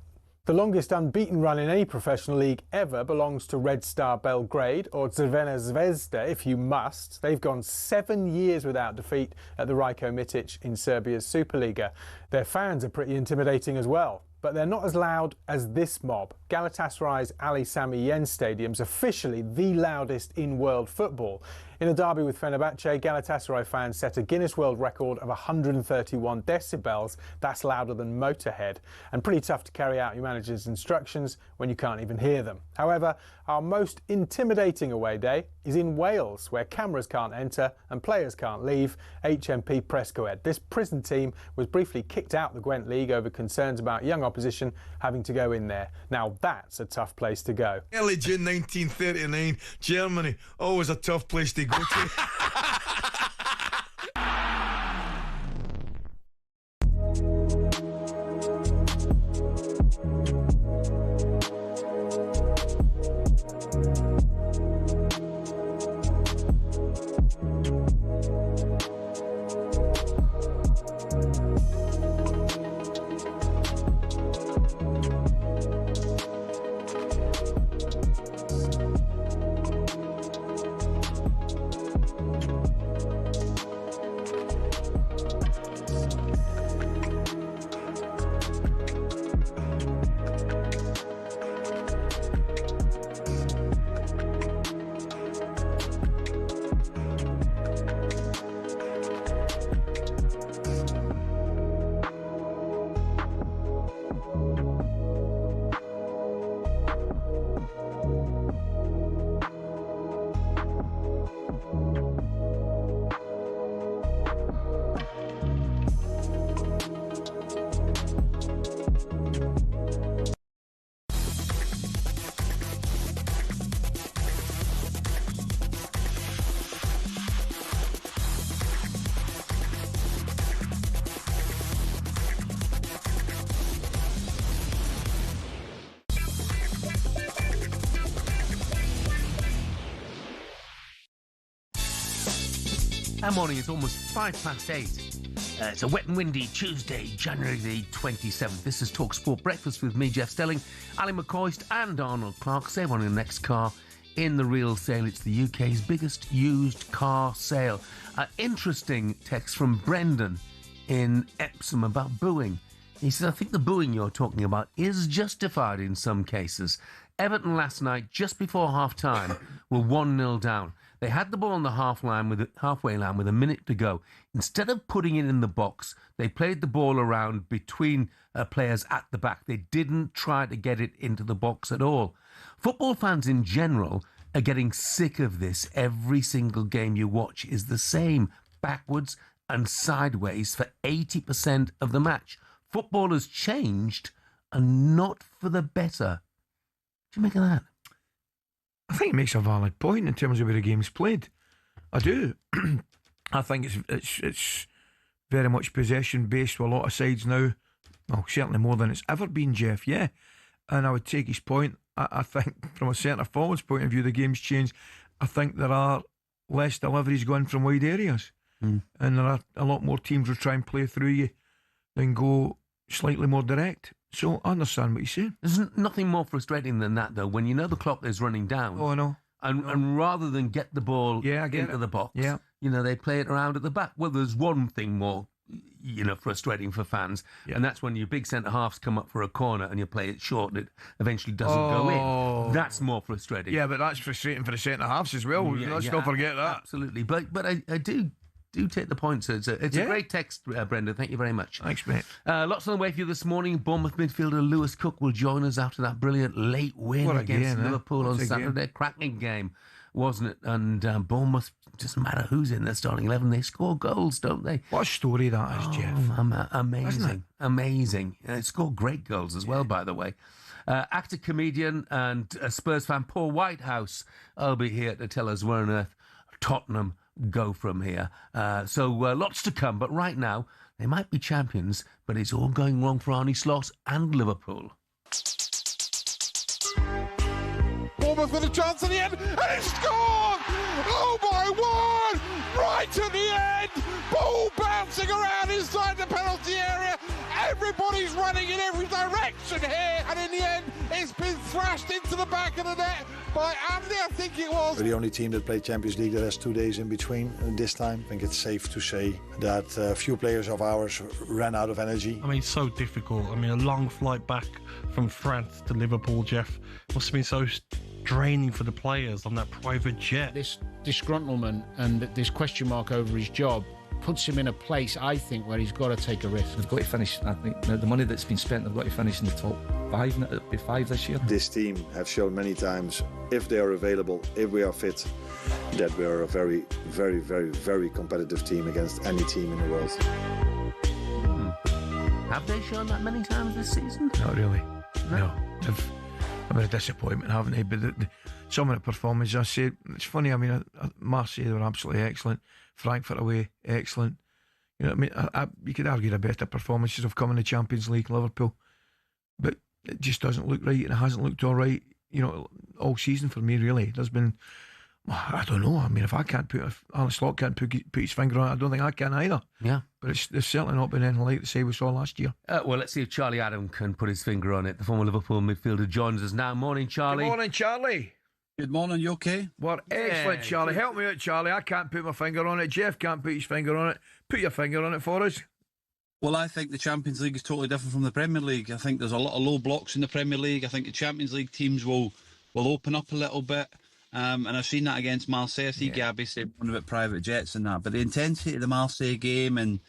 The longest unbeaten run in any professional league ever belongs to Red Star Belgrade, or Crvena Zvezda if you must. They've gone 7 years without defeat at the Rajko Mitic in Serbia's Superliga. Their fans are pretty intimidating as well, but they're not as loud as this mob. Galatasaray's Ali Sami Yen Stadium's officially the loudest in world football. In a derby with Fenerbahce, Galatasaray fans set a Guinness World Record of 131 decibels. That's louder than Motorhead, and pretty tough to carry out your manager's instructions when you can't even hear them. However, our most intimidating away day is in Wales, where cameras can't enter and players can't leave. HMP Prescoed. This prison team was briefly kicked out the Gwent League over concerns about young opposition having to go in there. Now that's a tough place to go. Early June 1939, Germany, always a tough place to go to. That morning, it's almost 8:05. It's a wet and windy Tuesday, January the 27th. This is talkSPORT Breakfast with me, Jeff Stelling, Ally McCoist and Arnold Clark. Save on your next car in the real sale. It's the UK's biggest used car sale. Interesting text from Brendan in Epsom about booing. He says, I think the booing you're talking about is justified in some cases. Everton last night, just before half-time, were 1-0 down. They had the ball on the halfway line with a minute to go. Instead of putting it in the box, they played the ball around between players at the back. They didn't try to get it into the box at all. Football fans in general are getting sick of this. Every single game you watch is the same, backwards and sideways for 80% of the match. Football has changed, and not for the better. What do you make of that? I think it makes a valid point in terms of where the game's played. I do. I think it's very much possession based with a lot of sides now. Well, certainly more than it's ever been, Jeff. Yeah, and I would take his point. I think from a centre forward's point of view, the game's changed. I think there are less deliveries going from wide areas, and there are a lot more teams who try and play through you than go slightly more direct. So I understand what you're saying. There's nothing more frustrating than that, though, when you know the clock is running down. Oh, I know. And rather than get the ball into the box, they play it around at the back. Well, there's one thing more, frustrating for fans, and that's when your big centre-halves come up for a corner and you play it short and it eventually doesn't go in. That's more frustrating. Yeah, but that's frustrating for the centre-halves as well. Let's not forget that. Absolutely. But I do take the point. So it's a great text, Brendan. Thank you very much. Thanks, mate. Lots on the way for you this morning. Bournemouth midfielder Lewis Cook will join us after that brilliant late win against Liverpool on Saturday. Cracking game, wasn't it? And Bournemouth, doesn't matter who's in their starting 11, they score goals, don't they? What a story that is, Jeff. Amazing. Amazing. They score great goals as well, by the way. Actor, comedian and Spurs fan Paul Whitehouse will be here to tell us where on earth Tottenham go from here. So lots to come, but right now they might be champions, but it's all going wrong for Arne Slot and Liverpool. Bournemouth with a chance at the end, and it's scored! Oh my word! Right at the end! Ball bouncing around inside the penalty area. Everybody's running in every direction here, and in the end, it's been thrashed into the back of the net by Andy, I think it was. We're the only team that played Champions League that has 2 days in between this time. I think it's safe to say that a few players of ours ran out of energy. I mean, it's so difficult. I mean, a long flight back from France to Liverpool, Jeff, must have been so draining for the players on that private jet. This disgruntlement and this question mark over his job puts him in a place, I think, where he's got to take a risk. They've got to finish. I think the money that's been spent, they've got to finish in the top 5. It'll be 5 this year. This team have shown many times, if they are available, if we are fit, that we are a very, very, very, very competitive team against any team in the world. Have they shown that many times this season? Not really. No. They've been a disappointment, haven't they? But some of the performances, I say, it's funny. I mean, Marseille, they were absolutely excellent. Frankfurt away, excellent. You know what I mean? You could argue the better performances have come in the Champions League, Liverpool, but it just doesn't look right, and it hasn't looked all right, you know, all season for me, really. There's been, I don't know. I mean, if Arne Slot can't put his finger on it, I don't think I can either. Yeah. But there's certainly not been anything like the say we saw last year. Well, let's see if Charlie Adam can put his finger on it. The former Liverpool midfielder joins us now. Morning, Charlie. Good morning, Charlie. Good morning, you okay? Well, excellent, Charlie. Help me out, Charlie. I can't put my finger on it. Jeff can't put his finger on it. Put your finger on it for us. Well, I think the Champions League is totally different from the Premier League. I think there's a lot of low blocks in the Premier League. I think the Champions League teams will open up a little bit. And I've seen that against Marseille. I see Gabby said one about private jets and that. But the intensity of the Marseille game and,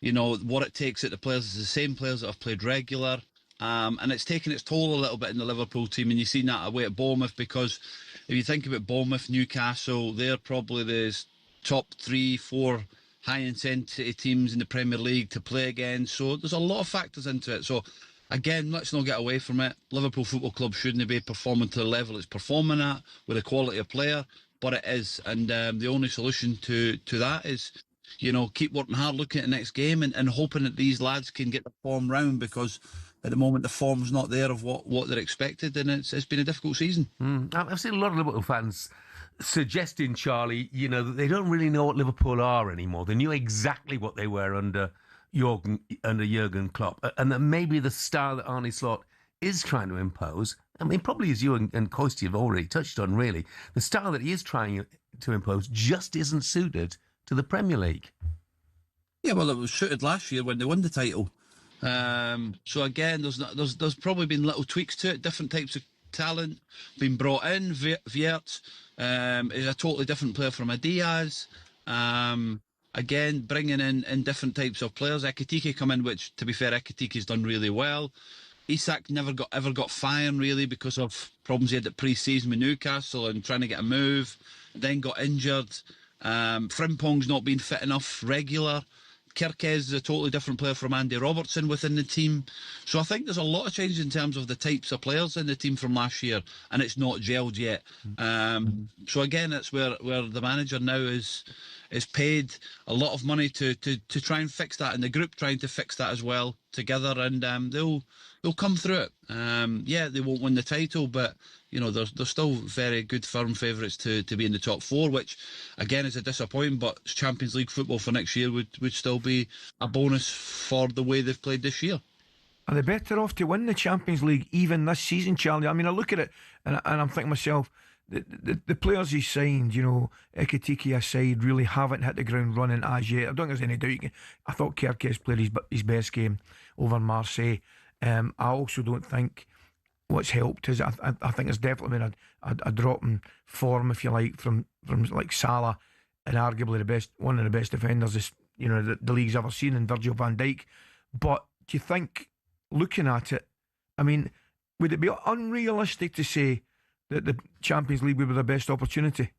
you know, what it takes at the players is the same players that have played regular. And it's taken its toll a little bit in the Liverpool team. And you've seen that away at Bournemouth, because if you think about Bournemouth, Newcastle, they're probably the top 3-4 high-intensity teams in the Premier League to play against. So there's a lot of factors into it. So, again, let's not get away from it. Liverpool Football Club shouldn't be performing to the level it's performing at with a quality of player, but it is. And the only solution to that is, you know, keep working hard, looking at the next game and hoping that these lads can get the form round, because at the moment the form's not there of what they're expected, and it's been a difficult season. I've seen a lot of Liverpool fans suggesting, Charlie, you know, that they don't really know what Liverpool are anymore. They knew exactly what they were under Jurgen Klopp, and that maybe the style that Arne Slot is trying to impose, I mean, probably as you and Coisty have already touched on, really, the style that he is trying to impose just isn't suited to the Premier League. Yeah, well, it was suited last year when they won the title. So again, there's probably been little tweaks to it, different types of talent being brought in. Viert is a totally different player from a Diaz. Again, bringing in different types of players. Ekitike come in, which, to be fair, Ekitike's done really well. Isak never got firing, really, because of problems he had at pre-season with Newcastle and trying to get a move. Then got injured. Frimpong's not been fit enough regular. Kirkez is a totally different player from Andy Robertson within the team. So I think there's a lot of change in terms of the types of players in the team from last year, and it's not gelled yet. So again, it's where the manager now is paid a lot of money to try and fix that, and the group trying to fix that as well together, and they'll come through it. Yeah, they won't win the title, but you know, they're still very good firm favourites to be in the top 4, which again is a disappointment, but Champions League football for next year would still be a bonus for the way they've played this year. Are they better off to win the Champions League even this season, Charlie? I mean, I look at it and I'm thinking to myself, the players he signed, you know, Ekitike aside, really haven't hit the ground running as yet. I don't think there's any doubt. I thought Kirkez played his best game over Marseille. I also don't think what's helped is I think there's definitely been a drop in form, if you like, from like Salah, and arguably one of the best defenders the league's ever seen, in Virgil van Dijk. But do you think, looking at it, I mean, would it be unrealistic to say that the Champions League would be the best opportunity?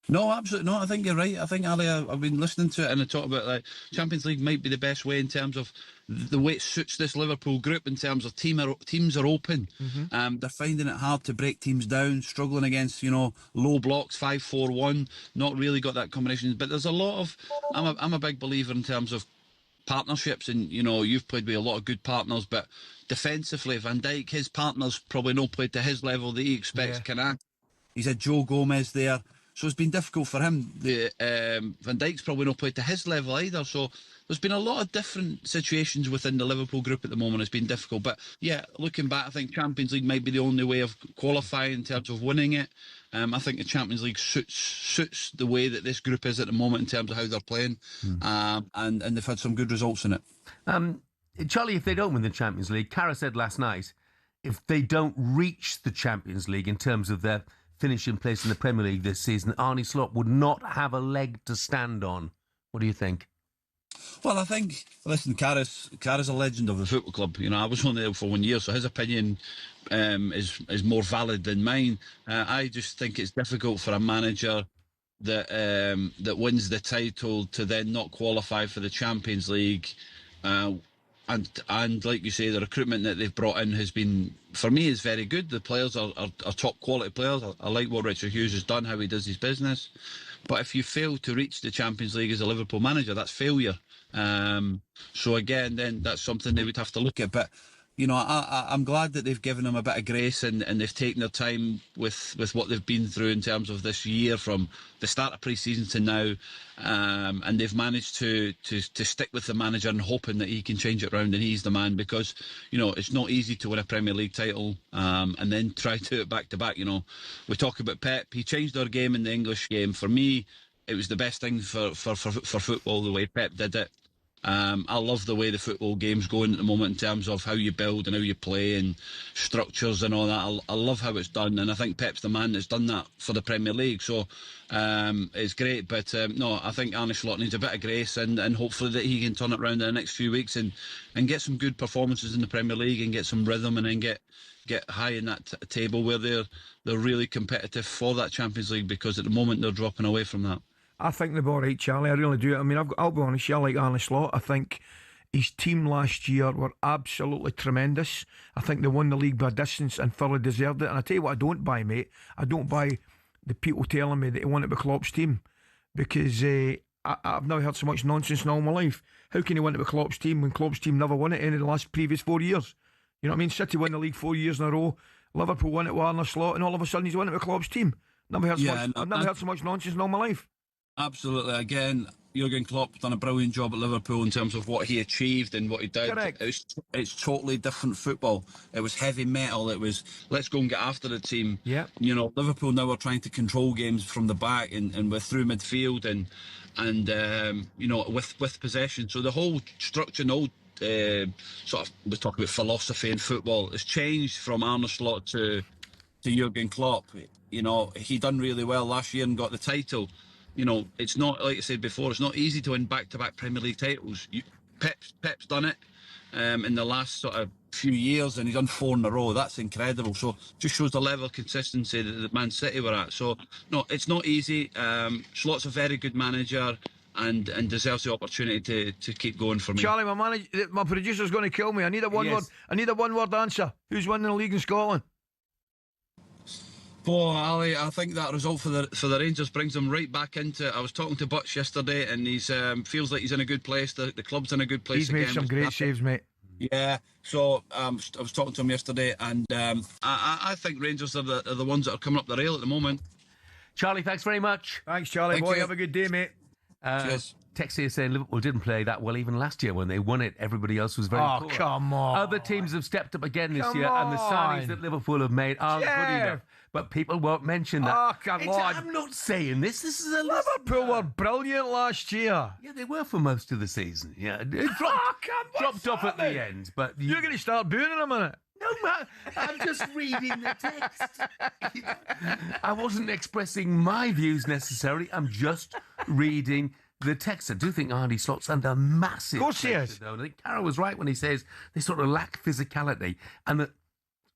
No, absolutely not. I think you're right. I think, Ali, I've been listening to it and I talk about like Champions League might be the best way in terms of the way it suits this Liverpool group in terms of teams are open. They're finding it hard to break teams down, struggling against, you know, low blocks, 5-4-1, not really got that combination. But there's a lot of, I'm a big believer in terms of partnerships, and you know, you've played with a lot of good partners, but defensively, Van Dijk, his partners probably not played to his level that he expects. He's had Joe Gomez there, so it's been difficult for him. Van Dijk's probably not played to his level either, so there's been a lot of different situations within the Liverpool group at the moment. It's been difficult, but yeah, looking back, I think Champions League might be the only way of qualifying in terms of winning it. I think the Champions League suits the way that this group is at the moment in terms of how they're playing, and they've had some good results in it. Charlie, if they don't win the Champions League, Cara said last night, if they don't reach the Champions League in terms of their finishing place in the Premier League this season, Arne Slot would not have a leg to stand on. What do you think? Well, I think, listen, Carr's a legend of the football club. You know, I was only there for 1 year, so his opinion is more valid than mine. I just think it's difficult for a manager that wins the title to then not qualify for the Champions League. And like you say, the recruitment that they've brought in has been, for me, is very good. The players are top quality players. I like what Richard Hughes has done, how he does his business. But if you fail to reach the Champions League as a Liverpool manager, that's failure. So again, then that's something they would have to look at. But you know, I'm glad that they've given them a bit of grace and they've taken their time with what they've been through in terms of this year from the start of pre-season to now, and they've managed to stick with the manager and hoping that he can change it around and he's the man, because you know it's not easy to win a Premier League title and then try to do it back to back. You know, we talk about Pep. He changed our game in the English game. For me, it was the best thing for football, the way Pep did it. I love the way the football game's going at the moment in terms of how you build and how you play and structures and all that. I love how it's done, and I think Pep's the man that's done that for the Premier League. So it's great, but no, I think Arne Slot needs a bit of grace and hopefully that he can turn it around in the next few weeks and get some good performances in the Premier League and get some rhythm and then get high in that table where they're really competitive for that Champions League, because at the moment they're dropping away from that. I think they're all right, Charlie. I really do. I mean, I'll be honest, I like Arne Slot. I think his team last year were absolutely tremendous. I think they won the league by distance and thoroughly deserved it. And I tell you what I don't buy, mate. I don't buy the people telling me that he won it with Klopp's team, because I've never heard so much nonsense in all my life. How can he win it with Klopp's team when Klopp's team never won it any of the previous 4 years? You know what I mean? City won the league 4 years in a row. Liverpool won it with Arne Slot, and all of a sudden he's won it with Klopp's team. I've never heard so much nonsense in all my life. Absolutely. Again, Jurgen Klopp done a brilliant job at Liverpool in terms of what he achieved and what he did. Correct. It's totally different football. It was heavy metal. It was let's go and get after the team. Yeah. You know, Liverpool now are trying to control games from the back and we're through midfield and you know, with possession. So the whole structure, the whole sort of, we talk about philosophy in football, has changed from Arne Slot to Jurgen Klopp. You know, he done really well last year and got the title. You know, it's not, like I said before, it's not easy to win back-to-back Premier League titles. Pep's done it in the last sort of few years, and he's done 4 in a row. That's incredible. So just shows the level of consistency that Man City were at. So, no, it's not easy. Slot's a very good manager and deserves the opportunity to keep going for me. Charlie, my producer's going to kill me. I need a one-word answer. Who's winning the league in Scotland? Oh, Ali, I think that result for the Rangers brings them right back into it. I was talking to Butch yesterday, and he's feels like he's in a good place. The club's in a good place. He's made some great saves, mate. Yeah, so I was talking to him yesterday, and I think Rangers are the ones that are coming up the rail at the moment. Charlie, thanks very much. Thanks, Charlie. Boy, have a good day, mate. Cheers. Text here saying Liverpool didn't play that well even last year when they won it. Everybody else was very poor. Oh, come on. Other teams have stepped up again this year, and the signings that Liverpool have made aren't good enough. But people won't mention that. Oh, come on. I'm not saying this. This is a Liverpool were brilliant last year. Yeah, they were for most of the season. Yeah, it dropped off at the end. But you're going to start booing in a minute. No, man, I'm just reading the text. I wasn't expressing my views necessarily. I'm just reading the text. I do think Arne Slot's under massive pressure, though. I think Carroll was right when he says they sort of lack physicality, and the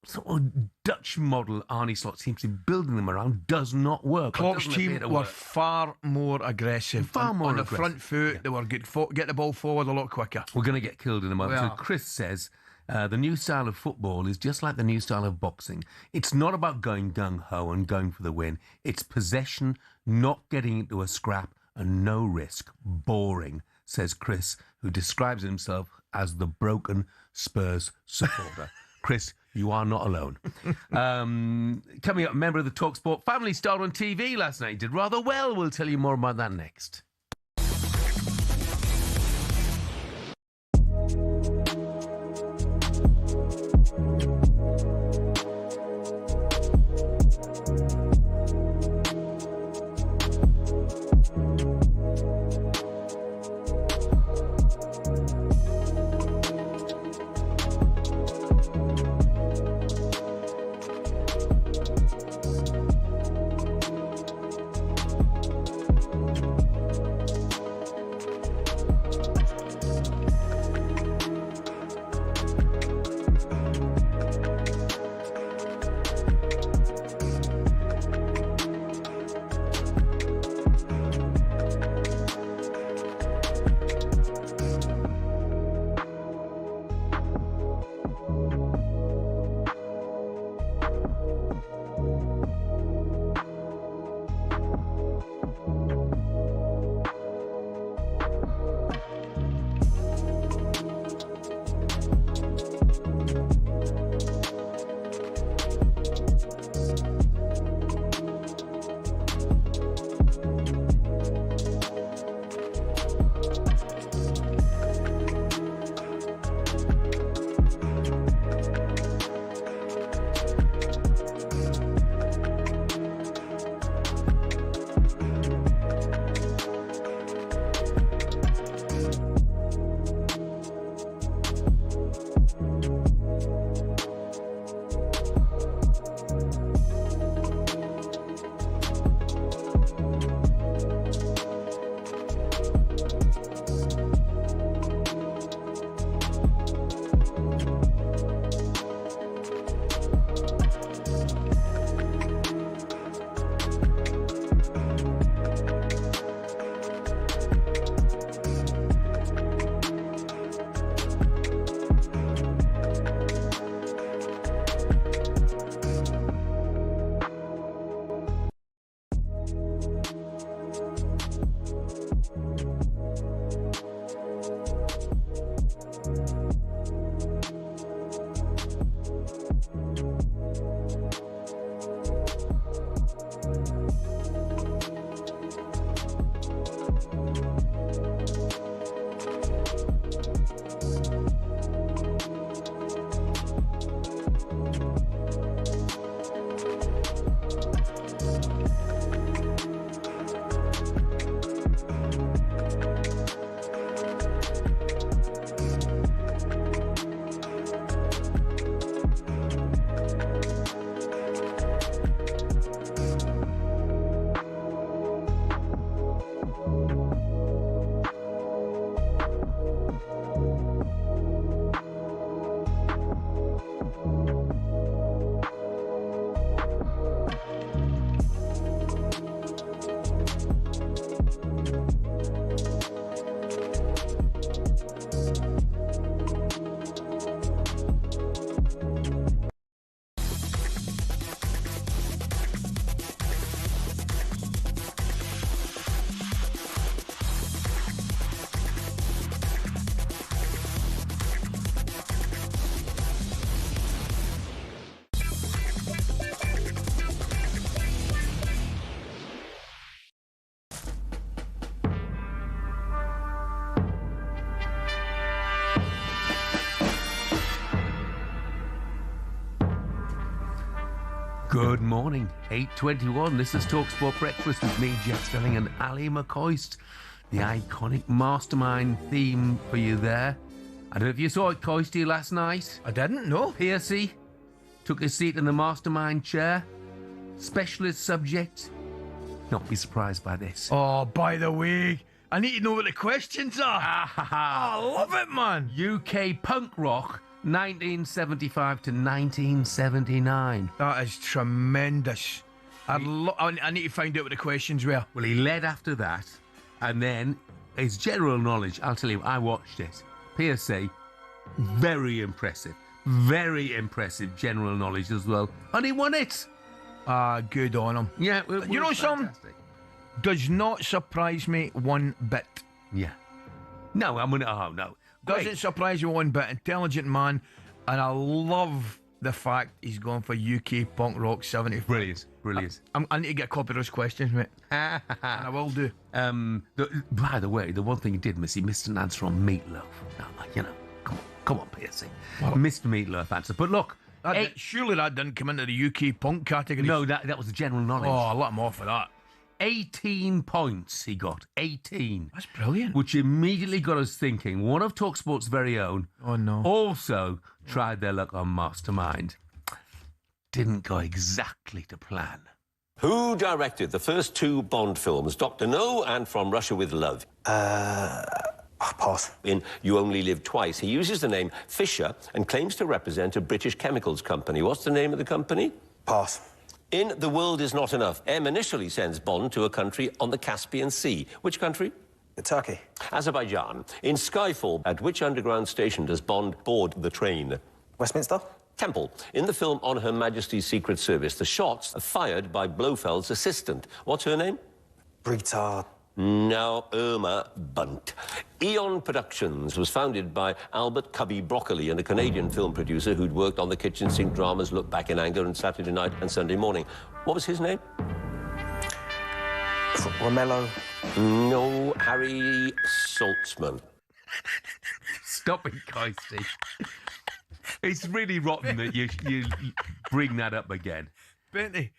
sort of Dutch model Arne Slot seems to be building them around does not work. Klopp's team were far more aggressive. Far more on aggressive. The front foot. Yeah. They were good. Get the ball forward a lot quicker. We're going to get killed in a moment. So Chris says the new style of football is just like the new style of boxing. It's not about going gung-ho and going for the win. It's possession, not getting into a scrap, and no risk. Boring, says Chris, who describes himself as the broken Spurs supporter. Chris, you are not alone. Coming up, a member of the talkSPORT family starred on TV last night. Did rather well. We'll tell you more about that next. Good morning, 8:21. This is talkSPORT Breakfast with me, Jeff Stelling and Ally McCoist. The iconic Mastermind theme for you there. I don't know if you saw it, Coisty, last night. I didn't, no. Piercy took a seat in the Mastermind chair. Specialist subject. Not be surprised by this. Oh, by the way, I need to know what the questions are. I love it, man. UK punk rock, 1975 to 1979. That is tremendous. I need to find out what the questions were. Well, he led after that, and then his general knowledge, I'll tell you, I watched it. PSA, very impressive general knowledge as well. And he won it. Good on him. Yeah, you know something? Does not surprise me one bit. Yeah. No, I'm gonna. Oh no, doesn't surprise me one bit. Intelligent man, and I love the fact he's gone for UK punk rock 70. Brilliant. I need to get a copy of those questions, mate. And I will do. By the way, the one thing he did miss, he missed an answer on Meatloaf. You know, come on, Piercy. Missed the Meatloaf answer. But look, surely that didn't come into the UK punk category. No, that was the general knowledge. Oh, I let him off for that. 18 points he got. 18. That's brilliant. Which immediately got us thinking. One of talkSPORT's very own. Oh, no. Also tried their luck on Mastermind. Didn't go exactly to plan. Who directed the first two Bond films, Dr. No and From Russia with Love? Pass. In You Only Live Twice, he uses the name Fisher and claims to represent a British chemicals company. What's the name of the company? Pass. In The World Is Not Enough, M initially sends Bond to a country on the Caspian Sea. Which country? Turkey. Azerbaijan. In Skyfall, at which underground station does Bond board the train? Westminster. Temple. In the film On Her Majesty's Secret Service, the shots are fired by Blofeld's assistant. What's her name? Brita. No, Irma Bunt. Eon Productions was founded by Albert Cubby Broccoli, and a Canadian film producer who'd worked on the kitchen sink dramas Look Back in Anger and Saturday Night and Sunday Morning. What was his name? Romello. No, Harry Saltzman. Stop it, Coisty. It's really rotten that you bring that up again. Bentley,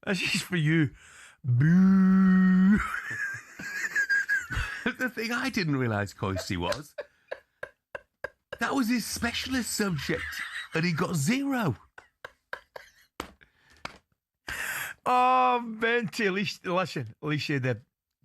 this is for you. Boo. The thing I didn't realise, Coisty, was that was his specialist subject, and he got 0. Oh, Bentley, at least you did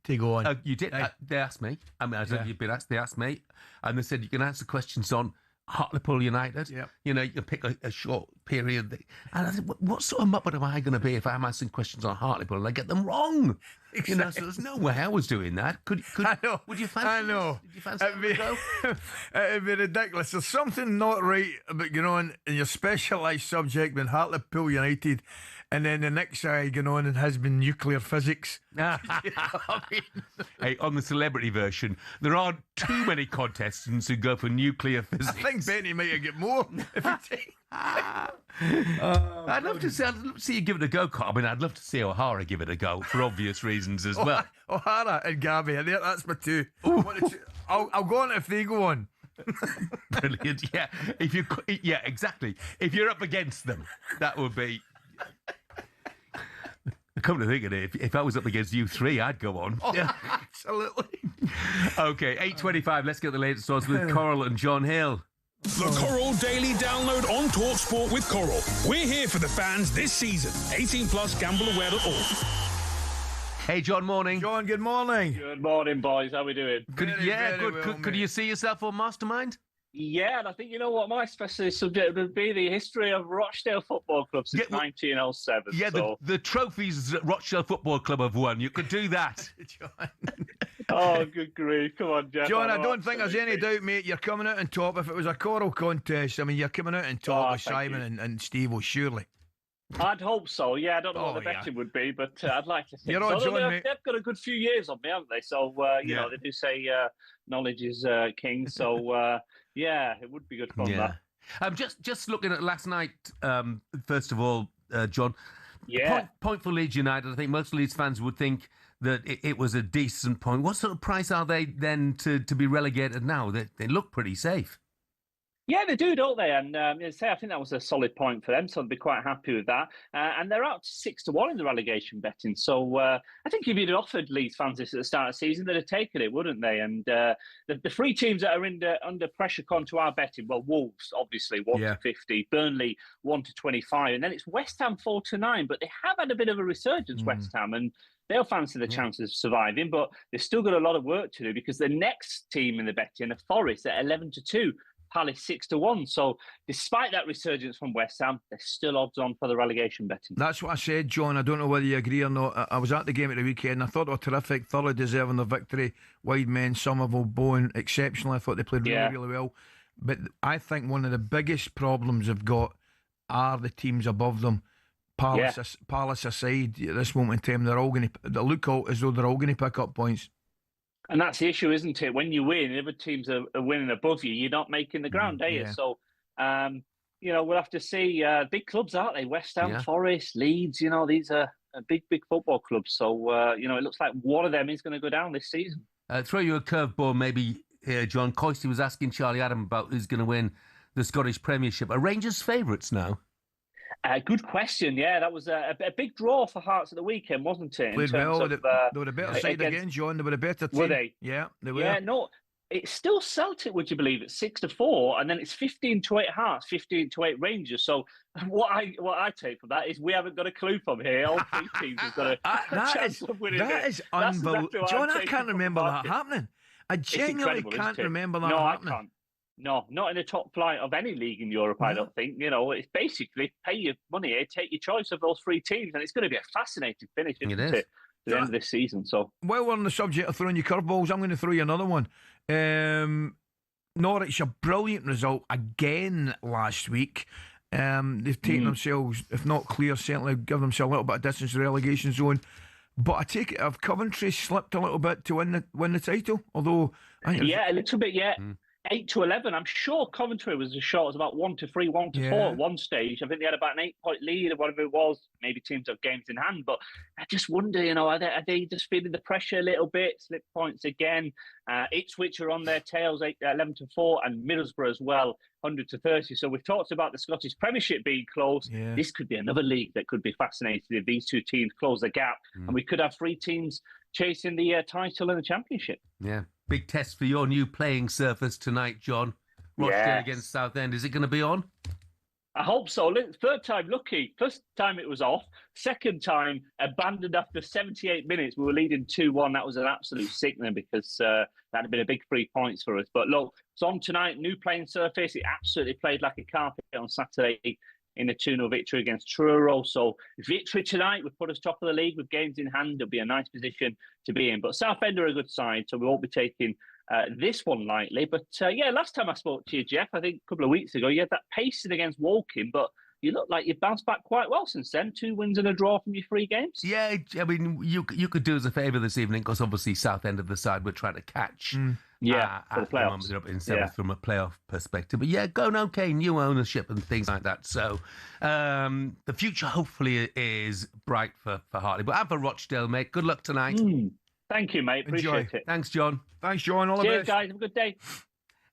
to go on. You did. They asked me. I mean, I don't know if you've been asked. They asked me, and they said you can answer questions on Hartlepool United. Yep. You know, you can pick a short period. And I said, what sort of muppet am I going to be if I'm asking questions on Hartlepool and I get them wrong? Exactly. You know, so there's no way I was doing that. I know. Would you fancy? I know. Did you fancy it go? It'd be ridiculous. There's something not right about going on in your specialised subject when Hartlepool United, and then the next guy going on and has been nuclear physics. You know what I mean? Hey, on the celebrity version, there aren't too many contestants who go for nuclear physics. I think Benny might get more if he I'd love to see you give it a go, Carl. I mean, I'd love to see O'Hara give it a go for obvious reasons as well. O'Hara and Gabby, that's my two. I'll go on if they go on. Brilliant. Yeah, yeah, exactly. If you're up against them, that would be. Come to think of it, if I was up against you three, I'd go on. Oh, yeah, absolutely. Okay, 8:25. Let's get the latest thoughts with Coral and John Hill. The Coral Daily Download on talkSPORT with Coral. We're here for the fans this season. 18 plus gambleaware.org. Hey, John, morning. John, good morning. Good morning, boys. How we doing? Good. Could you see yourself on Mastermind? Yeah, and I think, you know what, my specialist subject would be the history of Rochdale Football Club since 1907. Yeah, so. the trophies that Rochdale Football Club have won. You could do that. Oh, good grief. Come on, Jeff. John, I don't think there's any doubt, mate, you're coming out on top. If it was a choral contest, I mean, you're coming out on top with Simon and Steve-O, surely. I'd hope so, yeah. I don't know what the betting would be, but I'd like to think You're on, so. John, mate. They've got a good few years on me, haven't they? So, you know, they do say knowledge is king. So, yeah, it would be good fun, that. Just looking at last night, first of all, John. Yeah. Point for Leeds United. I think most Leeds fans would think that it was a decent point. What sort of price are they then to be relegated now? They look pretty safe. Yeah, they do, don't they? And I think that was a solid point for them, so I'd be quite happy with that. And they're out 6-1 in the relegation betting. So I think if you'd offered Leeds fans this at the start of the season, they'd have taken it, wouldn't they? And the three teams that are under pressure according to our betting, well, Wolves, obviously, 1-50, Burnley, 1-25, and then it's West Ham 4-9. But they have had a bit of a resurgence, West Ham, and they'll fancy the chances of surviving, but they've still got a lot of work to do because the next team in the betting are Forest at 11-2. Palace 6-1. So despite that resurgence from West Ham, they're still odds on for the relegation betting. That's what I said, John. I don't know whether you agree or not. I was at the game at the weekend. I thought they were terrific, thoroughly deserving the victory. Wide men, Somerville, Bowen, exceptional. I thought they played really well. But I think one of the biggest problems they've got are the teams above them. Palace aside, at this moment in time, they look as though they're all going to pick up points. And that's the issue, isn't it? When you win, other teams are winning above you. You're not making the ground, are you? So, we'll have to see. Big clubs, aren't they? West Ham, Forest, Leeds. These are big football clubs. So, it looks like one of them is going to go down this season. Throw you a curveball, maybe here, John. Coisty was asking Charlie Adam about who's going to win the Scottish Premiership. Are Rangers favourites now? Good question. Yeah, that was a big draw for Hearts at the weekend, wasn't it? Played well. They were a better side again, John. They were a better team. Were they? Yeah, they were. Yeah, no, it's still Celtic, would you believe? It's 6-4, and then it's 15-8 Hearts, 15-8 Rangers. So what I take from that is we haven't got a clue from here. All three teams have got a chance of winning. That is unbelievable, John. I can't remember that happening. I genuinely can't remember that happening. I can't. No, not in the top flight of any league in Europe, I don't think. It's basically pay your money here, take your choice of those three teams, and it's going to be a fascinating finish, isn't it? To the end of this season. So, while we're on the subject of throwing you curveballs, I'm going to throw you another one. Norwich, a brilliant result again last week. They've taken themselves, if not clear, certainly give themselves a little bit of distance to the relegation zone. But I take it, have Coventry slipped a little bit to win the title? Although, a little bit, 8-11. I'm sure Coventry was as short as about 1-3, 1-4 at one stage. I think they had about an 8-point lead or whatever it was. Maybe teams have games in hand, but I just wonder, are they just feeling the pressure a little bit? Slip points again. Ipswich are on their tails, 11-4, and Middlesbrough as well, 100-30. So we've talked about the Scottish Premiership being close. Yeah. This could be another league that could be fascinating if these two teams close the gap, and we could have three teams chasing the title and the championship. Yeah. Big test for your new playing surface tonight, John. Rochdale against Southend. Is it going to be on? I hope so. Third time lucky. First time it was off. Second time abandoned after 78 minutes. We were leading 2-1. That was an absolute sickening because that had been a big 3 points for us. But look, it's on tonight. New playing surface. It absolutely played like a carpet on Saturday in a 2-0 victory against Truro. So victory tonight would put us top of the league with games in hand. It'll be a nice position to be in. But Southend are a good side, so we won't be taking this one lightly. But last time I spoke to you, Jeff, I think a couple of weeks ago, you had that pacing against Woking, but you look like you've bounced back quite well since then. 2 wins and a draw from your 3 games. Yeah, I mean, you could do us a favour this evening because obviously Southend of the side we're trying to catch. For the playoffs. Up in 7th from a playoff perspective. But going okay, new ownership and things like that. So the future hopefully is bright for Hartley. But and for Rochdale, mate, good luck tonight. Thank you, mate. Appreciate it. Thanks, John. Thanks, John. All the Cheers, best. guys. Have a good day.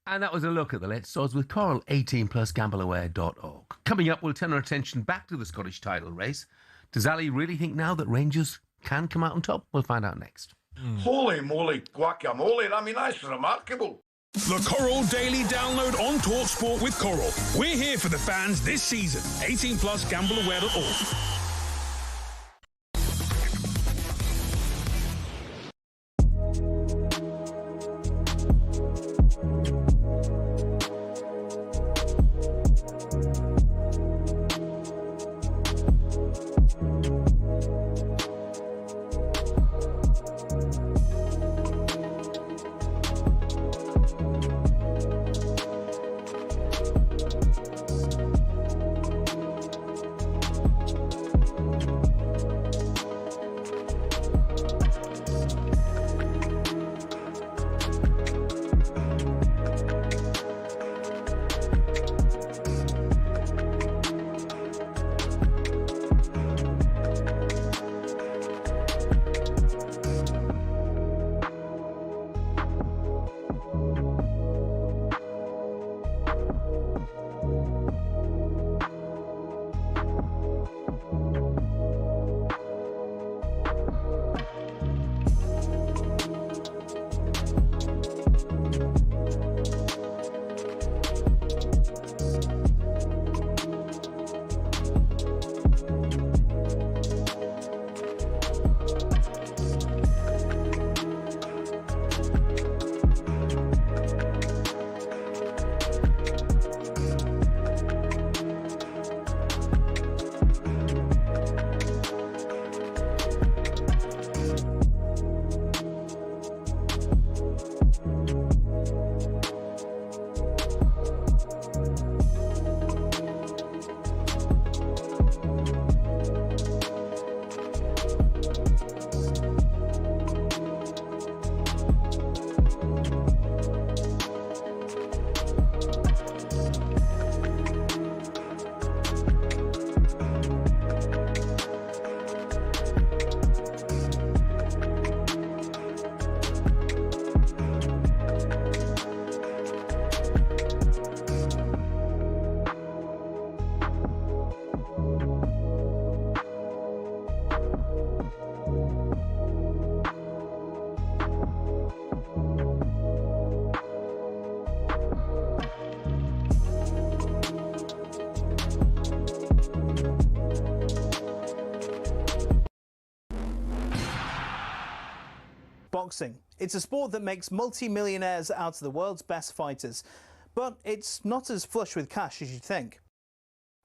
And that was a look at the Let's Odds with Coral, 18+gambleaware.org. Coming up, we'll turn our attention back to the Scottish title race. Does Ali really think now that Rangers can come out on top? We'll find out next. Holy moly, guacamole. I mean, that's remarkable. The Coral Daily Download on talkSPORT with Coral. We're here for the fans this season. 18+gambleaware.org. boxing. It's a sport that makes multi-millionaires out of the world's best fighters, but it's not as flush with cash as you'd think.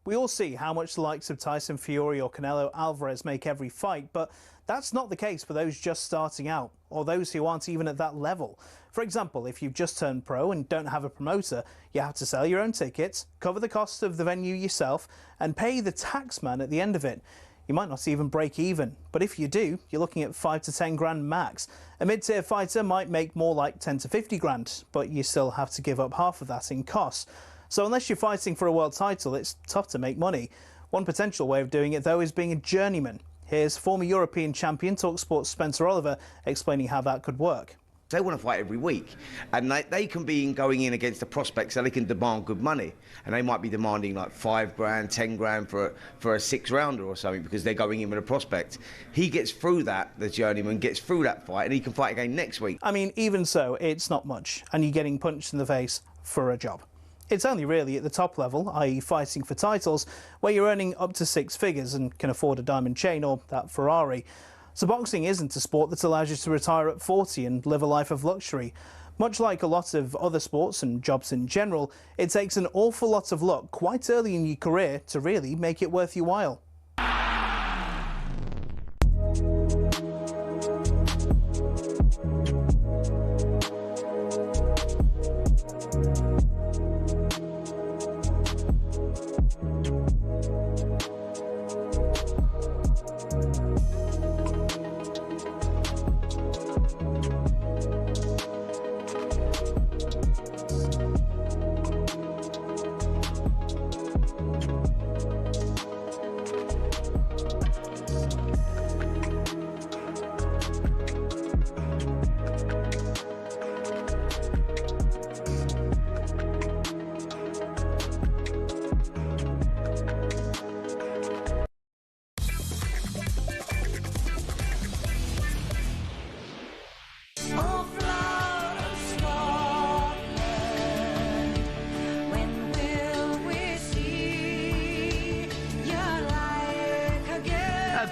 We all see how much the likes of Tyson Fury or Canelo Alvarez make every fight, but that's not the case for those just starting out, or those who aren't even at that level. For example, if you've just turned pro and don't have a promoter, you have to sell your own tickets, cover the cost of the venue yourself, and pay the tax man at the end of it. You might not even break even, but if you do, you're looking at 5 to 10 grand max. A mid-tier fighter might make more like 10 to 50 grand, but you still have to give up half of that in costs. So unless you're fighting for a world title, it's tough to make money. One potential way of doing it, though, is being a journeyman. Here's former European champion talkSPORT's Spencer Oliver explaining how that could work. They want to fight every week, and they can be going in against the prospects, so they can demand good money, and they might be demanding like 5 grand, 10 grand for a 6-rounder or something, because they're going in with a prospect. He gets through that, the journeyman gets through that fight, and he can fight again next week. I mean, even so, it's not much, and you're getting punched in the face for a job. It's only really at the top level, i.e. fighting for titles, where you're earning up to 6 figures and can afford a diamond chain or that Ferrari. So boxing isn't a sport that allows you to retire at 40 and live a life of luxury. Much like a lot of other sports and jobs in general, it takes an awful lot of luck quite early in your career to really make it worth your while.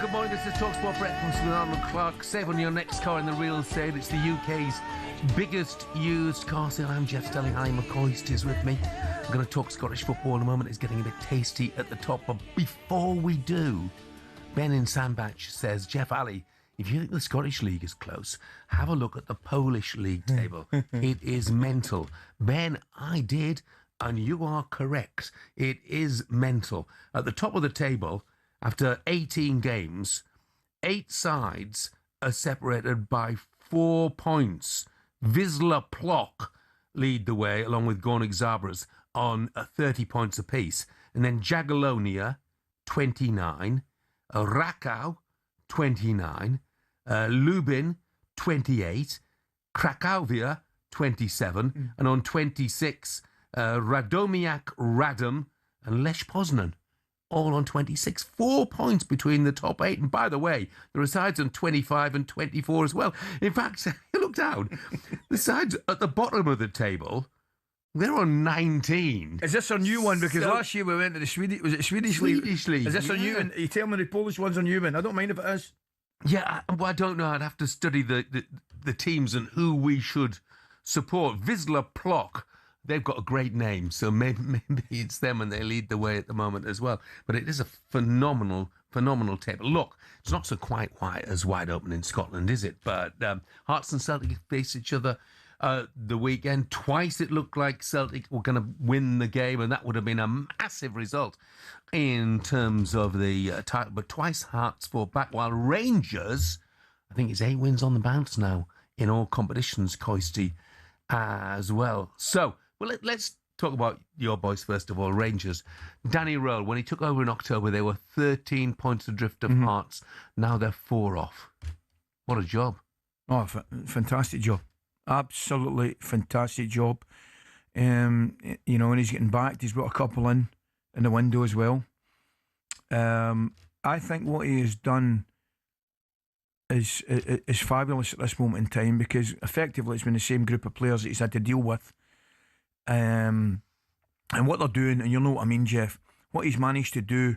Good morning, this is talkSPORT Breakfast with Arnold Clark. Save on your next car in the real sale. It's the UK's biggest used car sale. I'm Jeff Stelling Ally McCoist is with me. I'm going to talk Scottish football in a moment. It's getting a bit tasty at the top. But before we do, Ben in Sandbach says, Jeff Alley, if you think the Scottish League is close, have a look at the Polish league table. It is mental. Ben, I did, and you are correct. It is mental. At the top of the table, after 18 games, 8 sides are separated by 4 points. Wisla Plock lead the way, along with Gornik Zabras, on 30 points apiece. And then Jagiellonia, 29. Rakow, 29. Lubin, 28. Krakowia, 27. And on 26, Radomiak Radom and Lech Poznan, all on 26. 4 points between the top 8. And by the way, there are sides on 25 and 24 as well. In fact, look down. The sides at the bottom of the table, they're on 19. Is this a new one? Because last year we went to the Swedish League. Swedish League. Is this a new one? You tell me the Polish one's a new one. I don't mind if it is. Yeah, I don't know. I'd have to study the teams and who we should support. Wisla Plock, they've got a great name, so maybe it's them and they lead the way at the moment as well. But it is a phenomenal table. Look, it's not so quite as wide open in Scotland, is it? But Hearts and Celtic face each other the weekend. Twice it looked like Celtic were going to win the game, and that would have been a massive result in terms of the title. But twice Hearts fought back, while Rangers, I think it's 8 wins on the bounce now in all competitions, Coisty, as well. So, well, let's talk about your boys first of all, Rangers. Danny Röhl, when he took over in October, they were 13 points adrift of Hearts. Now they're 4 off. What a job. Oh, fantastic job. Absolutely fantastic job. And he's getting backed. He's brought a couple in the window as well. I think what he has done is fabulous at this moment in time, because effectively it's been the same group of players that he's had to deal with. And what they're doing, and you'll know what I mean, Jeff, what he's managed to do,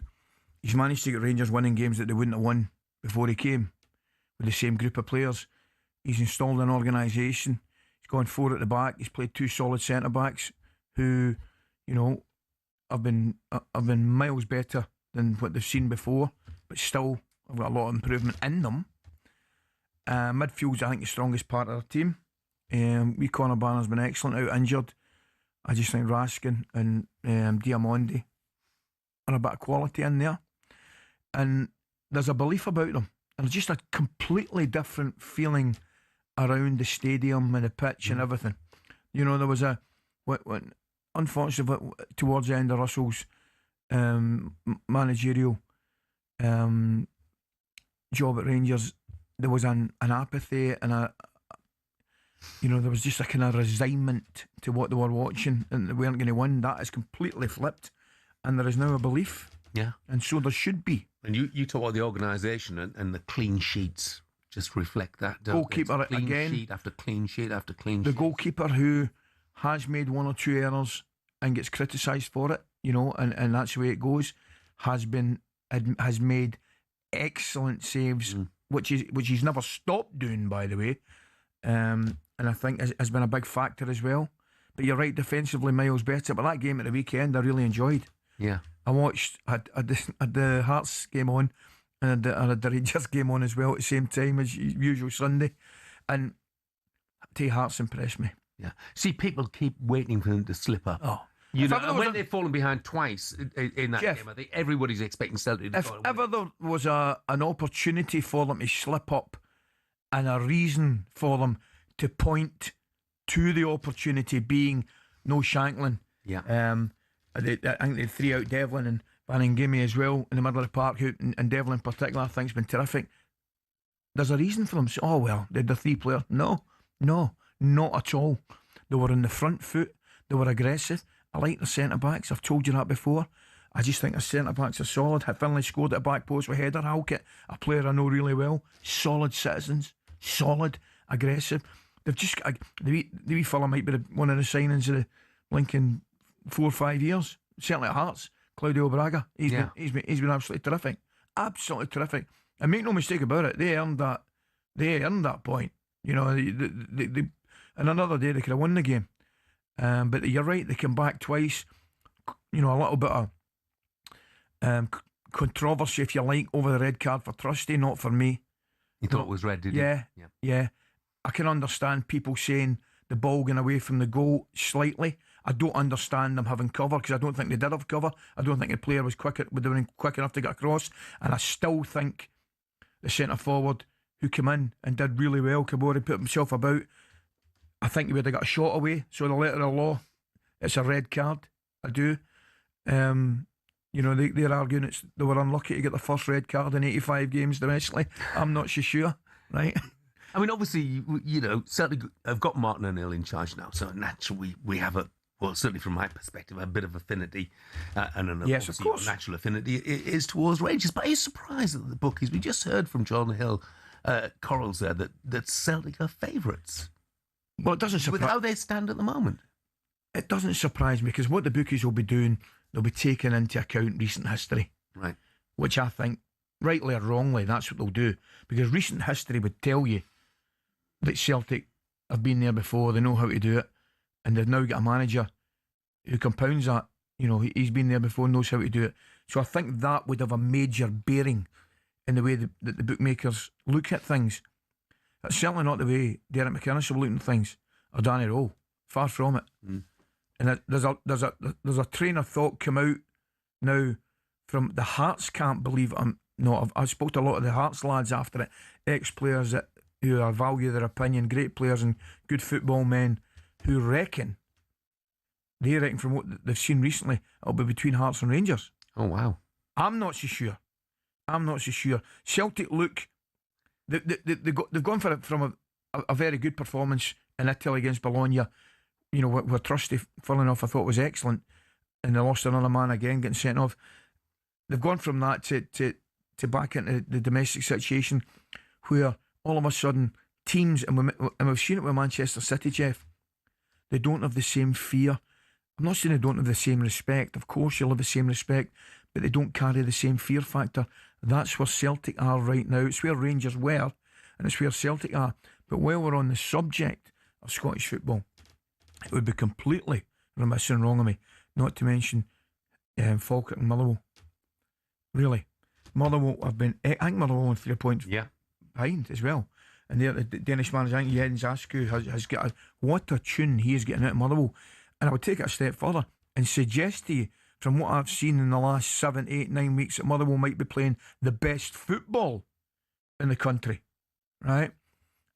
he's managed to get Rangers winning games that they wouldn't have won before he came with the same group of players. He's installed an organisation. He's gone 4 at the back. He's played 2 solid centre backs who, you know, have been miles better than what they've seen before, but still I've got a lot of improvement in them. Midfield's, I think, the strongest part of our team. Wee Conor Banner's been excellent, out injured. I just think Raskin and Diamondi are a bit of quality in there, and there's a belief about them. There's just a completely different feeling around the stadium and the pitch and everything. You know, there was unfortunately, towards the end of Russell's managerial job at Rangers, there was an apathy and there was just a kind of resignment to what they were watching, and they weren't going to win. That is completely flipped, and there is now a belief. Yeah. And so there should be. And you talk about the organisation and the clean sheets just reflect that, don't goalkeeper they? Clean again. sheet after clean sheet after clean The sheet. goalkeeper who has made 1 or 2 errors and gets criticised for it, you know, and that's the way it goes, has made excellent saves, which he's never stopped doing, by the way, and I think has been a big factor as well. But you're right, defensively miles better. But that game at the weekend I really enjoyed. Yeah. I watched had the Hearts game on, and I had the Rangers game on as well at the same time as usual Sunday, and Hearts impressed me. Yeah. See, people keep waiting for them to slip up. Oh. You know, and when they've fallen behind twice in that Jeff, game, I think everybody's expecting Celtic to If ever there was an opportunity for them to slip up and a reason for them to point to the opportunity being no Shanklin, I think they 3 out Devlin and Van Gimme as well in the middle of the park, and Devlin in particular I think has been terrific. There's a reason for them. So, oh well, they're the 3 players. No, not at all. They were on the front foot. They were aggressive. I like the centre backs. I've told you that before. I just think the centre backs are solid. Finlay scored at the back post with header. Halkett, a player I know really well. Solid citizens. Solid, aggressive. They've just the wee fella might be one of the signings of the Lincoln 4 or 5 years. Certainly at Hearts. Claudio Braga. He's been absolutely terrific. Absolutely terrific. And make no mistake about it, they earned that. They earned that point. You know, they and another day they could have won the game. But you're right, they came back twice. You know, a little bit of controversy, if you like, over the red card for Trusty, not for me. You thought it was red, did you? Yeah. I can understand people saying the ball going away from the goal slightly. I don't understand them having cover, because I don't think they did have cover. I don't think the player would have been quick enough to get across. And I still think the centre forward who came in and did really well, Kabori, put himself about, I think he would have got a shot away. So the letter of law, it's a red card. I do. You know, they're arguing they were unlucky to get the first red card in 85 games domestically. I'm not so sure, right? I mean, obviously, you know, certainly I've got Martin O'Neill in charge now, so naturally we have certainly from my perspective, a bit of affinity, and yes, of course, natural affinity is towards Rangers. But I was surprised at the bookies. We just heard from John Hill, Corals there, that Celtic are favourites. Well, it doesn't surprise with how they stand at the moment. It doesn't surprise me, because what the bookies will be doing, they'll be taking into account recent history, right? Which I think, rightly or wrongly, that's what they'll do, because recent history would tell you that Celtic have been there before, they know how to do it, and they've now got a manager who compounds that. You know, he's been there before, knows how to do it. So I think that would have a major bearing in the way that the bookmakers look at things. That's certainly not the way Derek McInnes will look at things, or Danny Rowe. Far from it. And there's a train of thought come out now from the Hearts camp, believe it or not. I've spoke to a lot of the Hearts lads after it, ex-players who I value their opinion, great players and good football men, who reckon from what they've seen recently, it'll be between Hearts and Rangers. Oh, wow. I'm not so sure. Celtic look, they've gone from a very good performance in Italy against Bologna, you know, where Trusty, funnily enough, I thought was excellent, and they lost another man again, getting sent off. They've gone from that to back into the domestic situation where all of a sudden teams, and we've seen it with Manchester City, Jeff, they don't have the same fear. I'm not saying they don't have the same respect. Of course you'll have the same respect, but they don't carry the same fear factor. That's where Celtic are right now. It's where Rangers were, and it's where Celtic are. But while we're on the subject of Scottish football, it would be completely remiss and wrong of me not to mention Falkirk and Motherwell. Really. Motherwell have been... I think Motherwell on 3 points behind as well. And the Danish manager, I think Jens Askew, has got what a tune he is getting out of Motherwell. And I would take it a step further and suggest to you, from what I've seen in the last 7, 8, 9 weeks, that Motherwell might be playing the best football in the country. Right?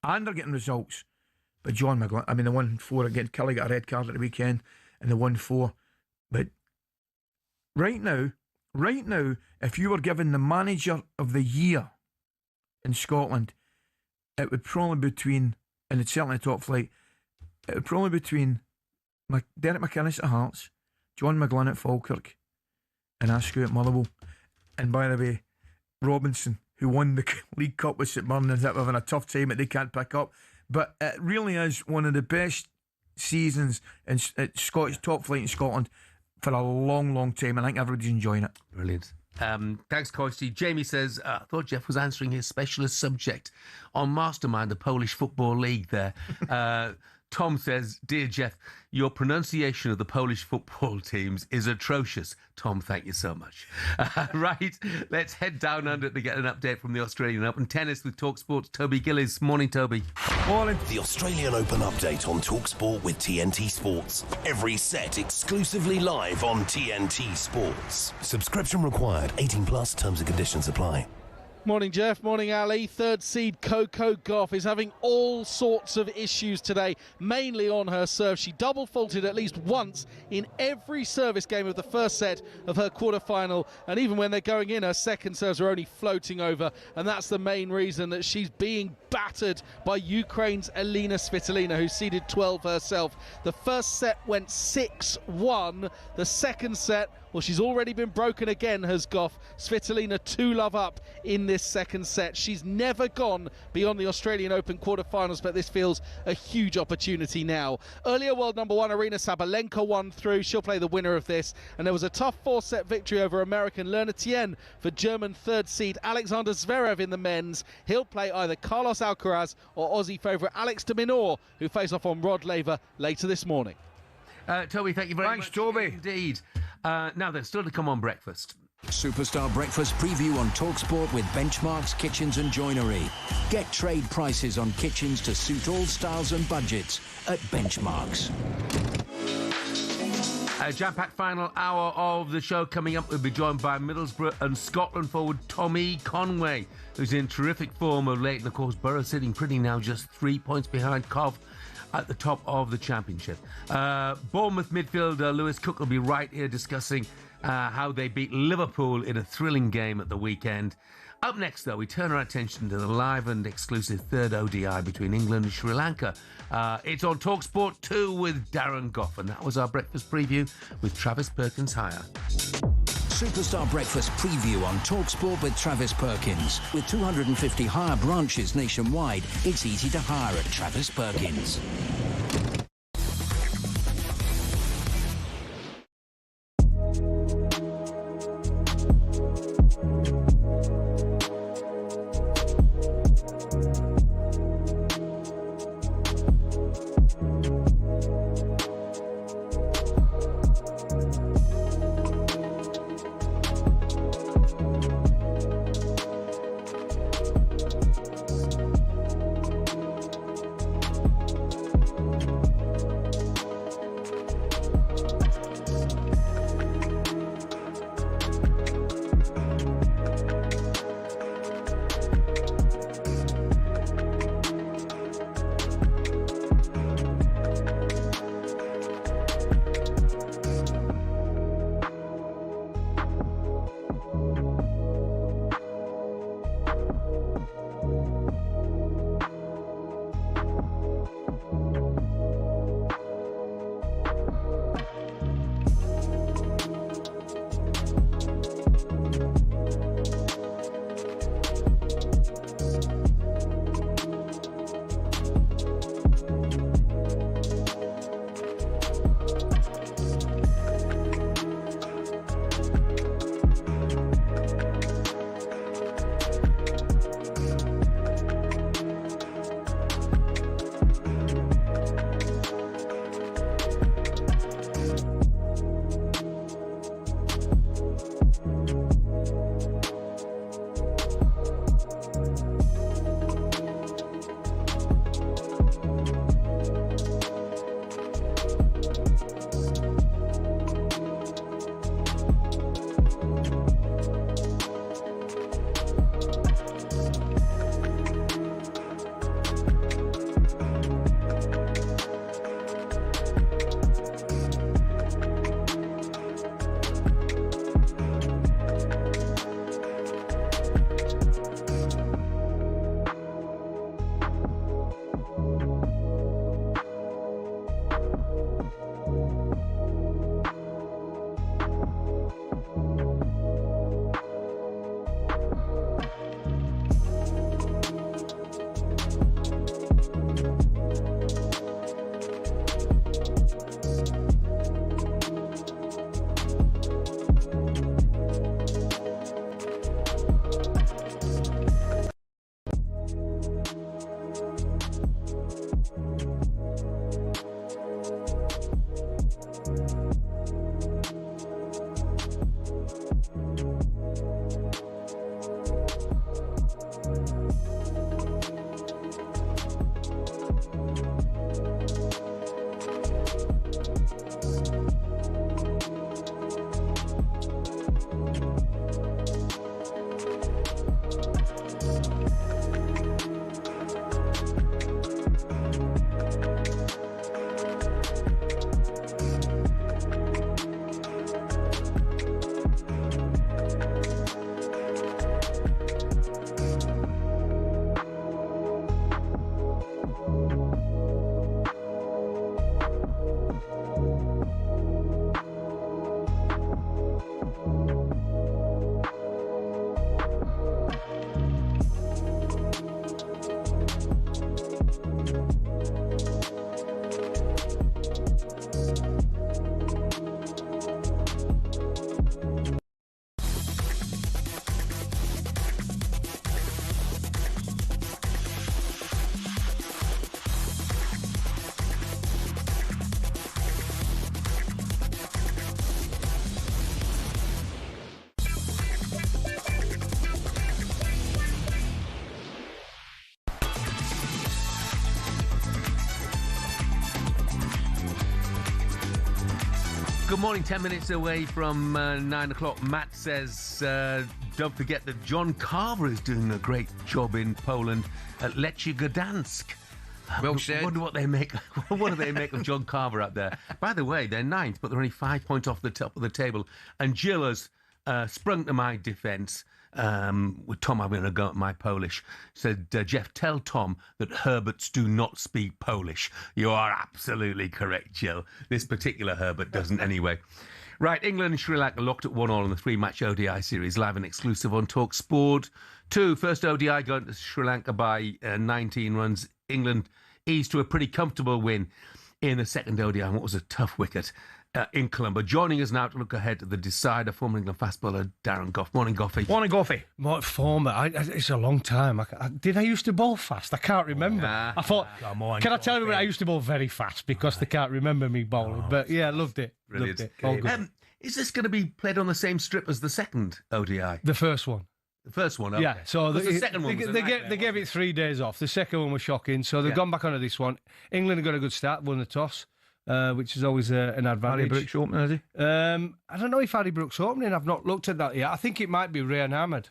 And they're getting results. But John McGlynn, I mean, the 1-4 again, Kelly got a red card at the weekend, and the 1-4. But right now, if you were given the manager of the year in Scotland, it would probably be between, and it's certainly top flight, it would probably be between Derek McInnes at Hearts, John McGlynn at Falkirk, and Askew at Motherwell. And by the way, Robinson, who won the League Cup with St Mirren, is having a tough time that they can't pick up. But it really is one of the best seasons in Scottish top flight in Scotland for a long, long time. I think everybody's enjoying it. Brilliant. Thanks, Coisty. Jamie says, I thought Jeff was answering his specialist subject on Mastermind, the Polish Football League there. Tom says, dear Jeff, your pronunciation of the Polish football teams is atrocious. Tom, thank you so much. Right, let's head down under to get an update from the Australian Open. Tennis with talkSPORT's Toby Gillies. Morning, Toby. Morning. The Australian Open update on talkSPORT with TNT Sports. Every set exclusively live on TNT Sports. Subscription required. 18 plus. Terms and conditions apply. Morning, Jeff. Morning, Ali. Third seed Coco Gauff is having all sorts of issues today, mainly on her serve. She double faulted at least once in every service game of the first set of her quarterfinal, and even when they're going in, her second serves are only floating over, and that's the main reason that she's being battered by Ukraine's Elina Svitolina, who seeded 12 herself. The first set went 6-1. The second set, well, she's already been broken again, has Gauff. Svitolina 2-love up in this second set. She's never gone beyond the Australian Open quarterfinals, but this feels a huge opportunity now. Earlier world number one Arina Sabalenka won through. She'll play the winner of this. And there was a tough 4-set victory over American Lerner Tien for German third seed Alexander Zverev in the men's. He'll play either Carlos Alcaraz or Aussie favourite Alex de Minaur, who face off on Rod Laver later this morning. Toby, thank you very much. Thanks, Toby. Indeed. Now then, still to come on breakfast. Superstar Breakfast preview on talkSPORT with Benchmarx Kitchens and Joinery. Get trade prices on kitchens to suit all styles and budgets at Benchmarx. Jam-packed final hour of the show coming up. We'll be joined by Middlesbrough and Scotland forward Tommy Conway, who's in terrific form of late. And of course, Borough sitting pretty now, just 3 points behind Cov at the top of the championship. Bournemouth midfielder Lewis Cook will be right here discussing how they beat Liverpool in a thrilling game at the weekend. Up next, though, we turn our attention to the live and exclusive third ODI between England and Sri Lanka. It's on talkSPORT 2 with Darren Goff, and that was our breakfast preview with Travis Perkins Hire. Superstar Breakfast preview on talkSPORT with Travis Perkins. With 250 hire branches nationwide, it's easy to hire at Travis Perkins. Good morning, 10 minutes away from 9 o'clock. Matt says, don't forget that John Carver is doing a great job in Poland at Lechia Gdansk. Well said. I wonder what they make. What do they make of John Carver up there? By the way, they're ninth, but they're only 5 points off the top of the table. And Jill has sprung to my defence. With Tom having a go at my Polish, said, Jeff, tell Tom that Herberts do not speak Polish. You are absolutely correct, Jill. This particular Herbert doesn't anyway. Right, England and Sri Lanka locked at 1-1 in the three-match ODI series, live and exclusive on talkSPORT. First ODI going to Sri Lanka by 19 runs. England eased to a pretty comfortable win in the second ODI, and what was a tough wicket in Colombo. Joining us now to look ahead to the decider, former England fast bowler Darren Gough. Morning, Goughy. Morning, Goughy. What former? It's a long time. Did I used to bowl fast? I can't remember. I thought, come on, can I tell you, I used to bowl very fast because they can't remember me bowling. But yeah, loved it. Brilliant. Loved it. All good. Is this going to be played on the same strip as the second ODI? The first one. The first one, okay. Yeah, so the second one they gave it 3 days off. The second one was shocking, so they've gone back onto this one. England have got a good start, won the toss. Which is always an advantage. Harry Brooks opening, is he? I don't know if Harry Brooks opening. I've not looked at that yet. I think it might be Rayan Ahmed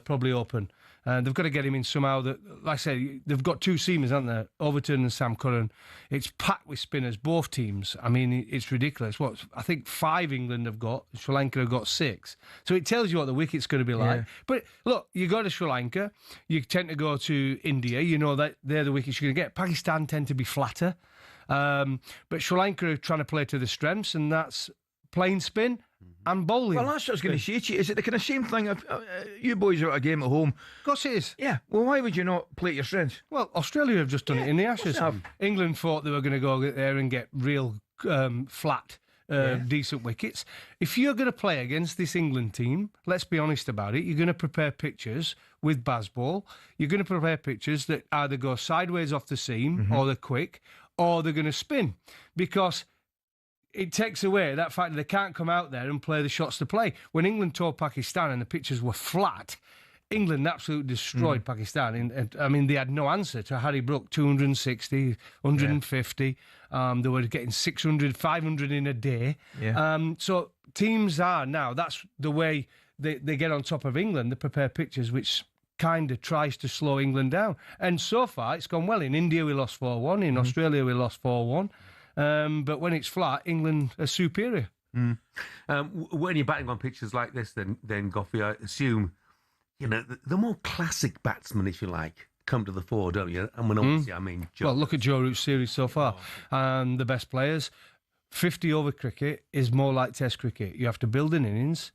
probably open. They've got to get him in somehow. That, like I said, they've got two seamers, haven't they? Overton and Sam Curran. It's packed with spinners, both teams. I mean, it's ridiculous. I think 5 England have got. Sri Lanka have got 6. So it tells you what the wicket's going to be like. Yeah. But look, you go to Sri Lanka, you tend to go to India. You know that they're the wickets you're going to get. Pakistan tend to be flatter. But Sri Lanka are trying to play to the strengths, and that's playing spin and bowling. Well, that's what I was going to say to you. Is it the kind of same thing if you boys are at a game at home? Of course it is. Yeah. Well, why would you not play to your strengths? Well, Australia have just done it in the Ashes. England thought they were going to go there and get real flat, decent wickets. If you're going to play against this England team, let's be honest about it, you're going to prepare pitches with Bazball. You're going to prepare pitches that either go sideways off the seam or they're quick, or they're going to spin, because it takes away that fact that they can't come out there and play the shots to play. When England toured Pakistan and the pitches were flat, England absolutely destroyed Pakistan. And I mean, they had no answer to Harry Brook, 260, 150. They were getting 600, 500 in a day. Yeah. So teams are now, that's the way they get on top of England. They prepare pitches which kind of tries to slow England down. And so far, it's gone well. In India, we lost 4-1. In Australia, we lost 4-1. But when it's flat, England are superior. When you're batting on pitches like this, then Goughy, I assume, you know, the more classic batsmen, if you like, come to the fore, don't you? And when obviously, I mean, Joe. Well, look at Joe Root's series so far. The best players. 50-over cricket is more like Test cricket. You have to build an innings.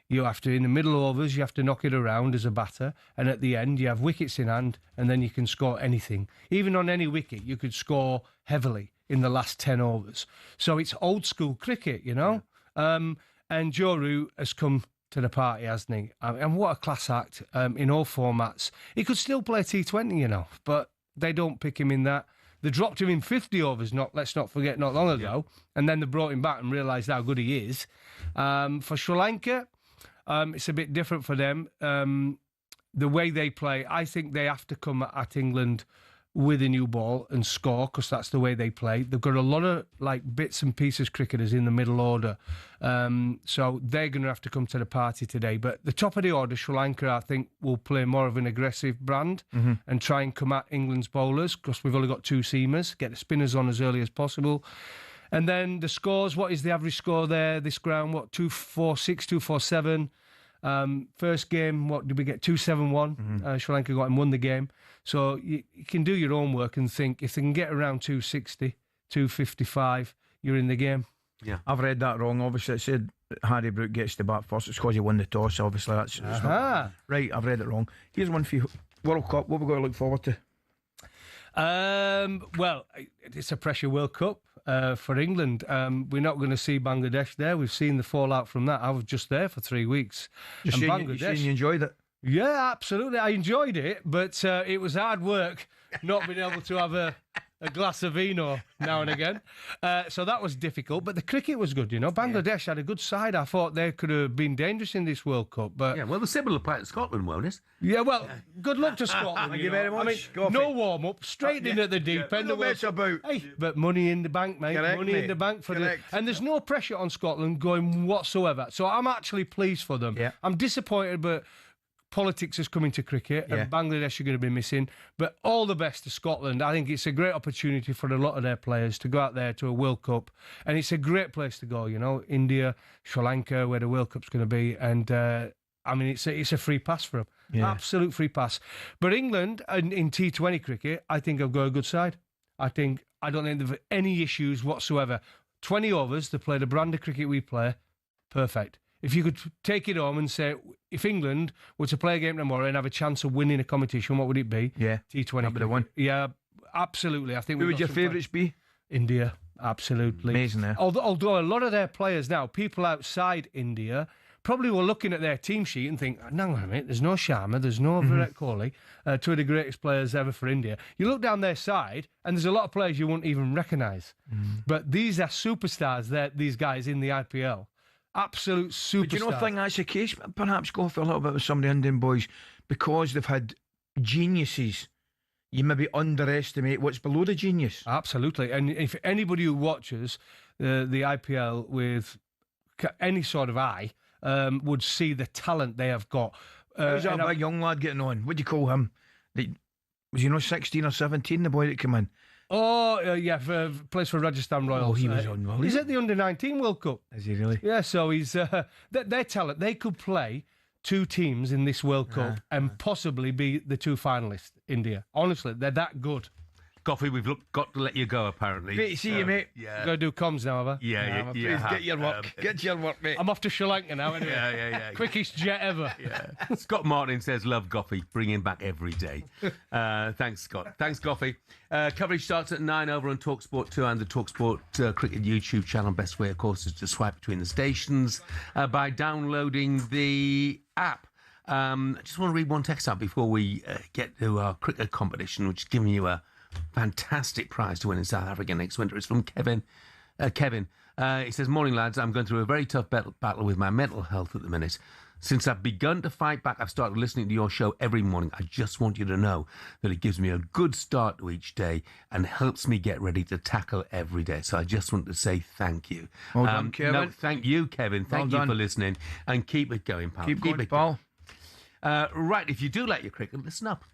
You have to, in the middle overs, you have to knock it around as a batter. And at the end, you have wickets in hand, and then you can score anything. Even on any wicket, you could score heavily in the last 10 overs. So it's old school cricket, you know? And Joe Root has come to the party, hasn't he? And what a class act in all formats. He could still play T20, you know, but they don't pick him in that. They dropped him in 50 overs, let's not forget, not long ago. And then they brought him back and realised how good he is. For Sri Lanka, it's a bit different for them. The way they play, I think they have to come at England with a new ball and score, because that's the way they play. They've got a lot of bits and pieces cricketers in the middle order. So they're going to have to come to the party today. But the top of the order, Sri Lanka, I think, will play more of an aggressive brand and try and come at England's bowlers, because we've only got 2 seamers, get the spinners on as early as possible. And then the scores, what is the average score there this ground? 246, 247. First game, what did we get? 271. Sri Lanka got and won the game. So you can do your own work and think if they can get around 260, 255, you're in the game. Yeah, I've read that wrong. Obviously, it said Harry Brook gets the bat first. It's because he won the toss. Obviously, that's not right. I've read it wrong. Here's one for you. World Cup. What have we got to look forward to? Well, it's a pressure World Cup for England. We're not going to see Bangladesh there. We've seen the fallout from that. I was just there for 3 weeks. You enjoyed it? Yeah, absolutely. I enjoyed it, but it was hard work not being able to have a glass of vino now and again. So that was difficult, but the cricket was good, you know. Bangladesh had a good side. I thought they could have been dangerous in this World Cup. But yeah, well, the similar play at Scotland, won't it? Yeah, well, good luck to Scotland. Thank you very much. I mean, no warm-up, straight in at the deep end. Hey, but money in the bank, mate. Correct, money in the bank for the... And there's no pressure on Scotland going whatsoever. So I'm actually pleased for them. Yeah. I'm disappointed, but... politics is coming to cricket, and Bangladesh are going to be missing. But all the best to Scotland. I think it's a great opportunity for a lot of their players to go out there to a World Cup, and it's a great place to go. You know, India, Sri Lanka, where the World Cup's going to be, and I mean, it's a free pass for them, absolute free pass. But England in T20 cricket, I think have got a good side. I don't think they've any issues whatsoever. 20 overs, they play the brand of cricket we play, perfect. If you could take it home and say, if England were to play a game tomorrow and have a chance of winning a competition, what would it be? Yeah. T20. That'd be the one. Yeah, absolutely. I think. Who would your favourites be? India, absolutely. Amazing there. Although a lot of their players now, people outside India, probably were looking at their team sheet and think, hang on a minute, there's no Sharma, there's no Virat Kohli, two of the greatest players ever for India. You look down their side, and there's a lot of players you wouldn't even recognise. But these are superstars, these guys in the IPL. Absolute superstar. But you know, I think that's the case. Perhaps go for a little bit with some of the Indian boys, because they've had geniuses. You maybe underestimate what's below the genius. Absolutely. And if anybody who watches the IPL with any sort of eye would see the talent they have got. How's that big young lad getting on? What do you call him? Was he 16 or 17, the boy that came in? Oh, plays for Rajasthan Royals. Oh, he was unbelievable. He's at the Under-19 World Cup. Is he really? Yeah, so he's... their talent, they could play 2 teams in this World Cup and possibly be the 2 finalists, India. Honestly, they're that good. Goffey, we've got to let you go, apparently. Great to see you, mate. Yeah. Got to do comms now, have I? Yeah. Get your work. Get your work, mate. I'm off to Sri Lanka now, anyway. Yeah. Quickest jet ever. Yeah. Scott Martin says, love Goffey. Bring him back every day. Thanks, Scott. Thanks, Goffey. Coverage starts at 9 over on talkSPORT 2 and the talkSPORT Cricket YouTube channel. Best way, of course, is to swipe between the stations by downloading the app. I just want to read one text out before we get to our cricket competition, which is giving you a fantastic prize to win in South Africa next winter. It's from Kevin. He says, morning lads, I'm going through a very tough battle with my mental health at the minute. Since I've begun to fight back, I've started listening to your show every morning. I just want you to know that it gives me a good start to each day and helps me get ready to tackle every day. So I just want to say thank you. Well done, Kevin. No, thank you, Kevin. Thank you for listening, and keep it going, pal. Keep going, pal. Right, if you do like your cricket, listen up.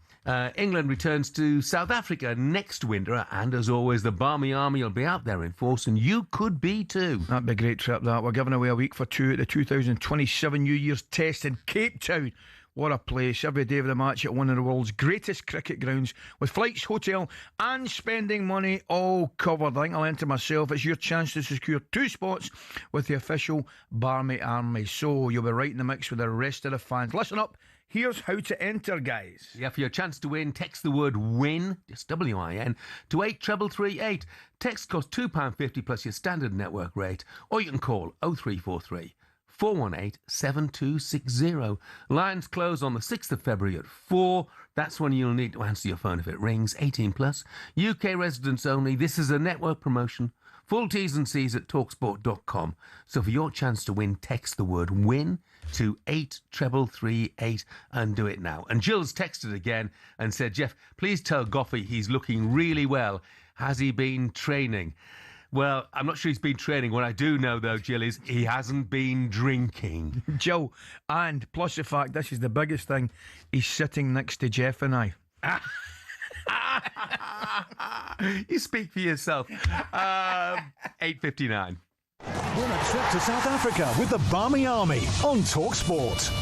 England returns to South Africa next winter, and as always, the Barmy Army will be out there in force, and you could be too. That'd be a great trip, that. We're giving away a week for 2 at the 2027 New Year's Test in Cape Town. What a place. Every day of the match at one of the world's greatest cricket grounds, with flights, hotel and spending money all covered. I think I'll enter myself. It's your chance to secure 2 spots with the official Barmy Army. So you'll be right in the mix with the rest of the fans. Listen up. Here's how to enter, guys. Yeah, for your chance to win, text the word WIN, just W-I-N, to 83338. Text costs £2.50 plus your standard network rate, or you can call 0343 418 7260. Lines close on the 6th of February at 4. That's when you'll need to answer your phone if it rings. 18 plus. UK residents only. This is a network promotion. Full T's and C's at talksport.com. So for your chance to win, text the word WIN to 83338 and do it now. And Jill's texted again and said, Jeff, please tell Goffey he's looking really well. Has he been training? Well, I'm not sure he's been training. What I do know, though, Jill, is he hasn't been drinking. Jill, and plus the fact, this is the biggest thing, he's sitting next to Jeff and I. You speak for yourself. 8:59. Win a trip to South Africa with the Barmy Army on talkSPORT.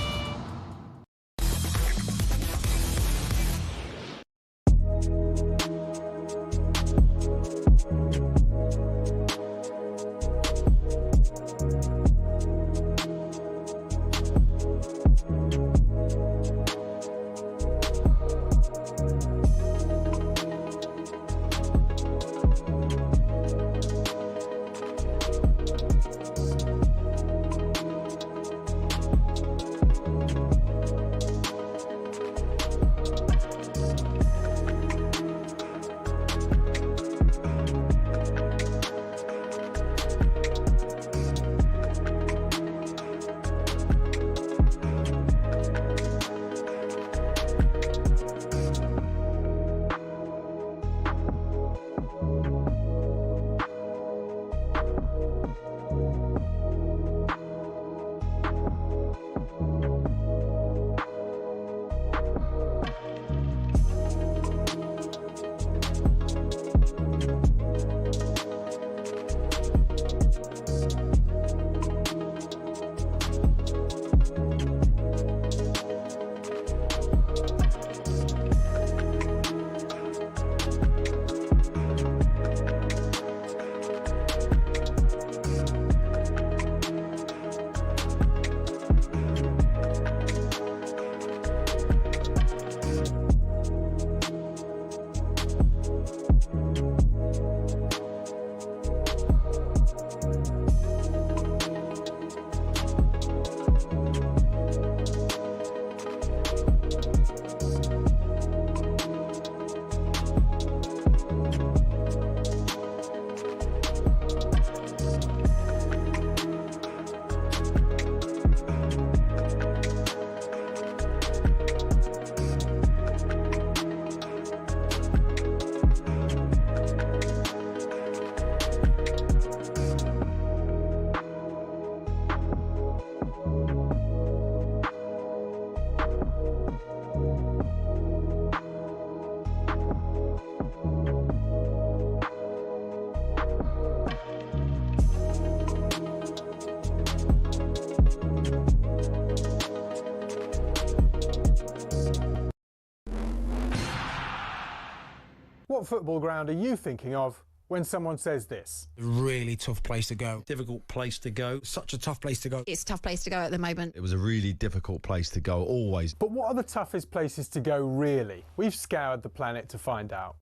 What football ground are you thinking of when someone says this? Really tough place to go. Difficult place to go. Such a tough place to go. It's a tough place to go at the moment. It was a really difficult place to go, always. But what are the toughest places to go, really? We've scoured the planet to find out.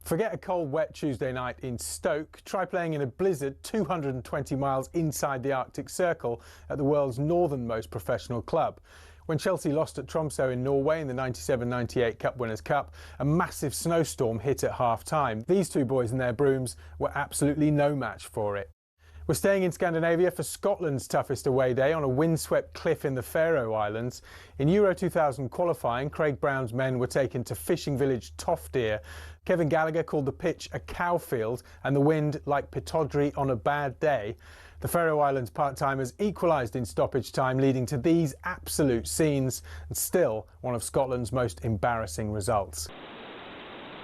Forget a cold, wet Tuesday night in Stoke. Try playing in a blizzard 220 miles inside the Arctic Circle at the world's northernmost professional club. When Chelsea lost at Tromsø in Norway in the 97-98 Cup Winners' Cup, a massive snowstorm hit at half-time. These two boys and their brooms were absolutely no match for it. We're staying in Scandinavia for Scotland's toughest away day on a windswept cliff in the Faroe Islands. In Euro 2000 qualifying, Craig Brown's men were taken to fishing village Toftir. Kevin Gallagher called the pitch a cowfield and the wind like Pittodrie on a bad day. The Faroe Islands part-timers equalised in stoppage time, leading to these absolute scenes, and still one of Scotland's most embarrassing results.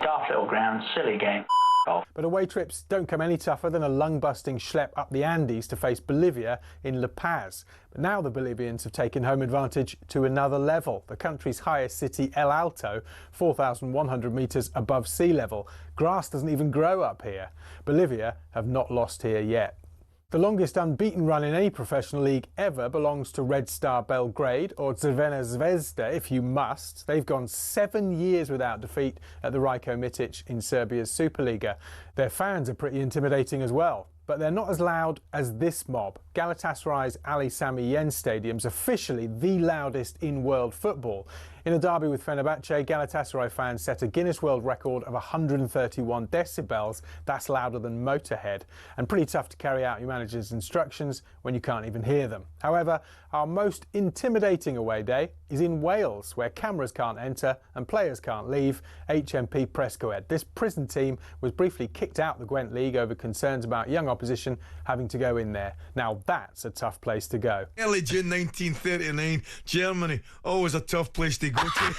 Daft little ground, silly game. off. But away trips don't come any tougher than a lung-busting schlep up the Andes to face Bolivia in La Paz. But now the Bolivians have taken home advantage to another level. The country's highest city, El Alto, 4,100 metres above sea level. Grass doesn't even grow up here. Bolivia have not lost here yet. The longest unbeaten run in any professional league ever belongs to Red Star Belgrade, or Crvena Zvezda if you must. They've gone 7 years without defeat at the Rajko Mitic in Serbia's Superliga. Their fans are pretty intimidating as well, but they're not as loud as this mob. Galatasaray's Ali Sami Yen Stadium's officially the loudest in world football. In a derby with Fenerbahce, Galatasaray fans set a Guinness World Record of 131 decibels. That's louder than Motorhead, and pretty tough to carry out your manager's instructions when you can't even hear them. However, our most intimidating away day is in Wales, where cameras can't enter and players can't leave. HMP Prescoed. This prison team was briefly kicked out the Gwent League over concerns about young opposition having to go in there. Now that's a tough place to go. Early June 1939, Germany, always a tough place to go to.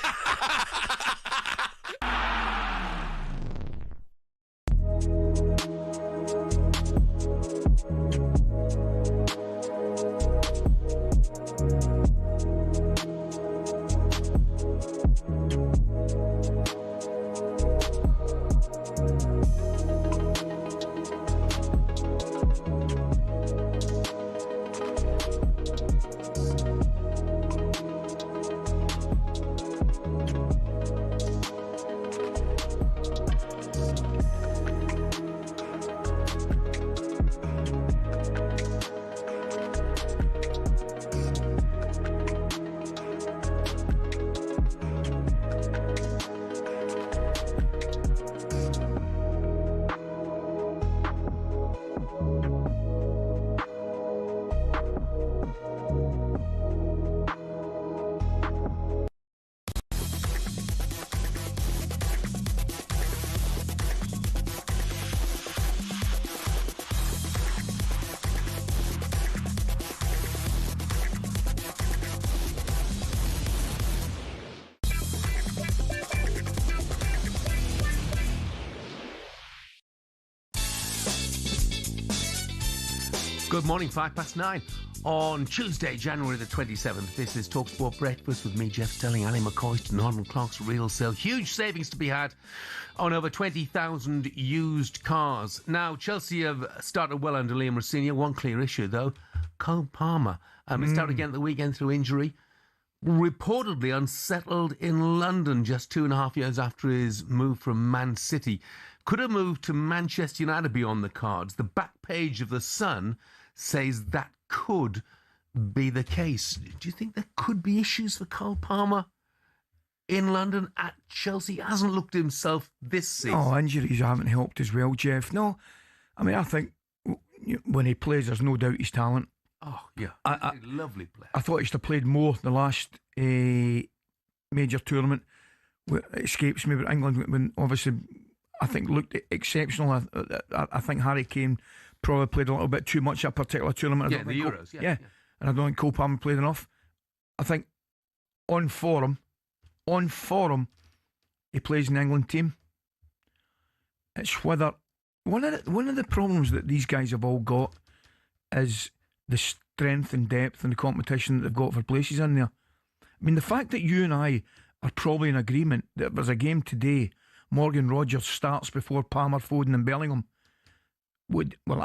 Good morning, 9:05 on Tuesday, January the 27th. This is talkSPORT Breakfast with me, Jeff Stelling Ally McCoist, Northern Clocks Real Sale. Huge savings to be had on over 20,000 used cars. Now, Chelsea have started well under Liam Rosenior. One clear issue, though. Cole Palmer missed out again at the weekend through injury. Reportedly unsettled in London just 2.5 years after his move from Man City. Could a move to Manchester United be on the cards? The back page of The Sun says that could be the case. Do you think there could be issues for Cole Palmer in London at Chelsea? He hasn't looked himself this season. Oh, injuries haven't helped as well, Jeff. No, I mean, I think when he plays, there's no doubt his talent. Oh, yeah. Lovely player. I thought he should have played more the last major tournament. It escapes me, but England, when obviously I think looked exceptional. I think Harry Kane probably played a little bit too much at a particular tournament. Yeah, the Euros. Yeah. And I don't think Cole Palmer played enough. I think on form, he plays in the England team. It's whether one of the problems that these guys have all got is the strength and depth and the competition that they've got for places in there. I mean, the fact that you and I are probably in agreement that if there's a game today, Morgan Rogers starts before Palmer, Foden and Bellingham,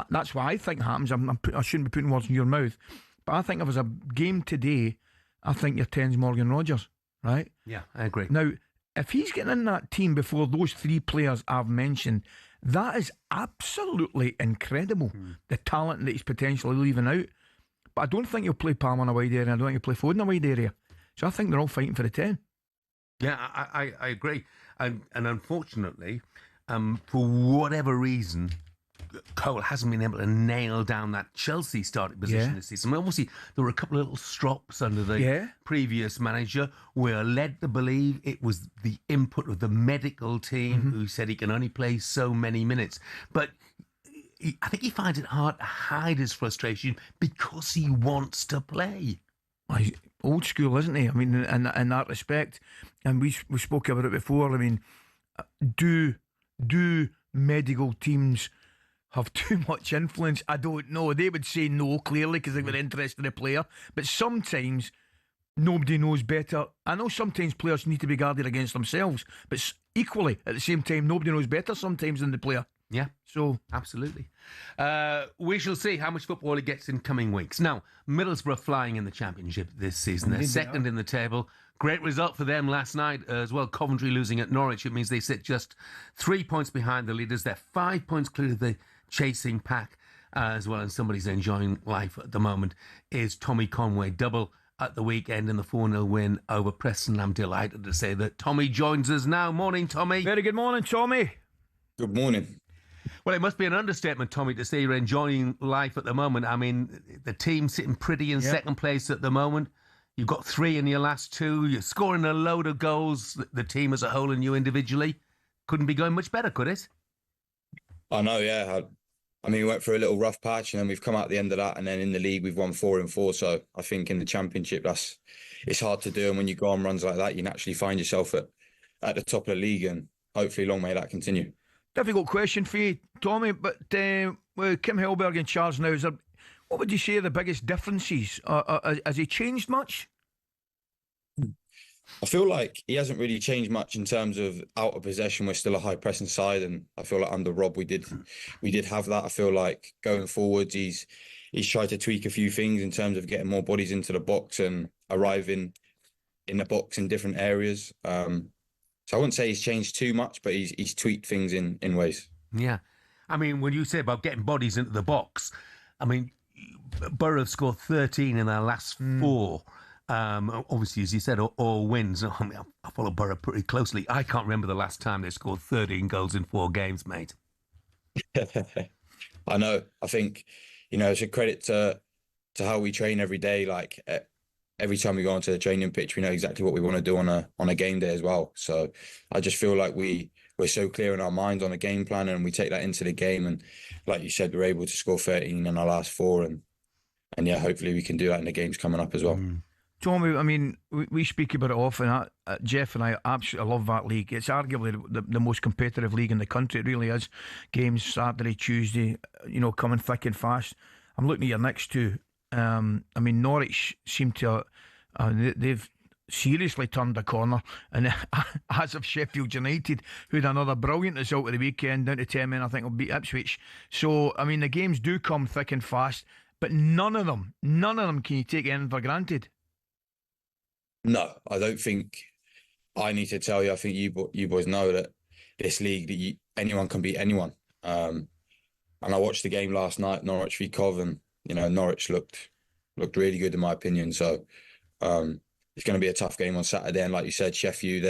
that's what I think happens. I shouldn't be putting words in your mouth, but I think if there's a game today, I think your 10's Morgan Rogers, right? Yeah, I agree. Now, if he's getting in that team before those three players I've mentioned, that is absolutely incredible, the talent that he's potentially leaving out. But I don't think he'll play Palmer in a wide area, and I don't think he'll play Foden in a wide area. So I think they're all fighting for the 10. Yeah, I agree. And unfortunately, for whatever reason, Cole hasn't been able to nail down that Chelsea starting position this season. Obviously, there were a couple of little strops under the previous manager. We're led to believe it was the input of the medical team who said he can only play so many minutes. But I think he finds it hard to hide his frustration because he wants to play. He's old school, isn't he? I mean, in that respect, and we spoke about it before. I mean, do medical teams have too much influence? I don't know. They would say no, clearly, because they were interested in the player. But sometimes nobody knows better. I know sometimes players need to be guarded against themselves, but equally, at the same time, nobody knows better sometimes than the player. Yeah. So, absolutely. We shall see how much football it gets in coming weeks. Now, Middlesbrough flying in the Championship this season. They're second in the table. Great result for them last night as well. Coventry losing at Norwich. It means they sit just 3 points behind the leaders. They're 5 points clear of the chasing pack as well. And somebody's enjoying life at the moment is Tommy Conway. Double at the weekend in the 4-0 win over Preston. I'm delighted to say that Tommy joins us now. Morning, Tommy. Very good morning, Tommy. Good morning. Well, it must be an understatement, Tommy, to say you're enjoying life at the moment. I mean, the team's sitting pretty in second place at the moment. You've got 3 in your last 2. You're scoring a load of goals, the team as a whole and you individually. Couldn't be going much better, could it? I know, yeah. I mean, we went through a little rough patch and then we've come out the end of that, and then in the league we've won 4 and 4. So I think in the Championship, it's hard to do. And when you go on runs like that, you naturally find yourself at the top of the league, and hopefully long may that continue. Difficult question for you, Tommy, but with Kim Hellberg in charge now, what would you say are the biggest differences? Has he changed much? I feel like he hasn't really changed much in terms of out of possession. We're still a high pressing side, and I feel like under Rob we did have that. I feel like going forwards he's tried to tweak a few things in terms of getting more bodies into the box and arriving in the box in different areas. So I wouldn't say he's changed too much, but he's tweaked things in ways. Yeah. I mean, when you say about getting bodies into the box, I mean, Borough have scored 13 in their last 4. Obviously, as you said, all wins. I mean, I follow Borough pretty closely. I can't remember the last time they scored 13 goals in 4 games, mate. I know. I think, it's a credit to how we train every day. Like, every time we go onto the training pitch, we know exactly what we want to do on a game day as well. So I just feel like we're so clear in our minds on a game plan, and we take that into the game. And like you said, we're able to score 13 in our last 4, and yeah, hopefully we can do that in the games coming up as well. Tommy, I mean, we speak about it often. Jeff and I absolutely love that league. It's arguably the most competitive league in the country. It really is. Games Saturday, Tuesday, coming thick and fast. I'm looking at your next 2. I mean, Norwich seem to they've seriously turned a corner, and as of Sheffield United, who had another brilliant result at the weekend, down to 10 men, I think will beat Ipswich. So I mean, the games do come thick and fast, but none of them can you take anything for granted. No, I don't think I need to tell you. I think you boys know that this league, that anyone can beat anyone. And I watched the game last night, Norwich v Cov, and Norwich looked really good in my opinion. So it's going to be a tough game on Saturday. And like you said, Sheffield,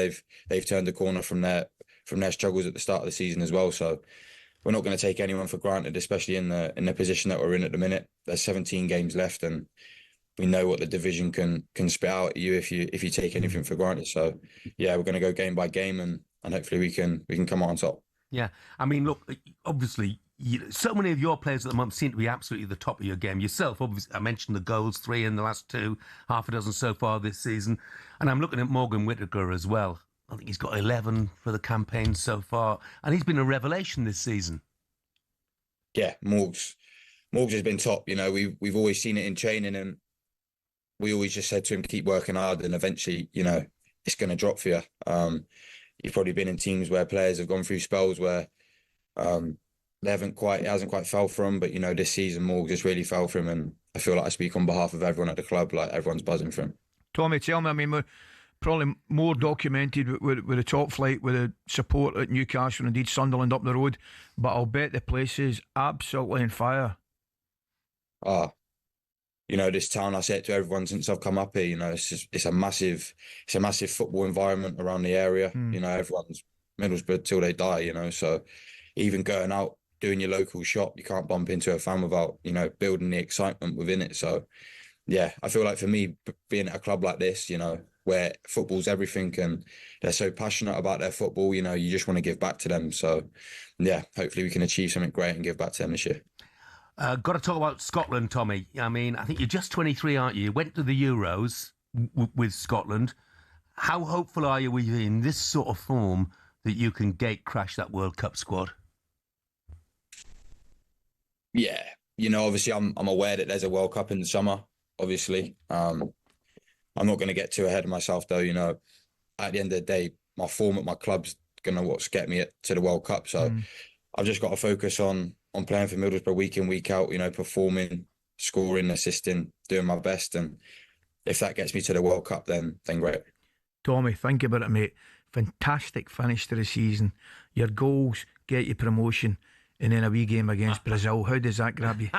they've turned the corner from their struggles at the start of the season as well. So we're not going to take anyone for granted, especially in the position that we're in at the minute. There's 17 games left, and we know what the division can spit out at you if you take anything for granted. So yeah, we're going to go game by game, and hopefully we can come out on top. Yeah, I mean, look, obviously, so many of your players at the moment seem to be absolutely the top of your game. Yourself, obviously, I mentioned the goals, 3 in the last 2, half a dozen so far this season. And I'm looking at Morgan Whittaker as well. I think he's got 11 for the campaign so far. And he's been a revelation this season. Yeah, Morgs has been top. We've always seen it in training, and we always just said to him, keep working hard, and eventually, it's going to drop for you. You've probably been in teams where players have gone through spells where it hasn't quite fell for him, but this season Morgs has really fell for him, and I feel like I speak on behalf of everyone at the club, like everyone's buzzing for him. Tommy, tell me, I mean, we're probably more documented with the top flight, with the support at Newcastle and indeed Sunderland up the road, but I'll bet the place is absolutely on fire. This town, I say it to everyone since I've come up here, it's a massive football environment around the area. Everyone's Middlesbrough till they die, so even going out, doing your local shop, you can't bump into a fan without, building the excitement within it. So yeah, I feel like for me, being at a club like this, where football's everything and they're so passionate about their football, you just want to give back to them. So yeah, hopefully we can achieve something great and give back to them this year. Got to talk about Scotland, Tommy. I mean, I think you're just 23, aren't you? You went to the Euros with Scotland. How hopeful are you in this sort of form that you can gate crash that World Cup squad? Yeah, obviously I'm aware that there's a World Cup in the summer, obviously. I'm not going to get too ahead of myself though, at the end of the day, my form at my club's going to get me to the World Cup. So I've just got to focus on playing for Middlesbrough week in, week out, performing, scoring, assisting, doing my best. And if that gets me to the World Cup, then great. Tommy, think about it, mate. Fantastic finish to the season. Your goals get you promotion, and then a wee game against Brazil. How does that grab you?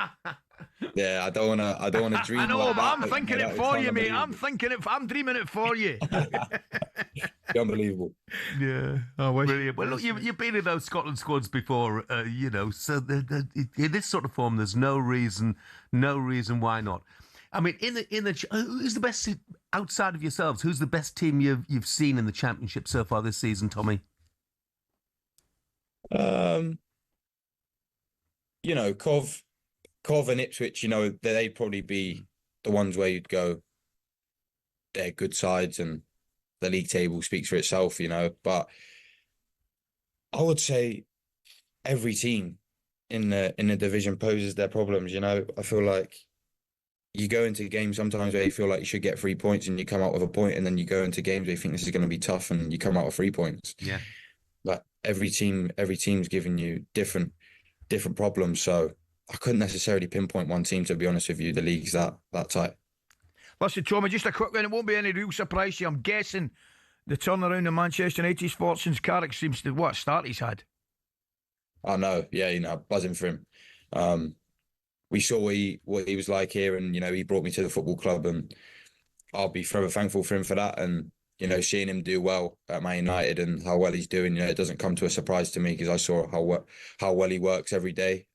Yeah, I don't want to dream. I know, like but that, I'm thinking it for you, mate. I'm dreaming it for you. Unbelievable. Yeah, I wish. Brilliant. Well, look, you've been in those Scotland squads before, so in this sort of form, there's no reason why not. I mean, who's the best outside of yourselves? Who's the best team you've seen in the Championship so far this season, Tommy? Cov and Ipswich, they'd probably be the ones where you'd go, they're good sides and the league table speaks for itself, But I would say every team in the division poses their problems, I feel like you go into games sometimes where you feel like you should get 3 points and you come out with a point, and then you go into games where you think this is going to be tough and you come out with 3 points. Yeah. But every team's giving you different problems, so I couldn't necessarily pinpoint one team, to be honest with you. The league's that tight. Listen, Tommy, just a quick one. It won't be any real surprise to you. I'm guessing the turnaround in Manchester United's fortunes, Carrick seems to, what start he's had? I know, yeah, buzzing for him. We saw what he was like here, and he brought me to the football club, and I'll be forever thankful for him for that. And seeing him do well at Man United and how well he's doing, it doesn't come to a surprise to me, because I saw how well he works every day.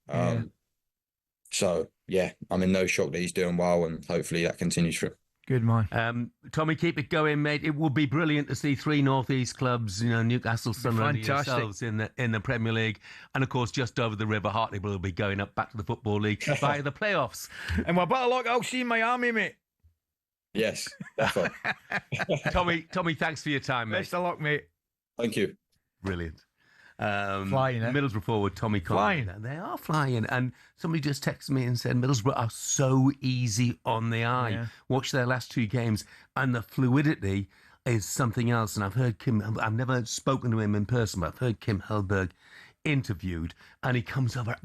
So yeah, I'm in no shock that he's doing well, and hopefully that continues for him. Good man. Tommy, keep it going, mate. It would be brilliant to see 3 North East clubs, Newcastle, Sunderland, yourselves in the Premier League, and of course just over the river, Hartlepool will be going up back to the Football League via the playoffs. And we're better luck, I'll see you in Miami, mate. Yes, definitely. Tommy, thanks for your time, mate. Best of luck, mate. Thank you. Brilliant. Flying, eh? Middlesbrough forward Tommy Flying. Conlon. They are flying. And somebody just texted me and said Middlesbrough are so easy on the eye. Yeah. Watch their last 2 games, and the fluidity is something else. And I've never spoken to him in person, but I've heard Kim Hellberg interviewed, and he comes over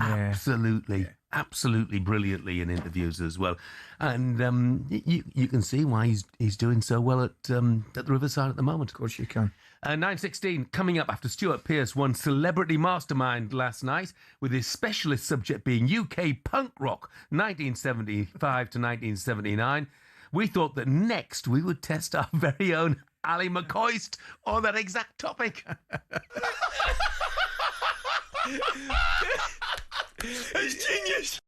absolutely brilliantly in interviews as well. And you can see why he's doing so well at the Riverside at the moment. Of course you can. 9:16 coming up after Stuart Pearce won Celebrity Mastermind last night, with his specialist subject being UK punk rock 1975 to 1979. We thought that next we would test our very own Ally McCoist on that exact topic. It's genius.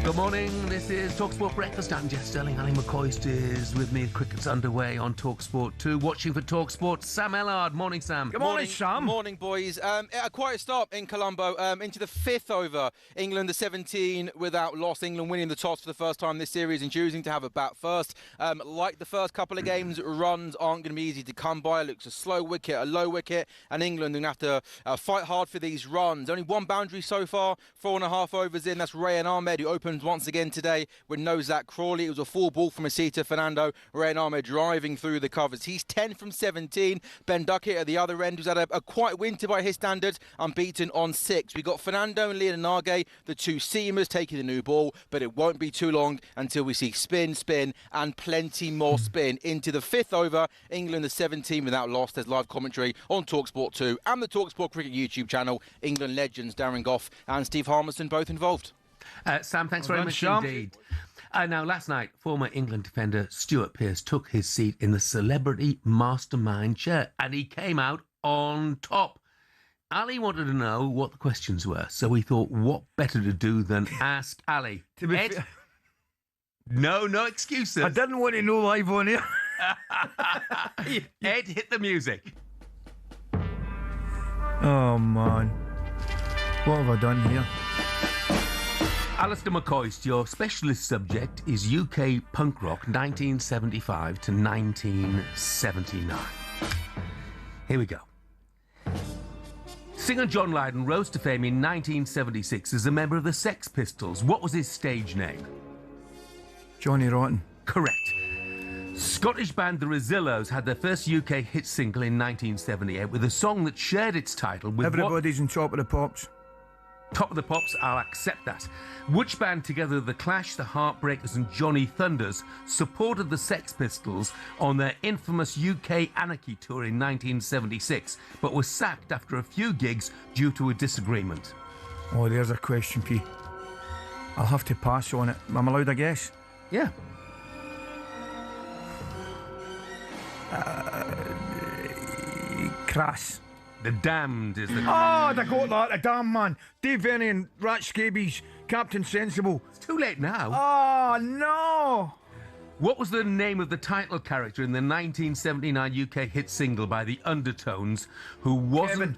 Good morning, this is talkSPORT Breakfast. I'm Jeff Stelling Ally McCoist is with me. Cricket's underway on talkSPORT 2. Watching for talkSPORT, Sam Ellard. Morning, Sam. Good morning, Sam. Morning, boys. A quiet start in Colombo. Into the fifth over. England, the 17 without loss. England winning the toss for the first time this series and choosing to have a bat first. Like the first couple of games, runs aren't going to be easy to come by. It looks a slow wicket, a low wicket, and England are going to have to fight hard for these runs. Only one boundary so far, 4.5 overs in. That's Rayan Ahmed, who opened once again today with no Zach Crawley. It was a full ball from Asita Fernando. Rayan Ahmed driving through the covers. He's 10 from 17. Ben Duckett at the other end, who's had a quiet winter by his standards, unbeaten on 6. We got Fernando and Leon Nage, the two seamers, taking the new ball, but it won't be too long until we see spin, and plenty more spin. Into the fifth over, England the 17 without loss. There's live commentary on talkSPORT 2 and the talkSPORT Cricket YouTube channel. England legends Darren Gough and Steve Harmison both involved. Sam, thanks very much indeed. Now, last night, former England defender Stuart Pearce took his seat in the celebrity mastermind chair, and he came out on top. Ali wanted to know what the questions were, so we thought, what better to do than ask Ali? Ed? No excuses. I didn't want to know live on here. Ed, hit the music. Oh, man. What have I done here? Alistair McCoist, your specialist subject is UK punk rock 1975 to 1979. Here we go. Singer John Lydon rose to fame in 1976 as a member of the Sex Pistols. What was his stage name? Johnny Rotten. Correct. Scottish band The Rezillos had their first UK hit single in 1978 with a song that shared its title with Everybody's on Top of the Pops. Top of the Pops, I'll accept that. Which band, together with The Clash, The Heartbreakers and Johnny Thunders, supported the Sex Pistols on their infamous UK Anarchy tour in 1976, but was sacked after a few gigs due to a disagreement? Oh, there's a question, P. I'll have to pass on it. Am I allowed a guess? Yeah. Crass. The Damned is the... Oh, they got that. The Damned, man. Dave Verney and Rat Scabies. Captain Sensible. It's too late now. Oh, no. What was the name of the title character in the 1979 UK hit single by the Undertones, who wasn't... Kevin.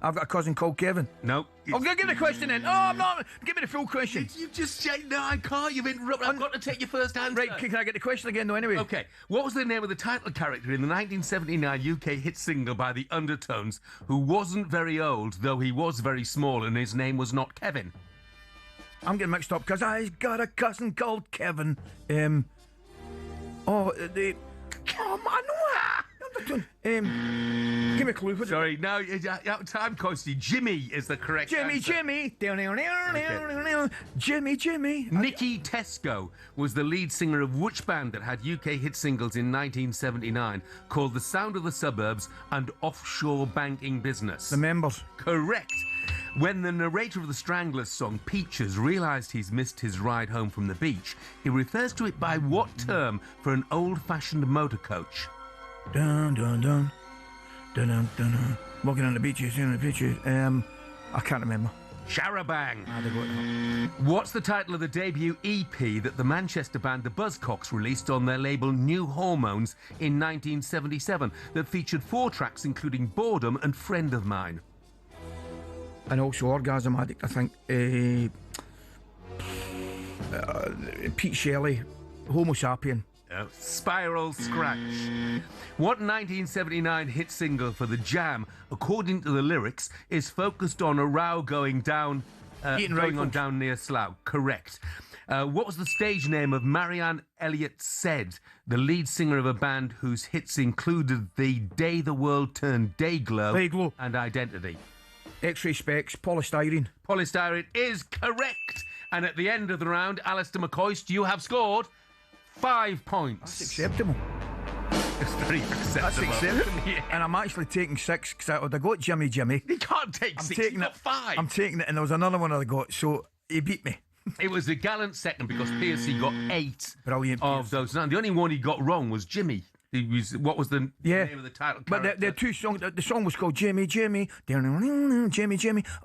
I've got a cousin called Kevin. No. I'm going to get the question in. Oh, I'm not. Give me the full question. You just... No, I can't. You've interrupted. I've got to take your first answer. Right, can I get the question again, though, anyway? OK. What was the name of the title character in the 1979 UK hit single by the Undertones, who wasn't very old, though he was very small, and his name was not Kevin? I'm getting mixed up, because I've got a cousin called Kevin. Oh, the... Come on, Give me a clue. Sorry, no, time costing. Jimmy is the correct answer. Jimmy. Jimmy. Nicky Tesco was the lead singer of which band that had UK hit singles in 1979 called The Sound of the Suburbs and Offshore Banking Business? The Members. Correct. When the narrator of the Stranglers song Peaches realised he's missed his ride home from the beach, he refers to it by what term for an old-fashioned motor coach? Dun dun dun. Dun dun dun dun. Walking on the beaches, in the beaches. I can't remember. Charabang. What's the title of the debut EP that the Manchester band The Buzzcocks released on their label New Hormones in 1977 that featured 4 tracks including Boredom and Friend of Mine? And also Orgasm Addict, I think. Pete Shelley, Homo Sapien. Spiral Scratch. What 1979 hit single for The Jam, according to the lyrics, is focused on a row going down near Slough? Correct. What was the stage name of Marianne Elliott Said, the lead singer of a band whose hits included The Day the World Turned Dayglow and Identity? X-ray Specs, Polystyrene. Polystyrene is correct. And at the end of the round, Alistair McCoist, you have scored 5 points. That's acceptable. It's very acceptable. That's acceptable. Yeah. And I'm actually taking 6 because I would have got Jimmy. You can't take 6, you got 5. I'm taking it, and there was another one I got, so he beat me. It was a gallant second because Piercy got 8 Brilliant of those. Now, the only one he got wrong was Jimmy. What was the name of the title? But the 2 songs, the song was called Jimmy.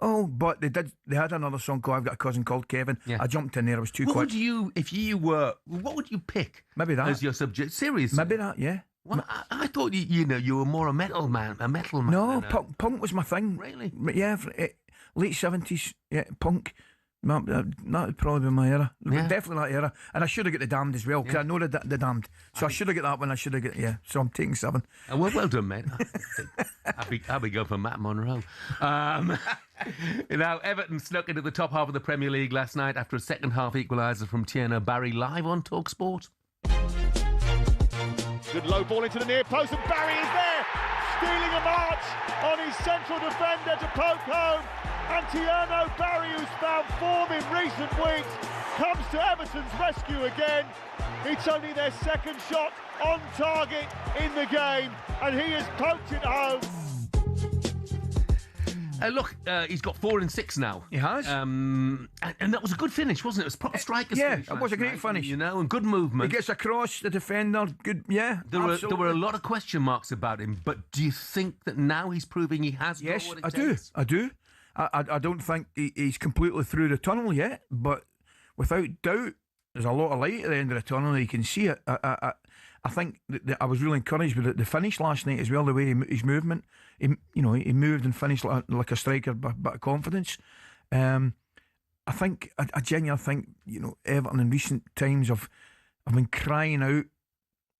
Oh, but they had another song called I've Got a Cousin Called Kevin. Yeah. I jumped in there. I was too quick. What would you pick? Maybe that as your subject. Seriously, maybe that. Yeah. Well, I thought you were more a metal man. No, punk was my thing. Really? Yeah, late 70s. Yeah, punk. That would probably be my era. Yeah. Definitely that era. And I should have got The Damned as well, because I know the Damned. So I should have got that one. I should have got, so I'm taking 7. Well done, mate. I'll be going for Matt Monroe. Now, Everton snuck into the top half of the Premier League last night after a second half equaliser from Tierno Barry, live on talkSPORT. Good low ball into the near post, and Barry is there, stealing a march on his central defender to poke home. And Tierno Barry, who's found form in recent weeks, comes to Everton's rescue again. It's only their second shot on target in the game, and he has poked it home. Look, he's got 4 and 6 now. He has. And that was a good finish, wasn't it? It was proper striker's finish. Yeah, it was a great finish. And good movement. He gets across the defender. Good, yeah. There were a lot of question marks about him, but do you think that now he's proving he has got what it takes? I do. I don't think he's completely through the tunnel yet, but without doubt, there's a lot of light at the end of the tunnel. You can see it. I think that I was really encouraged with the finish last night as well. The way his movement, he moved and finished like a striker, but of confidence. I genuinely think Everton in recent times have been crying out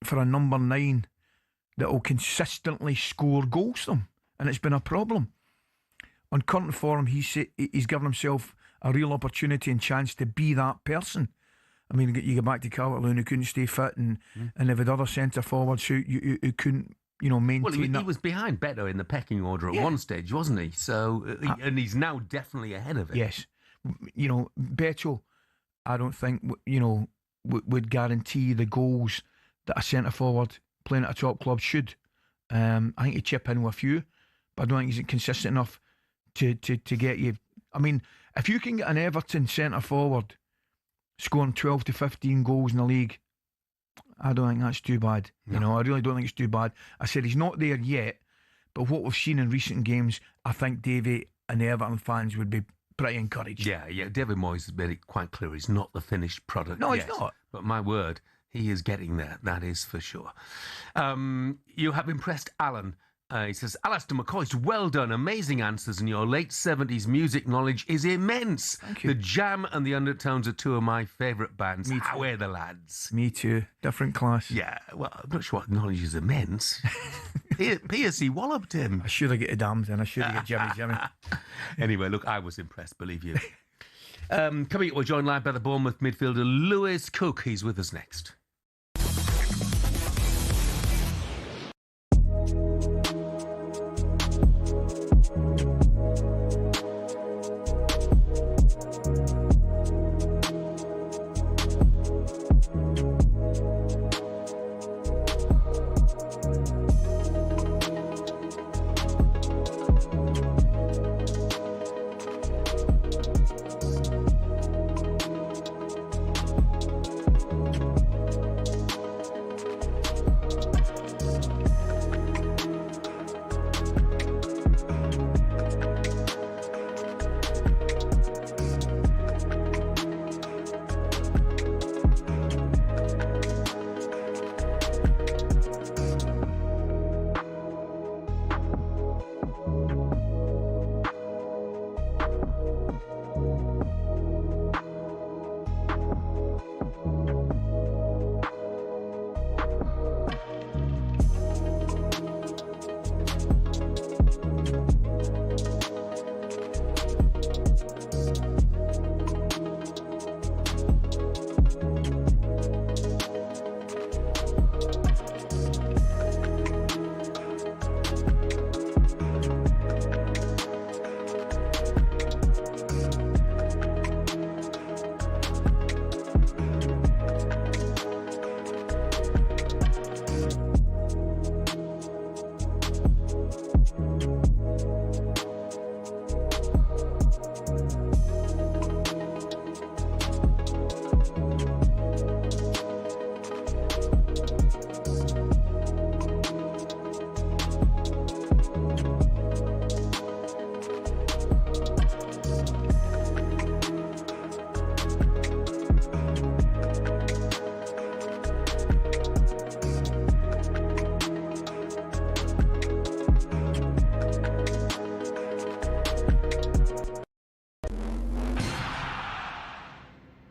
for a number 9 that will consistently score goals for them, and it's been a problem. On current form, he's given himself a real opportunity and chance to be that person. I mean, you go back to Calvert-Lewin, who couldn't stay fit, and they've had other centre forwards who couldn't, maintain. Well, he was behind Beto in the pecking order at one stage, wasn't he? So, and he's now definitely ahead of it. Yes, Beto, I don't think would guarantee the goals that a centre forward playing at a top club should. I think he'd chip in with a few, but I don't think he's consistent enough to get you. I mean, if you can get an Everton centre forward scoring 12 to 15 goals in the league, I don't think that's too bad. No. I really don't think it's too bad. I said he's not there yet, but what we've seen in recent games, I think Davey and the Everton fans would be pretty encouraged. Yeah. David Moyes has made it quite clear he's not the finished product. No, yet, he's not. But my word, he is getting there. That is for sure. You have impressed Alan. He says, Alistair McCoist, well done. Amazing answers, and your late 70s music knowledge is immense. Thank you. The Jam and the Undertones are 2 of my favourite bands. How are the lads? Me too. Different class. Yeah, well, I'm not sure what knowledge is immense. Piercy walloped him. I should have got the Damned and I should have got Jimmy. Anyway, look, I was impressed, believe you. Coming up, we're joined live by the Bournemouth midfielder Lewis Cook. He's with us next.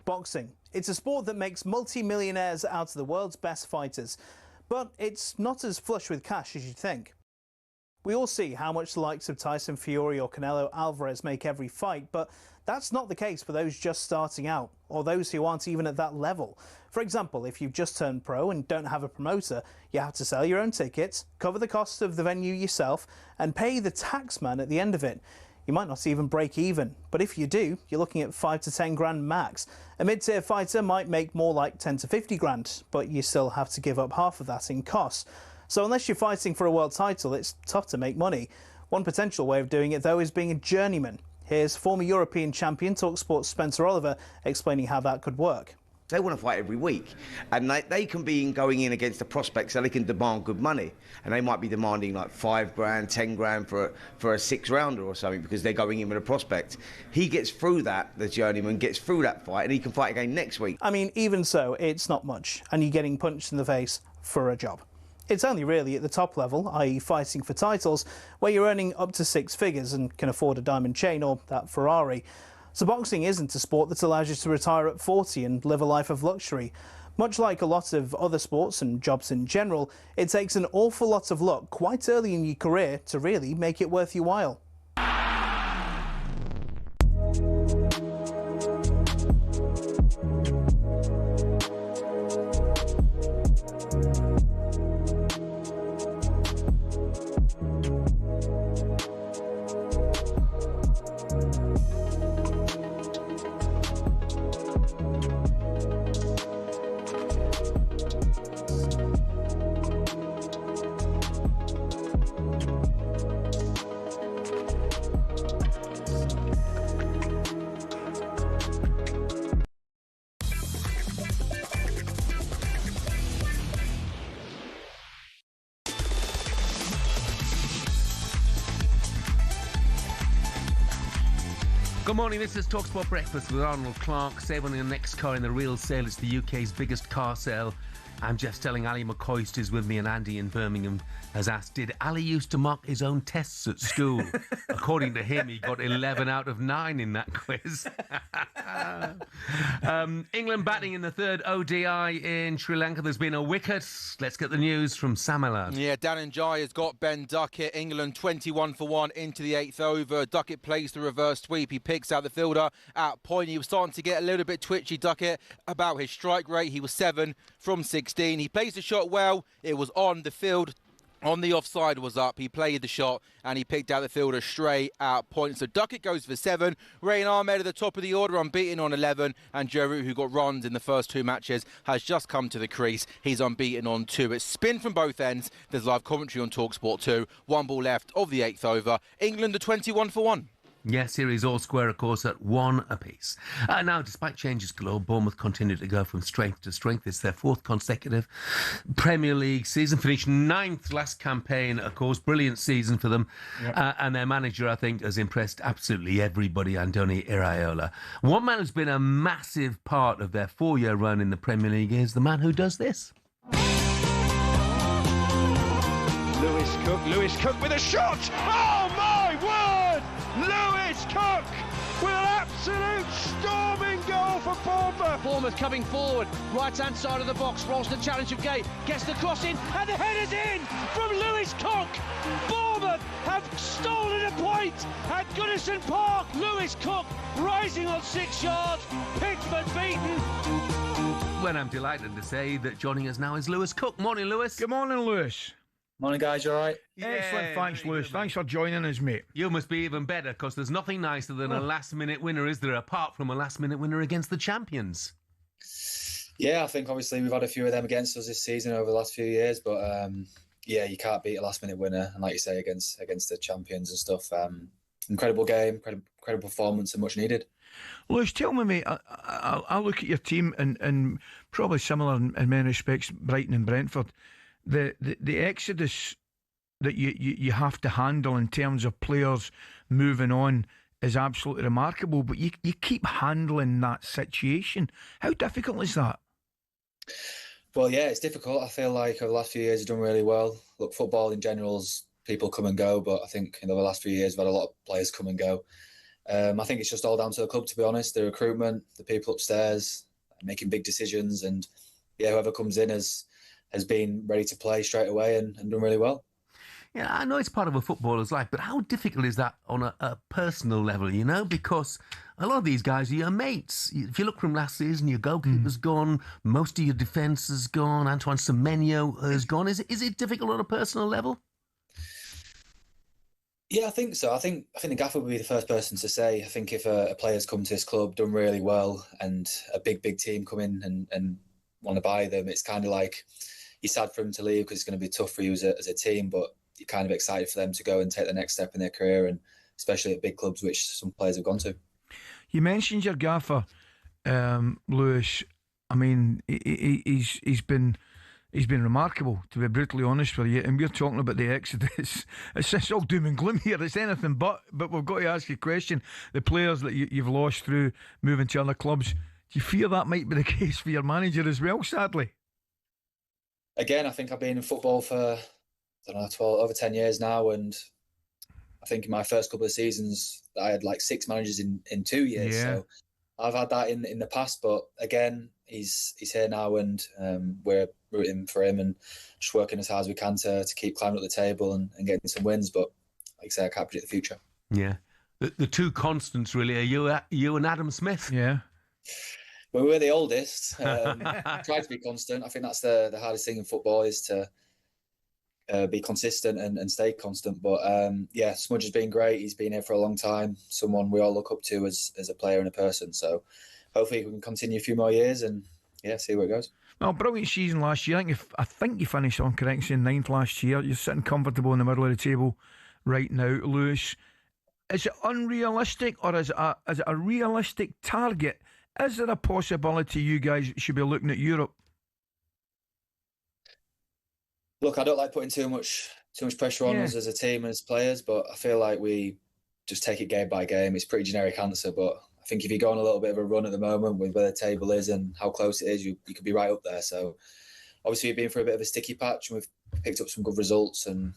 Boxing. It's a sport that makes multi-millionaires out of the world's best fighters, but it's not as flush with cash as you'd think. We all see how much the likes of Tyson Fury or Canelo Alvarez make every fight, but that's not the case for those just starting out, or those who aren't even at that level. For example, if you've just turned pro and don't have a promoter, you have to sell your own tickets, cover the cost of the venue yourself, and pay the tax man at the end of it. You might not even break even, but if you do, you're looking at 5 to 10 grand max. A mid-tier fighter might make more like 10 to 50 grand, but you still have to give up half of that in costs. So unless you're fighting for a world title, it's tough to make money. One potential way of doing it, though, is being a journeyman. Here's former European champion talkSPORT's Spencer Oliver explaining how that could work. They want to fight every week, and they can be going in against the prospects, so they can demand good money, and they might be demanding like 5 grand, 10 grand for a 6-rounder or something because they're going in with a prospect. He gets through that, the journeyman gets through that fight, and he can fight again next week. I mean, even so, it's not much, and you're getting punched in the face for a job. It's only really at the top level, i.e. fighting for titles, where you're earning up to 6 figures and can afford a diamond chain or that Ferrari. So boxing isn't a sport that allows you to retire at 40 and live a life of luxury. Much like a lot of other sports and jobs in general, it takes an awful lot of luck quite early in your career to really make it worth your while. Good morning, this is talkSPORT Breakfast with Arnold Clark. Save on your next car in the real sale. It's the UK's biggest car sale. I'm Jeff Stelling Ally McCoist is with me, and Andy in Birmingham has asked, did Ali used to mark his own tests at school? According to him, he got 11 out of 9 in that quiz. England batting in the third ODI in Sri Lanka. There's been a wicket. Let's get the news from Sam Allard. Yeah, Dhananjaya has got Ben Duckett. England 21 for 1 into the 8th over. Duckett plays the reverse sweep. He picks out the fielder at point. He was starting to get a little bit twitchy, Duckett, about his strike rate. He was 7 from 16. He plays the shot well. It was on the field. On the offside was up, he played the shot and he picked out the fielder straight out point. So Duckett goes for 7. Rain Ahmed at the top of the order, unbeaten on 11. And Joe Root, who got runs in the first 2 matches, has just come to the crease. He's unbeaten on 2. It's spin from both ends. There's live commentary on talkSPORT 2. 1 ball left of the 8th over. England are 21 for 1. Yes, series all square, of course, at 1 apiece. Now, despite changes galore, Bournemouth continue to go from strength to strength. It's their 4th consecutive Premier League season, finished 9th last campaign, of course. Brilliant season for them. Yep. And their manager, I think, has impressed absolutely everybody, Andoni Iraola. One man who's been a massive part of their 4-year run in the Premier League is the man who does this. Lewis Cook with a shot! Oh my word! Lewis Cook with an absolute storming goal for Bournemouth. Bournemouth coming forward, right-hand side of the box, rolls the challenge of Gay, gets the cross in, and the header's in from Lewis Cook. Bournemouth have stolen a point at Goodison Park. Lewis Cook rising on 6 yards, Pittsburgh beaten. Well, I'm delighted to say that joining us now is Lewis Cook. Morning, Lewis. Good morning, Lewis. Morning, guys. You all right? Excellent. Thanks, Lewis. Thanks for joining us, mate. You must be even better, because there's nothing nicer than a last-minute winner, is there, apart from a last-minute winner against the champions? Yeah, I think obviously we've had a few of them against us this season over the last few years, but yeah, you can't beat a last-minute winner, and like you say, against the champions and stuff. Incredible game, incredible performance, and much needed. Lewis, tell me, mate, I look at your team and probably similar in many respects, Brighton and Brentford. The exodus that you have to handle in terms of players moving on is absolutely remarkable, but you keep handling that situation. How difficult is that? Well, yeah, it's difficult. I feel like over the last few years we've done really well. Look, football in general is people come and go, but I think in the last few years we've had a lot of players come and go. I think it's just all down to the club, to be honest. The recruitment, the people upstairs, making big decisions, and yeah, whoever comes in has been ready to play straight away and done really well. Yeah, I know it's part of a footballer's life, but how difficult is that on a personal level, you know? Because a lot of these guys are your mates. If you look from last season, your goalkeeper's gone, most of your defence has gone, Antoine Semenyo has gone. Is it difficult on a personal level? Yeah, I think so. I think the gaffer would be the first person to say. I think if a player's come to this club, done really well, and a big team come in and want to buy them, it's kind of like you're sad for them to leave because it's going to be tough for you as a team, but you're kind of excited for them to go and take the next step in their career, and especially at big clubs, which some players have gone to. You mentioned your gaffer, Lewis. I mean, he's been remarkable, to be brutally honest with you. And we're talking about the exodus. It's all doom and gloom here. It's anything but we've got to ask you a question. The players that you've lost through moving to other clubs, do you fear that might be the case for your manager as well, sadly? Again, I think I've been in football for, I don't know, over 10 years now, and I think in my first couple of seasons I had like 6 managers in 2 years. Yeah. So I've had that in the past, but again, he's here now, and we're rooting for him and just working as hard as we can to keep climbing up the table and getting some wins. But like I say, I can't predict the future. Yeah, the two constants really are you and Adam Smith. Yeah. Well, we're the oldest. Try to be constant. I think that's the hardest thing in football, is to be consistent and stay constant. But yeah, Smudge has been great. He's been here for a long time. Someone we all look up to as a player and a person. So hopefully we can continue a few more years and yeah, see where it goes. Well, brilliant season last year. I think you finished on correction 9th last year. You're sitting comfortable in the middle of the table right now, Lewis. Is it unrealistic, or is it a realistic target? Is there a possibility you guys should be looking at Europe? Look, I don't like putting too much pressure on us as a team and as players, but I feel like we just take it game by game. It's a pretty generic answer, but I think if you go on a little bit of a run at the moment with where the table is and how close it is, you could be right up there. So obviously we've been through a bit of a sticky patch, and we've picked up some good results, and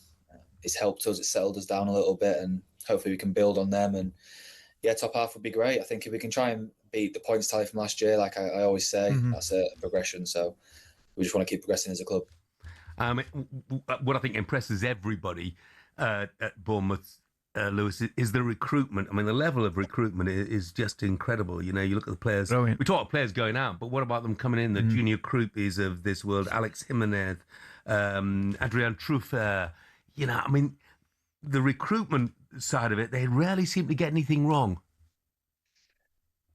it's helped us. It's settled us down a little bit, and hopefully we can build on them. And yeah, top half would be great. I think if we can try and beat the points tally from last year, like I always say, that's a progression. So we just want to keep progressing as a club. What I think impresses everybody at Bournemouth Lewis, is the recruitment. I mean, the level of recruitment is just incredible. You know, you look at the players. Brilliant. We talk about players going out, but what about them coming in? The junior Krupies of this world, Alex Jimenez, Adrian Truffert. You know, I mean, the recruitment side of it, they rarely seem to get anything wrong.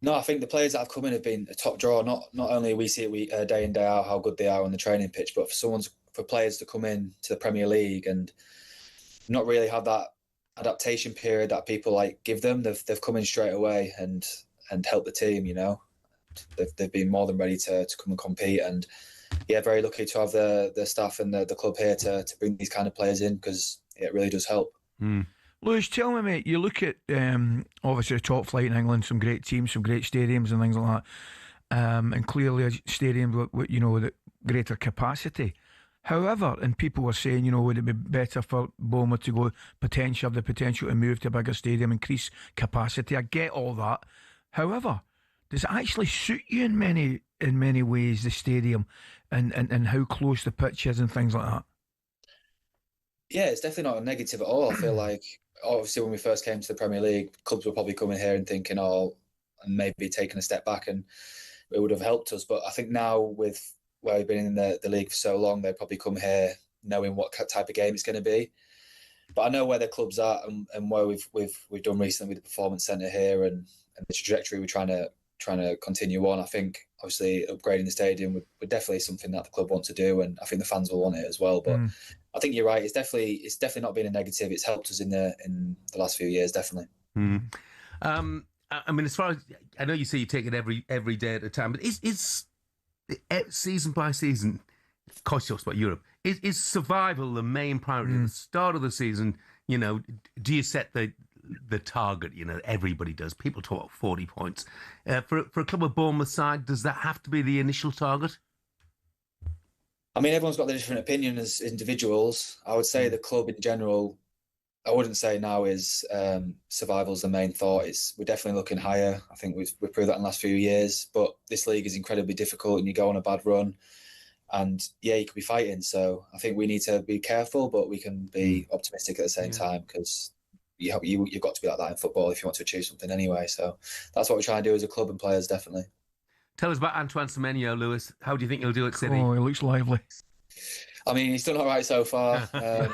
No, I think the players that have come in have been a top draw. Not only we see it day in, day out how good they are on the training pitch, but for players to come in to the Premier League and not really have that adaptation period that people like give them. They've come in straight away and helped the team. You know, they've been more than ready to come and compete. And yeah, very lucky to have the staff and the club here to bring these kind of players in, because it really does help. Lewis, tell me, mate, you look at obviously the top flight in England, some great teams, some great stadiums and things like that, and clearly a stadium with, you know, the greater capacity. However, and people were saying, you know, would it be better for Bournemouth to have the potential to move to a bigger stadium, increase capacity? I get all that. However, does it actually suit you in many ways, the stadium, and how close the pitch is and things like that? Yeah, it's definitely not a negative at all. I feel like, obviously, when we first came to the Premier League, clubs were probably coming here and thinking, and maybe taking a step back, and it would have helped us. But I think now, with where we've been in the league for so long, they probably come here knowing what type of game it's going to be. But I know where the club's at and where we've done recently with the Performance Centre here and the trajectory we're trying to continue on. I think obviously upgrading the stadium would definitely something that the club want to do, and I think the fans will want it as well. But I think you're right. It's definitely not been a negative. It's helped us in the last few years, definitely. I mean, as far as I know, you say you take it every day at a time, but is season by season, of course, talks about Europe. Is survival the main priority at the start of the season? You know, do you set the target? You know, everybody does. People talk about 40 points. For a club of Bournemouth side, does that have to be the initial target? I mean, everyone's got their different opinion as individuals. I would say the club in general, I wouldn't say now is survival's the main thought. We're definitely looking higher. I think we've proved that in the last few years. But this league is incredibly difficult, and you go on a bad run, and yeah, you could be fighting. So I think we need to be careful, but we can be optimistic at the same time, because you've got to be like that in football if you want to achieve something anyway. So that's what we're trying to do as a club and players, definitely. Tell us about Antoine Semenyo, Lewis. How do you think he'll do at City? Oh, he looks lively. I mean, he's done all right so far. I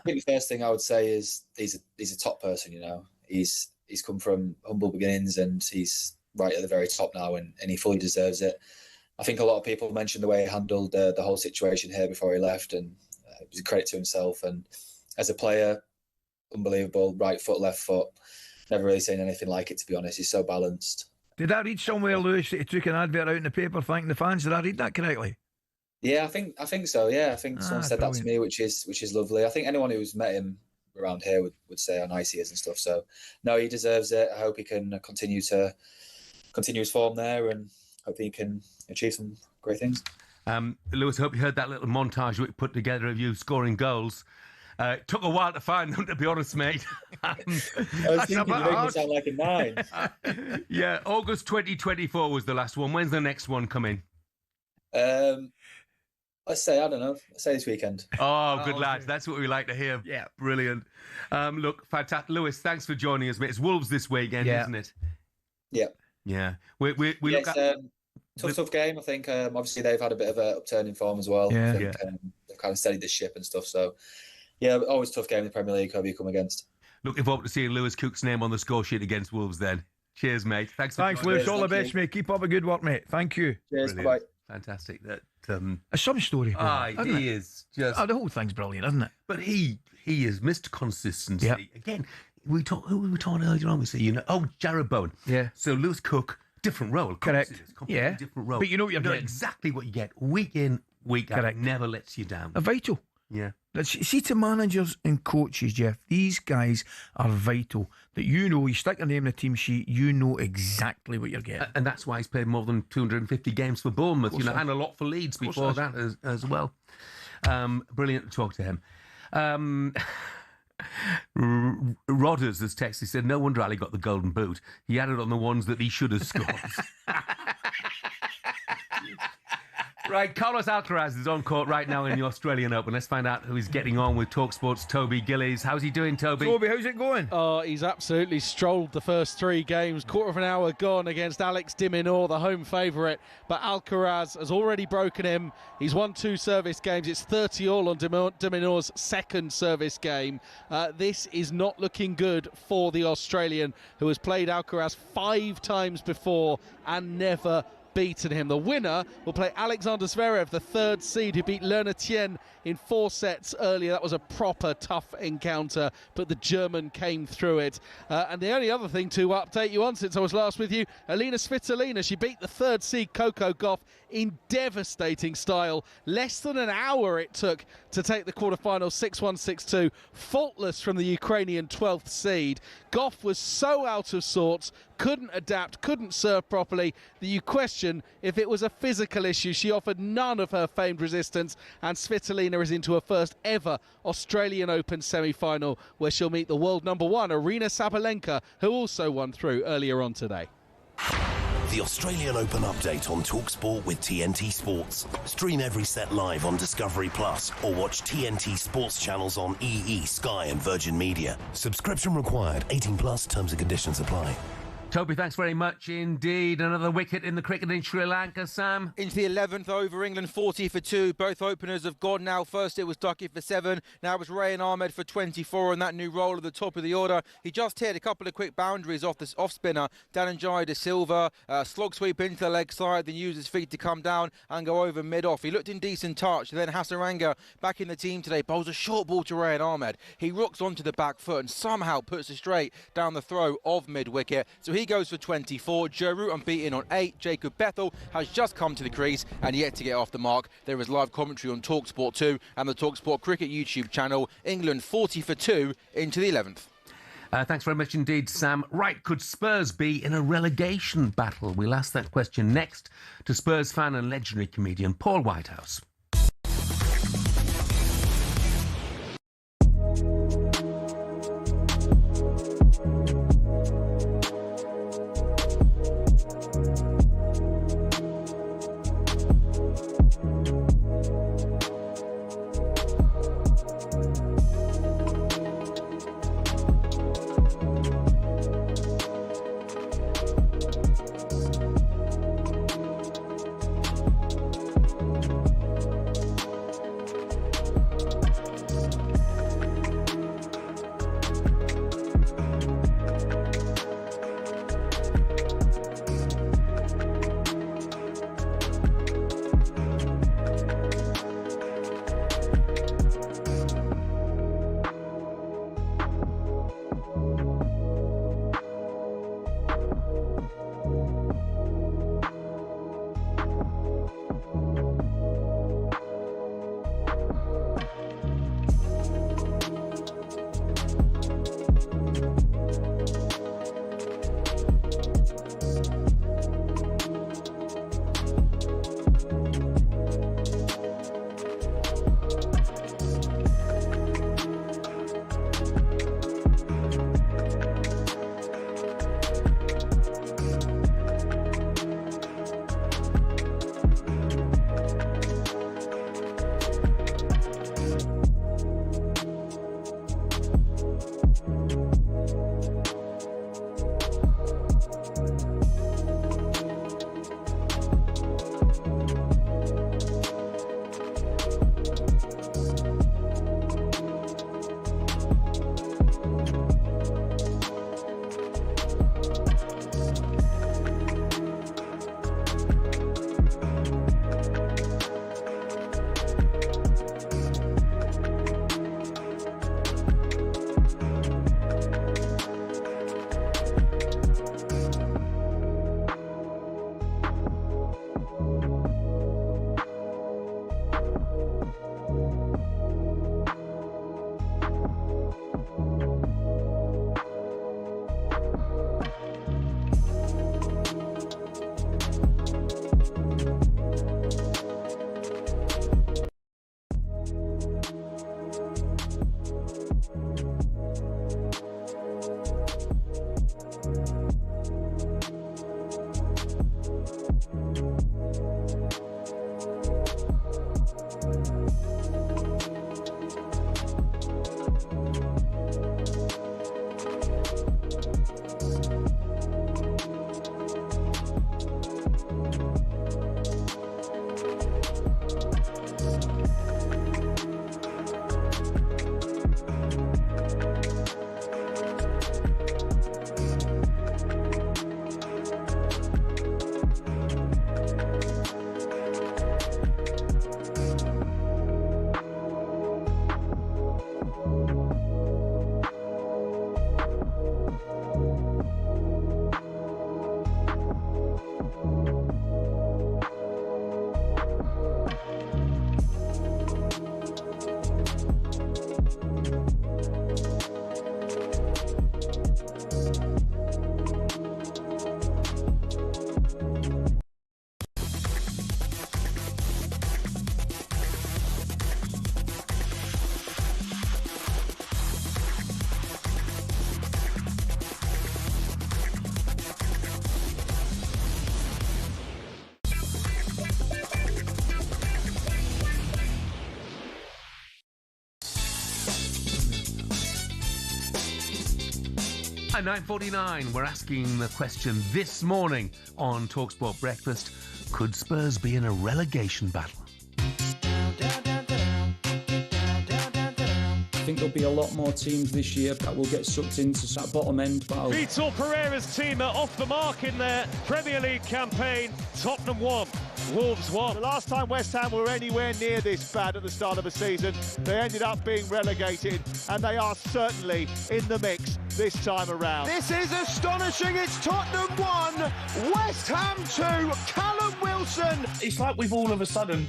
think the first thing I would say is he's a top person. You know, he's come from humble beginnings, and he's right at the very top now, and he fully deserves it. I think a lot of people mentioned the way he handled the whole situation here before he left, and it was a credit to himself. And as a player, unbelievable. Right foot, left foot. Never really seen anything like it, to be honest. He's so balanced. Did I read somewhere, Lewis, that he took an advert out in the paper thanking the fans? Did I read that correctly? Yeah, I think so. Yeah, I think someone said that to me, which is lovely. I think anyone who's met him around here would say how nice he is and stuff. So, no, he deserves it. I hope he can continue his form there, and hope he can achieve some great things. Lewis, I hope you heard that little montage we put together of you scoring goals. It took a while to find them, to be honest, mate. I was thinking, you make me sound like a 9. Yeah, August 2024 was the last one. When's the next one coming? Let's say, I don't know. Let's say this weekend. Oh, good lads. That's what we like to hear. Yeah, brilliant. Look, fantastic. Lewis, thanks for joining us, mate. It's Wolves this weekend, isn't it? Yeah. Yeah. We look at... tough game, I think. Obviously, they've had a bit of an upturn in form as well. Yeah. I think they've kind of steadied the ship and stuff. So, yeah, always tough game in the Premier League, whoever you come against. Looking forward to seeing Lewis Cook's name on the score sheet against Wolves then. Cheers, mate. Thanks, Lewis. All the best, mate. Keep up a good work, mate. Thank you. Cheers. Bye. Fantastic. A some story. He is just... the whole thing's brilliant, isn't it? But he is Mr. Consistency. Yep. Again, who we talking earlier on? We say, Jared Bowen. Yeah. So Lewis Cook, different role. Correct. Yeah. Different role. But you know what you're getting. Exactly what you get. Week in, week out. Never lets you down. They're vital. Yeah. See, to managers and coaches, Jeff, these guys are vital. That you stick your name in the team sheet, you know exactly what you're getting. And that's why he's played more than 250 games for Bournemouth, and a lot for Leeds before that as well. Brilliant to talk to him. Rodders has texted, he said, no wonder Ali got the golden boot. He had it on the ones that he should have scored. Right, Carlos Alcaraz is on court right now in the Australian Open. Let's find out who he's getting on with TalkSport's Toby Gillies. How's he doing, Toby? Toby, how's it going? Oh, he's absolutely strolled the first 3 games. Quarter of an hour gone against Alex de Minaur, the home favourite. But Alcaraz has already broken him. He's won 2 service games. It's 30-all on de Minaur's second service game. This is not looking good for the Australian, who has played Alcaraz 5 times before and never beaten him. The winner will play Alexander Zverev, the 3rd seed, who beat Le Natien in 4 sets earlier. That was a proper tough encounter, but the German came through it. And the only other thing to update you on since I was last with you, Alina Svitolina, she beat the 3rd seed Coco Gauff in devastating style. Less than an hour it took to take the quarterfinals, 6-1, 6-2. Faultless from the Ukrainian 12th seed. Gauff was so out of sorts, couldn't adapt, couldn't serve properly, that you question if it was a physical issue. She offered none of her famed resistance, and Svitolina is into her first ever Australian Open semi-final, where she'll meet the world number 1, Aryna Sabalenka, who also won through earlier on today. The Australian Open update on talkSPORT with TNT Sports. Stream every set live on Discovery Plus or watch TNT Sports channels on EE, Sky and Virgin Media. Subscription required. 18 plus. Terms and conditions apply. Toby, thanks very much indeed. Another wicket in the cricket in Sri Lanka, Sam. Into the 11th over, England 40 for 2. Both openers have gone now. First it was Duckett for 7. Now it was Rayan Ahmed for 24 on that new roll at the top of the order. He just hit a couple of quick boundaries off the off-spinner, Dhananjaya De Silva. Slog sweep into the leg side, then used his feet to come down and go over mid-off. He looked in decent touch. Then Hasaranga, back in the team today, bowls a short ball to Rayan Ahmed. He rooks onto the back foot and somehow puts it straight down the throw of mid-wicket. So he goes for 24. Joe Root unbeaten on 8. Jacob Bethel has just come to the crease and yet to get off the mark. There is live commentary on talkSPORT 2 and the talkSPORT Cricket YouTube channel. England 40 for 2 into the 11th. Thanks very much indeed, Sam. Right, could Spurs be in a relegation battle? We'll ask that question next to Spurs fan and legendary comedian Paul Whitehouse. At 9:49, we're asking the question this morning on talkSPORT Breakfast: could Spurs be in a relegation battle? I think there'll be a lot more teams this year that will get sucked into that bottom end battle. Vitor Pereira's team are off the mark in their Premier League campaign. Tottenham won, Wolves won. The last time West Ham were anywhere near this bad at the start of a season, they ended up being relegated, and they are certainly in the mix this time around. This is astonishing. It's Tottenham 1, West Ham 2, Callum Wilson. It's like we've all of a sudden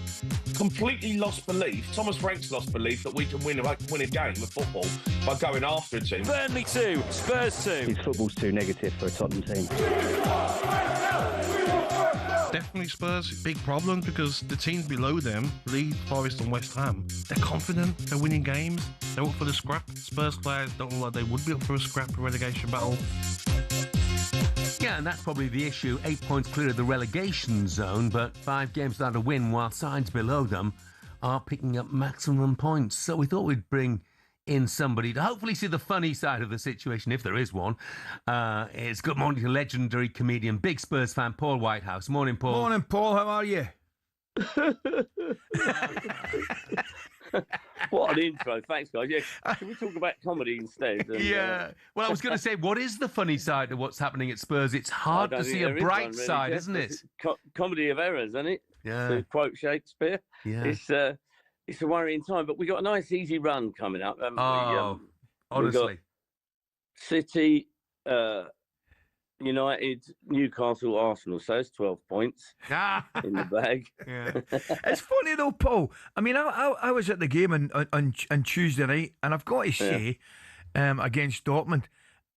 completely lost belief. Thomas Frank's lost belief that we can win a game of football by going after a team. Burnley 2, Spurs 2. His football's too negative for a Tottenham team. Definitely Spurs, big problem, because the teams below them, Leeds, Forest and West Ham, they're confident, they're winning games, they're up for the scrap. Spurs players don't look like they would be up for a scrap relegation battle. Yeah, and that's probably the issue. 8 points clear of the relegation zone, but 5 games without a win, while sides below them are picking up maximum points. So we thought we'd bring in somebody to hopefully see the funny side of the situation, if there is one. It's good morning to legendary comedian, big Spurs fan, Paul Whitehouse. Morning, Paul. Morning, Paul. How are you? What an intro. Thanks, guys. Yeah, can we talk about comedy instead? And, yeah. Well, I was going to say, what is the funny side of what's happening at Spurs? It's hard to see a bright side, isn't it? Comedy of errors, isn't it? Yeah. To quote Shakespeare. Yeah. It's a worrying time, but we got a nice easy run coming up. Honestly. City, United, Newcastle, Arsenal. So it's 12 points in the bag. Yeah. It's funny though, Paul. I mean, I was at the game on Tuesday night, and I've got to say, against Dortmund,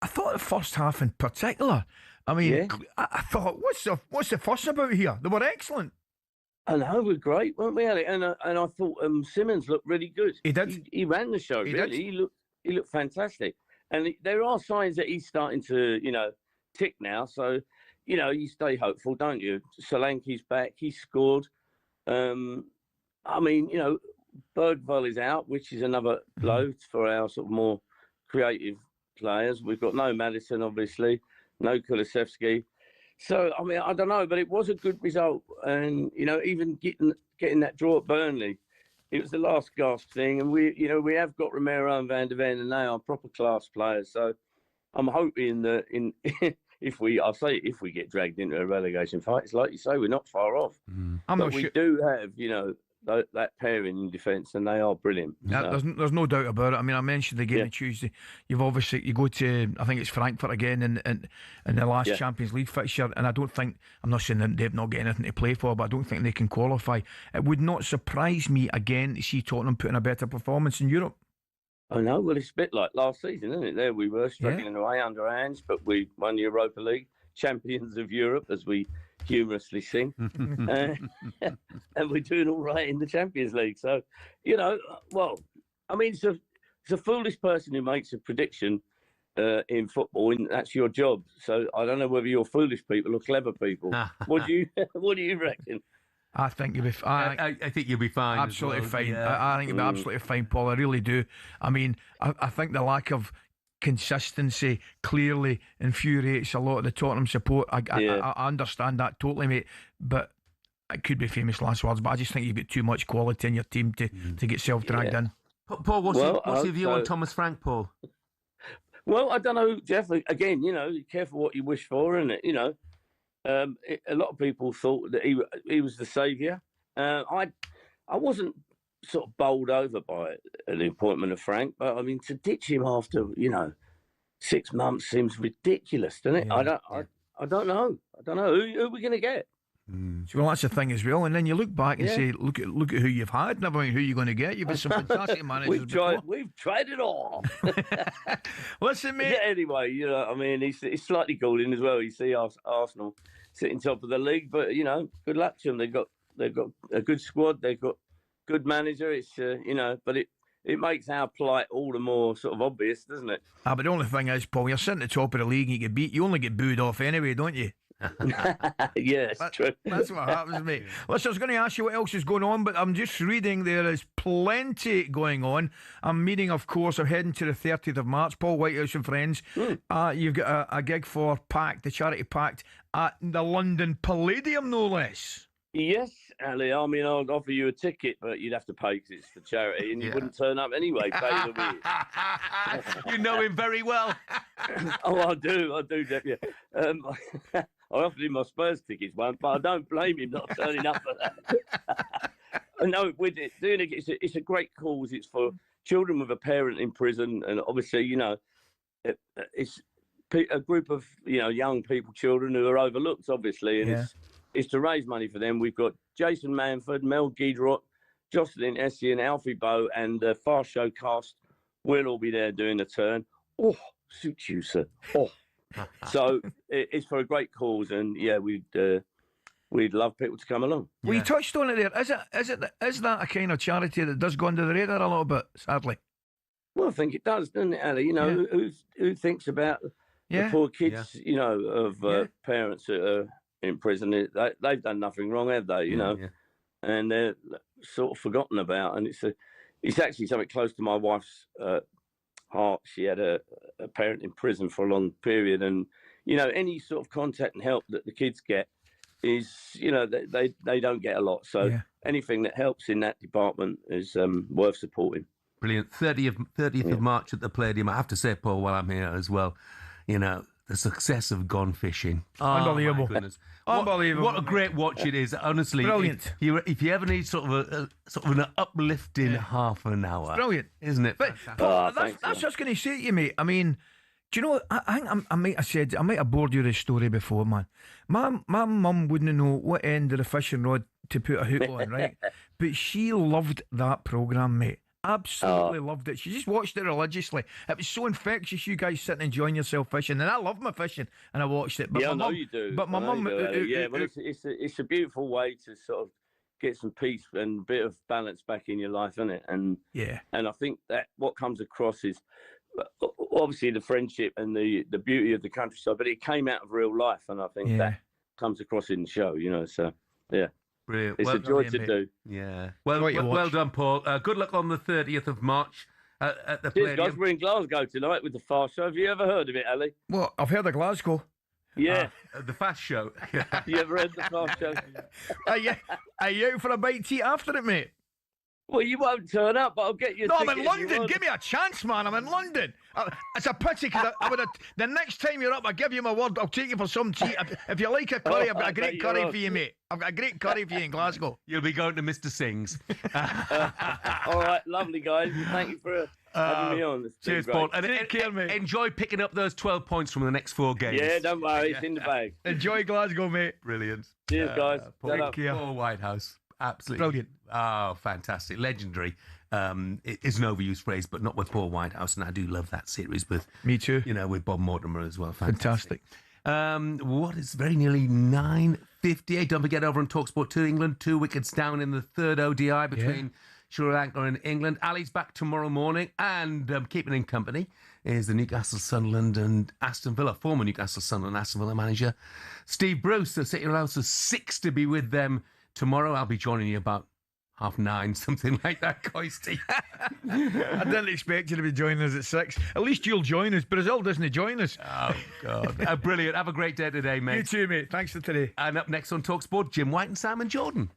I thought the first half in particular, I mean, I thought, what's the fuss about here? They were excellent. I know, we're great, weren't we, Alec? And I thought Simmons looked really good. He did. He ran the show, really. He looked fantastic. And there are signs that he's starting to, tick now. So, you stay hopeful, don't you? Solanke's back. He scored. Bergvall is out, which is another blow for our sort of more creative players. We've got no Maddison, obviously, no Kulusevski. So, I mean, I don't know, but it was a good result. And, even getting that draw at Burnley, it was the last gasp thing. And we have got Romero and Van der Ven, and they are proper class players. So I'm hoping that if we get dragged into a relegation fight, it's like you say, we're not far off. But we do have, that pairing in defence, and they are brilliant. Yeah, there's no doubt about it. I mean, I mentioned the game on Tuesday. You go to, I think it's Frankfurt again in the last Champions League fixture, and I'm not saying that they've not got anything to play for, but I don't think they can qualify. It would not surprise me again to see Tottenham putting a better performance in Europe. I know. Well, it's a bit like last season, isn't it? There we were struggling away under our hands, but we won the Europa League, champions of Europe, as we humorously sing, and we're doing all right in the Champions League. So, it's a foolish person who makes a prediction in football, and that's your job. So I don't know whether you're foolish people or clever people. What do you reckon? I think you'll be. I think you'll be fine. Absolutely as well. fine. Yeah. I think you'll be absolutely fine, Paul. I really do. I mean, I think the lack of consistency clearly infuriates a lot of the Tottenham support. I understand that totally, mate. But it could be famous last words. But I just think you've got too much quality in your team to get self-dragged in. Paul, what's your view on Thomas Frank, Paul? Well, I don't know, Jeff. Again, be careful what you wish for, isn't it? A lot of people thought that he was the saviour. I wasn't sort of bowled over by the appointment of Frank, but I mean to ditch him after 6 months seems ridiculous, doesn't it? Yeah. I don't know. Who are we going to get? Well, that's the thing as well. And then you look back and say, look at who you've had. Never mind who you're going to get. You've had some fantastic managers. We've tried it all. Listen, mate. Yeah, anyway, he's slightly galling as well. You see Arsenal sitting top of the league, but good luck to them. They've got a good squad. They've got good manager. It's but it makes our plight all the more sort of obvious, doesn't it? But the only thing is, Paul, you're sitting at the top of the league and you get beat. You only get booed off anyway, don't you? Yeah, it's true. That's what happens, mate. Listen, I was going to ask you what else is going on, but I'm just reading there is plenty going on. I'm meeting, of course, I'm heading to the 30th of March. Paul Whitehouse and friends. You've got a gig for Pact, the charity Pact, at the London Palladium, no less. Yes, Ali. I mean, I'd offer you a ticket, but you'd have to pay because it's for charity, and you wouldn't turn up anyway. Pay the week. You know him very well. Oh, I do, Jeff. Yeah. I offered him my Spurs tickets once, but I don't blame him not turning up for that. No, with it, doing it, it's a great cause. It's for children with a parent in prison, and obviously, it's a group of young people, children who are overlooked, obviously, and it's to raise money for them. We've got Jason Manford, Mel Giedroyc, Jocelyn Essien, Alfie Bowe, and the Fast Show cast will all be there doing the turn. Oh, suits you, sir. Oh. So it's for a great cause, and we'd love people to come along. Well, you touched on it there. Is that a kind of charity that does go under the radar a little bit, sadly? Well, I think it does, doesn't it, Ali? Who thinks about the poor kids, of parents that are in prison? They've done nothing wrong, have they? And they're sort of forgotten about. And it's actually something close to my wife's heart. She had a parent in prison for a long period, and any sort of contact and help that the kids get is they don't get a lot. So anything that helps in that department is worth supporting. Brilliant. 30th of March at the Palladium. I have to say, Paul, while I'm here as well, the success of Gone Fishing. Unbelievable. My goodness. Unbelievable. What a great watch it is, honestly. Brilliant. If you ever need sort of an uplifting half an hour. It's brilliant. Isn't it? But Paul, that's what I was going to say to you, mate. I mean, do you know, I think I might have bored you with this story before, man. My mum wouldn't know what end of the fishing rod to put a hook on, right? But she loved that programme, mate. Absolutely loved it. She just watched it religiously. It was so infectious, you guys sitting enjoying yourself fishing, and I love my fishing, and I watched it. But I know you do. But my mum, well, it's a beautiful way to sort of get some peace and a bit of balance back in your life, isn't it? And I think that what comes across is obviously the friendship and the beauty of the countryside, but it came out of real life, and I think that comes across in the show. So yeah. Brilliant. It's a joy to do. Yeah. Well done, Paul. Good luck on the 30th of March at the Palladium. Guys, we're in Glasgow tonight with the Fast Show. Have you ever heard of it, Ali? Well, I've heard of Glasgow. Yeah. The Fast Show. You ever heard the Fast Show? Are you out for a bite to eat after it, mate? Well, you won't turn up, but I'll get you. No, I'm in London. Give me a chance, man. I'm in London. It's a pity because I would have. The next time you're up, I give you my word. I'll take you for some tea. If you like a curry, I've got a great curry for you, mate. I've got a great curry for you in Glasgow. You'll be going to Mr. Singh's. All right, lovely guys. Thank you for having me on. Cheers, Paul. And take care, mate. Enjoy picking up those 12 points from the next 4 games. Yeah, don't worry. It's in the bag. Enjoy Glasgow, mate. Brilliant. Cheers, guys. Paul Whitehouse. Absolutely brilliant. Oh, fantastic. Legendary. It is an overused phrase, but not with Paul Whitehouse. And I do love that series with... Me too. With Bob Mortimer as well. Fantastic. What is very nearly 9:58. Don't forget, over on talkSPORT 2 England, 2 wickets down in the third ODI between Sri Lanka and England. Ali's back tomorrow morning, and keeping in company is the Newcastle, Sunderland and Aston Villa, former Newcastle, Sunderland, Aston Villa manager Steve Bruce. The City allows us 6 to be with them Tomorrow I'll be joining you about 9:30, something like that, Coisty. I didn't expect you to be joining us at 6. At least you'll join us. Brazil doesn't join us. Oh, God. Brilliant. Have a great day today, mate. You too, mate. Thanks for today. And up next on talkSPORT, Jim White and Simon Jordan.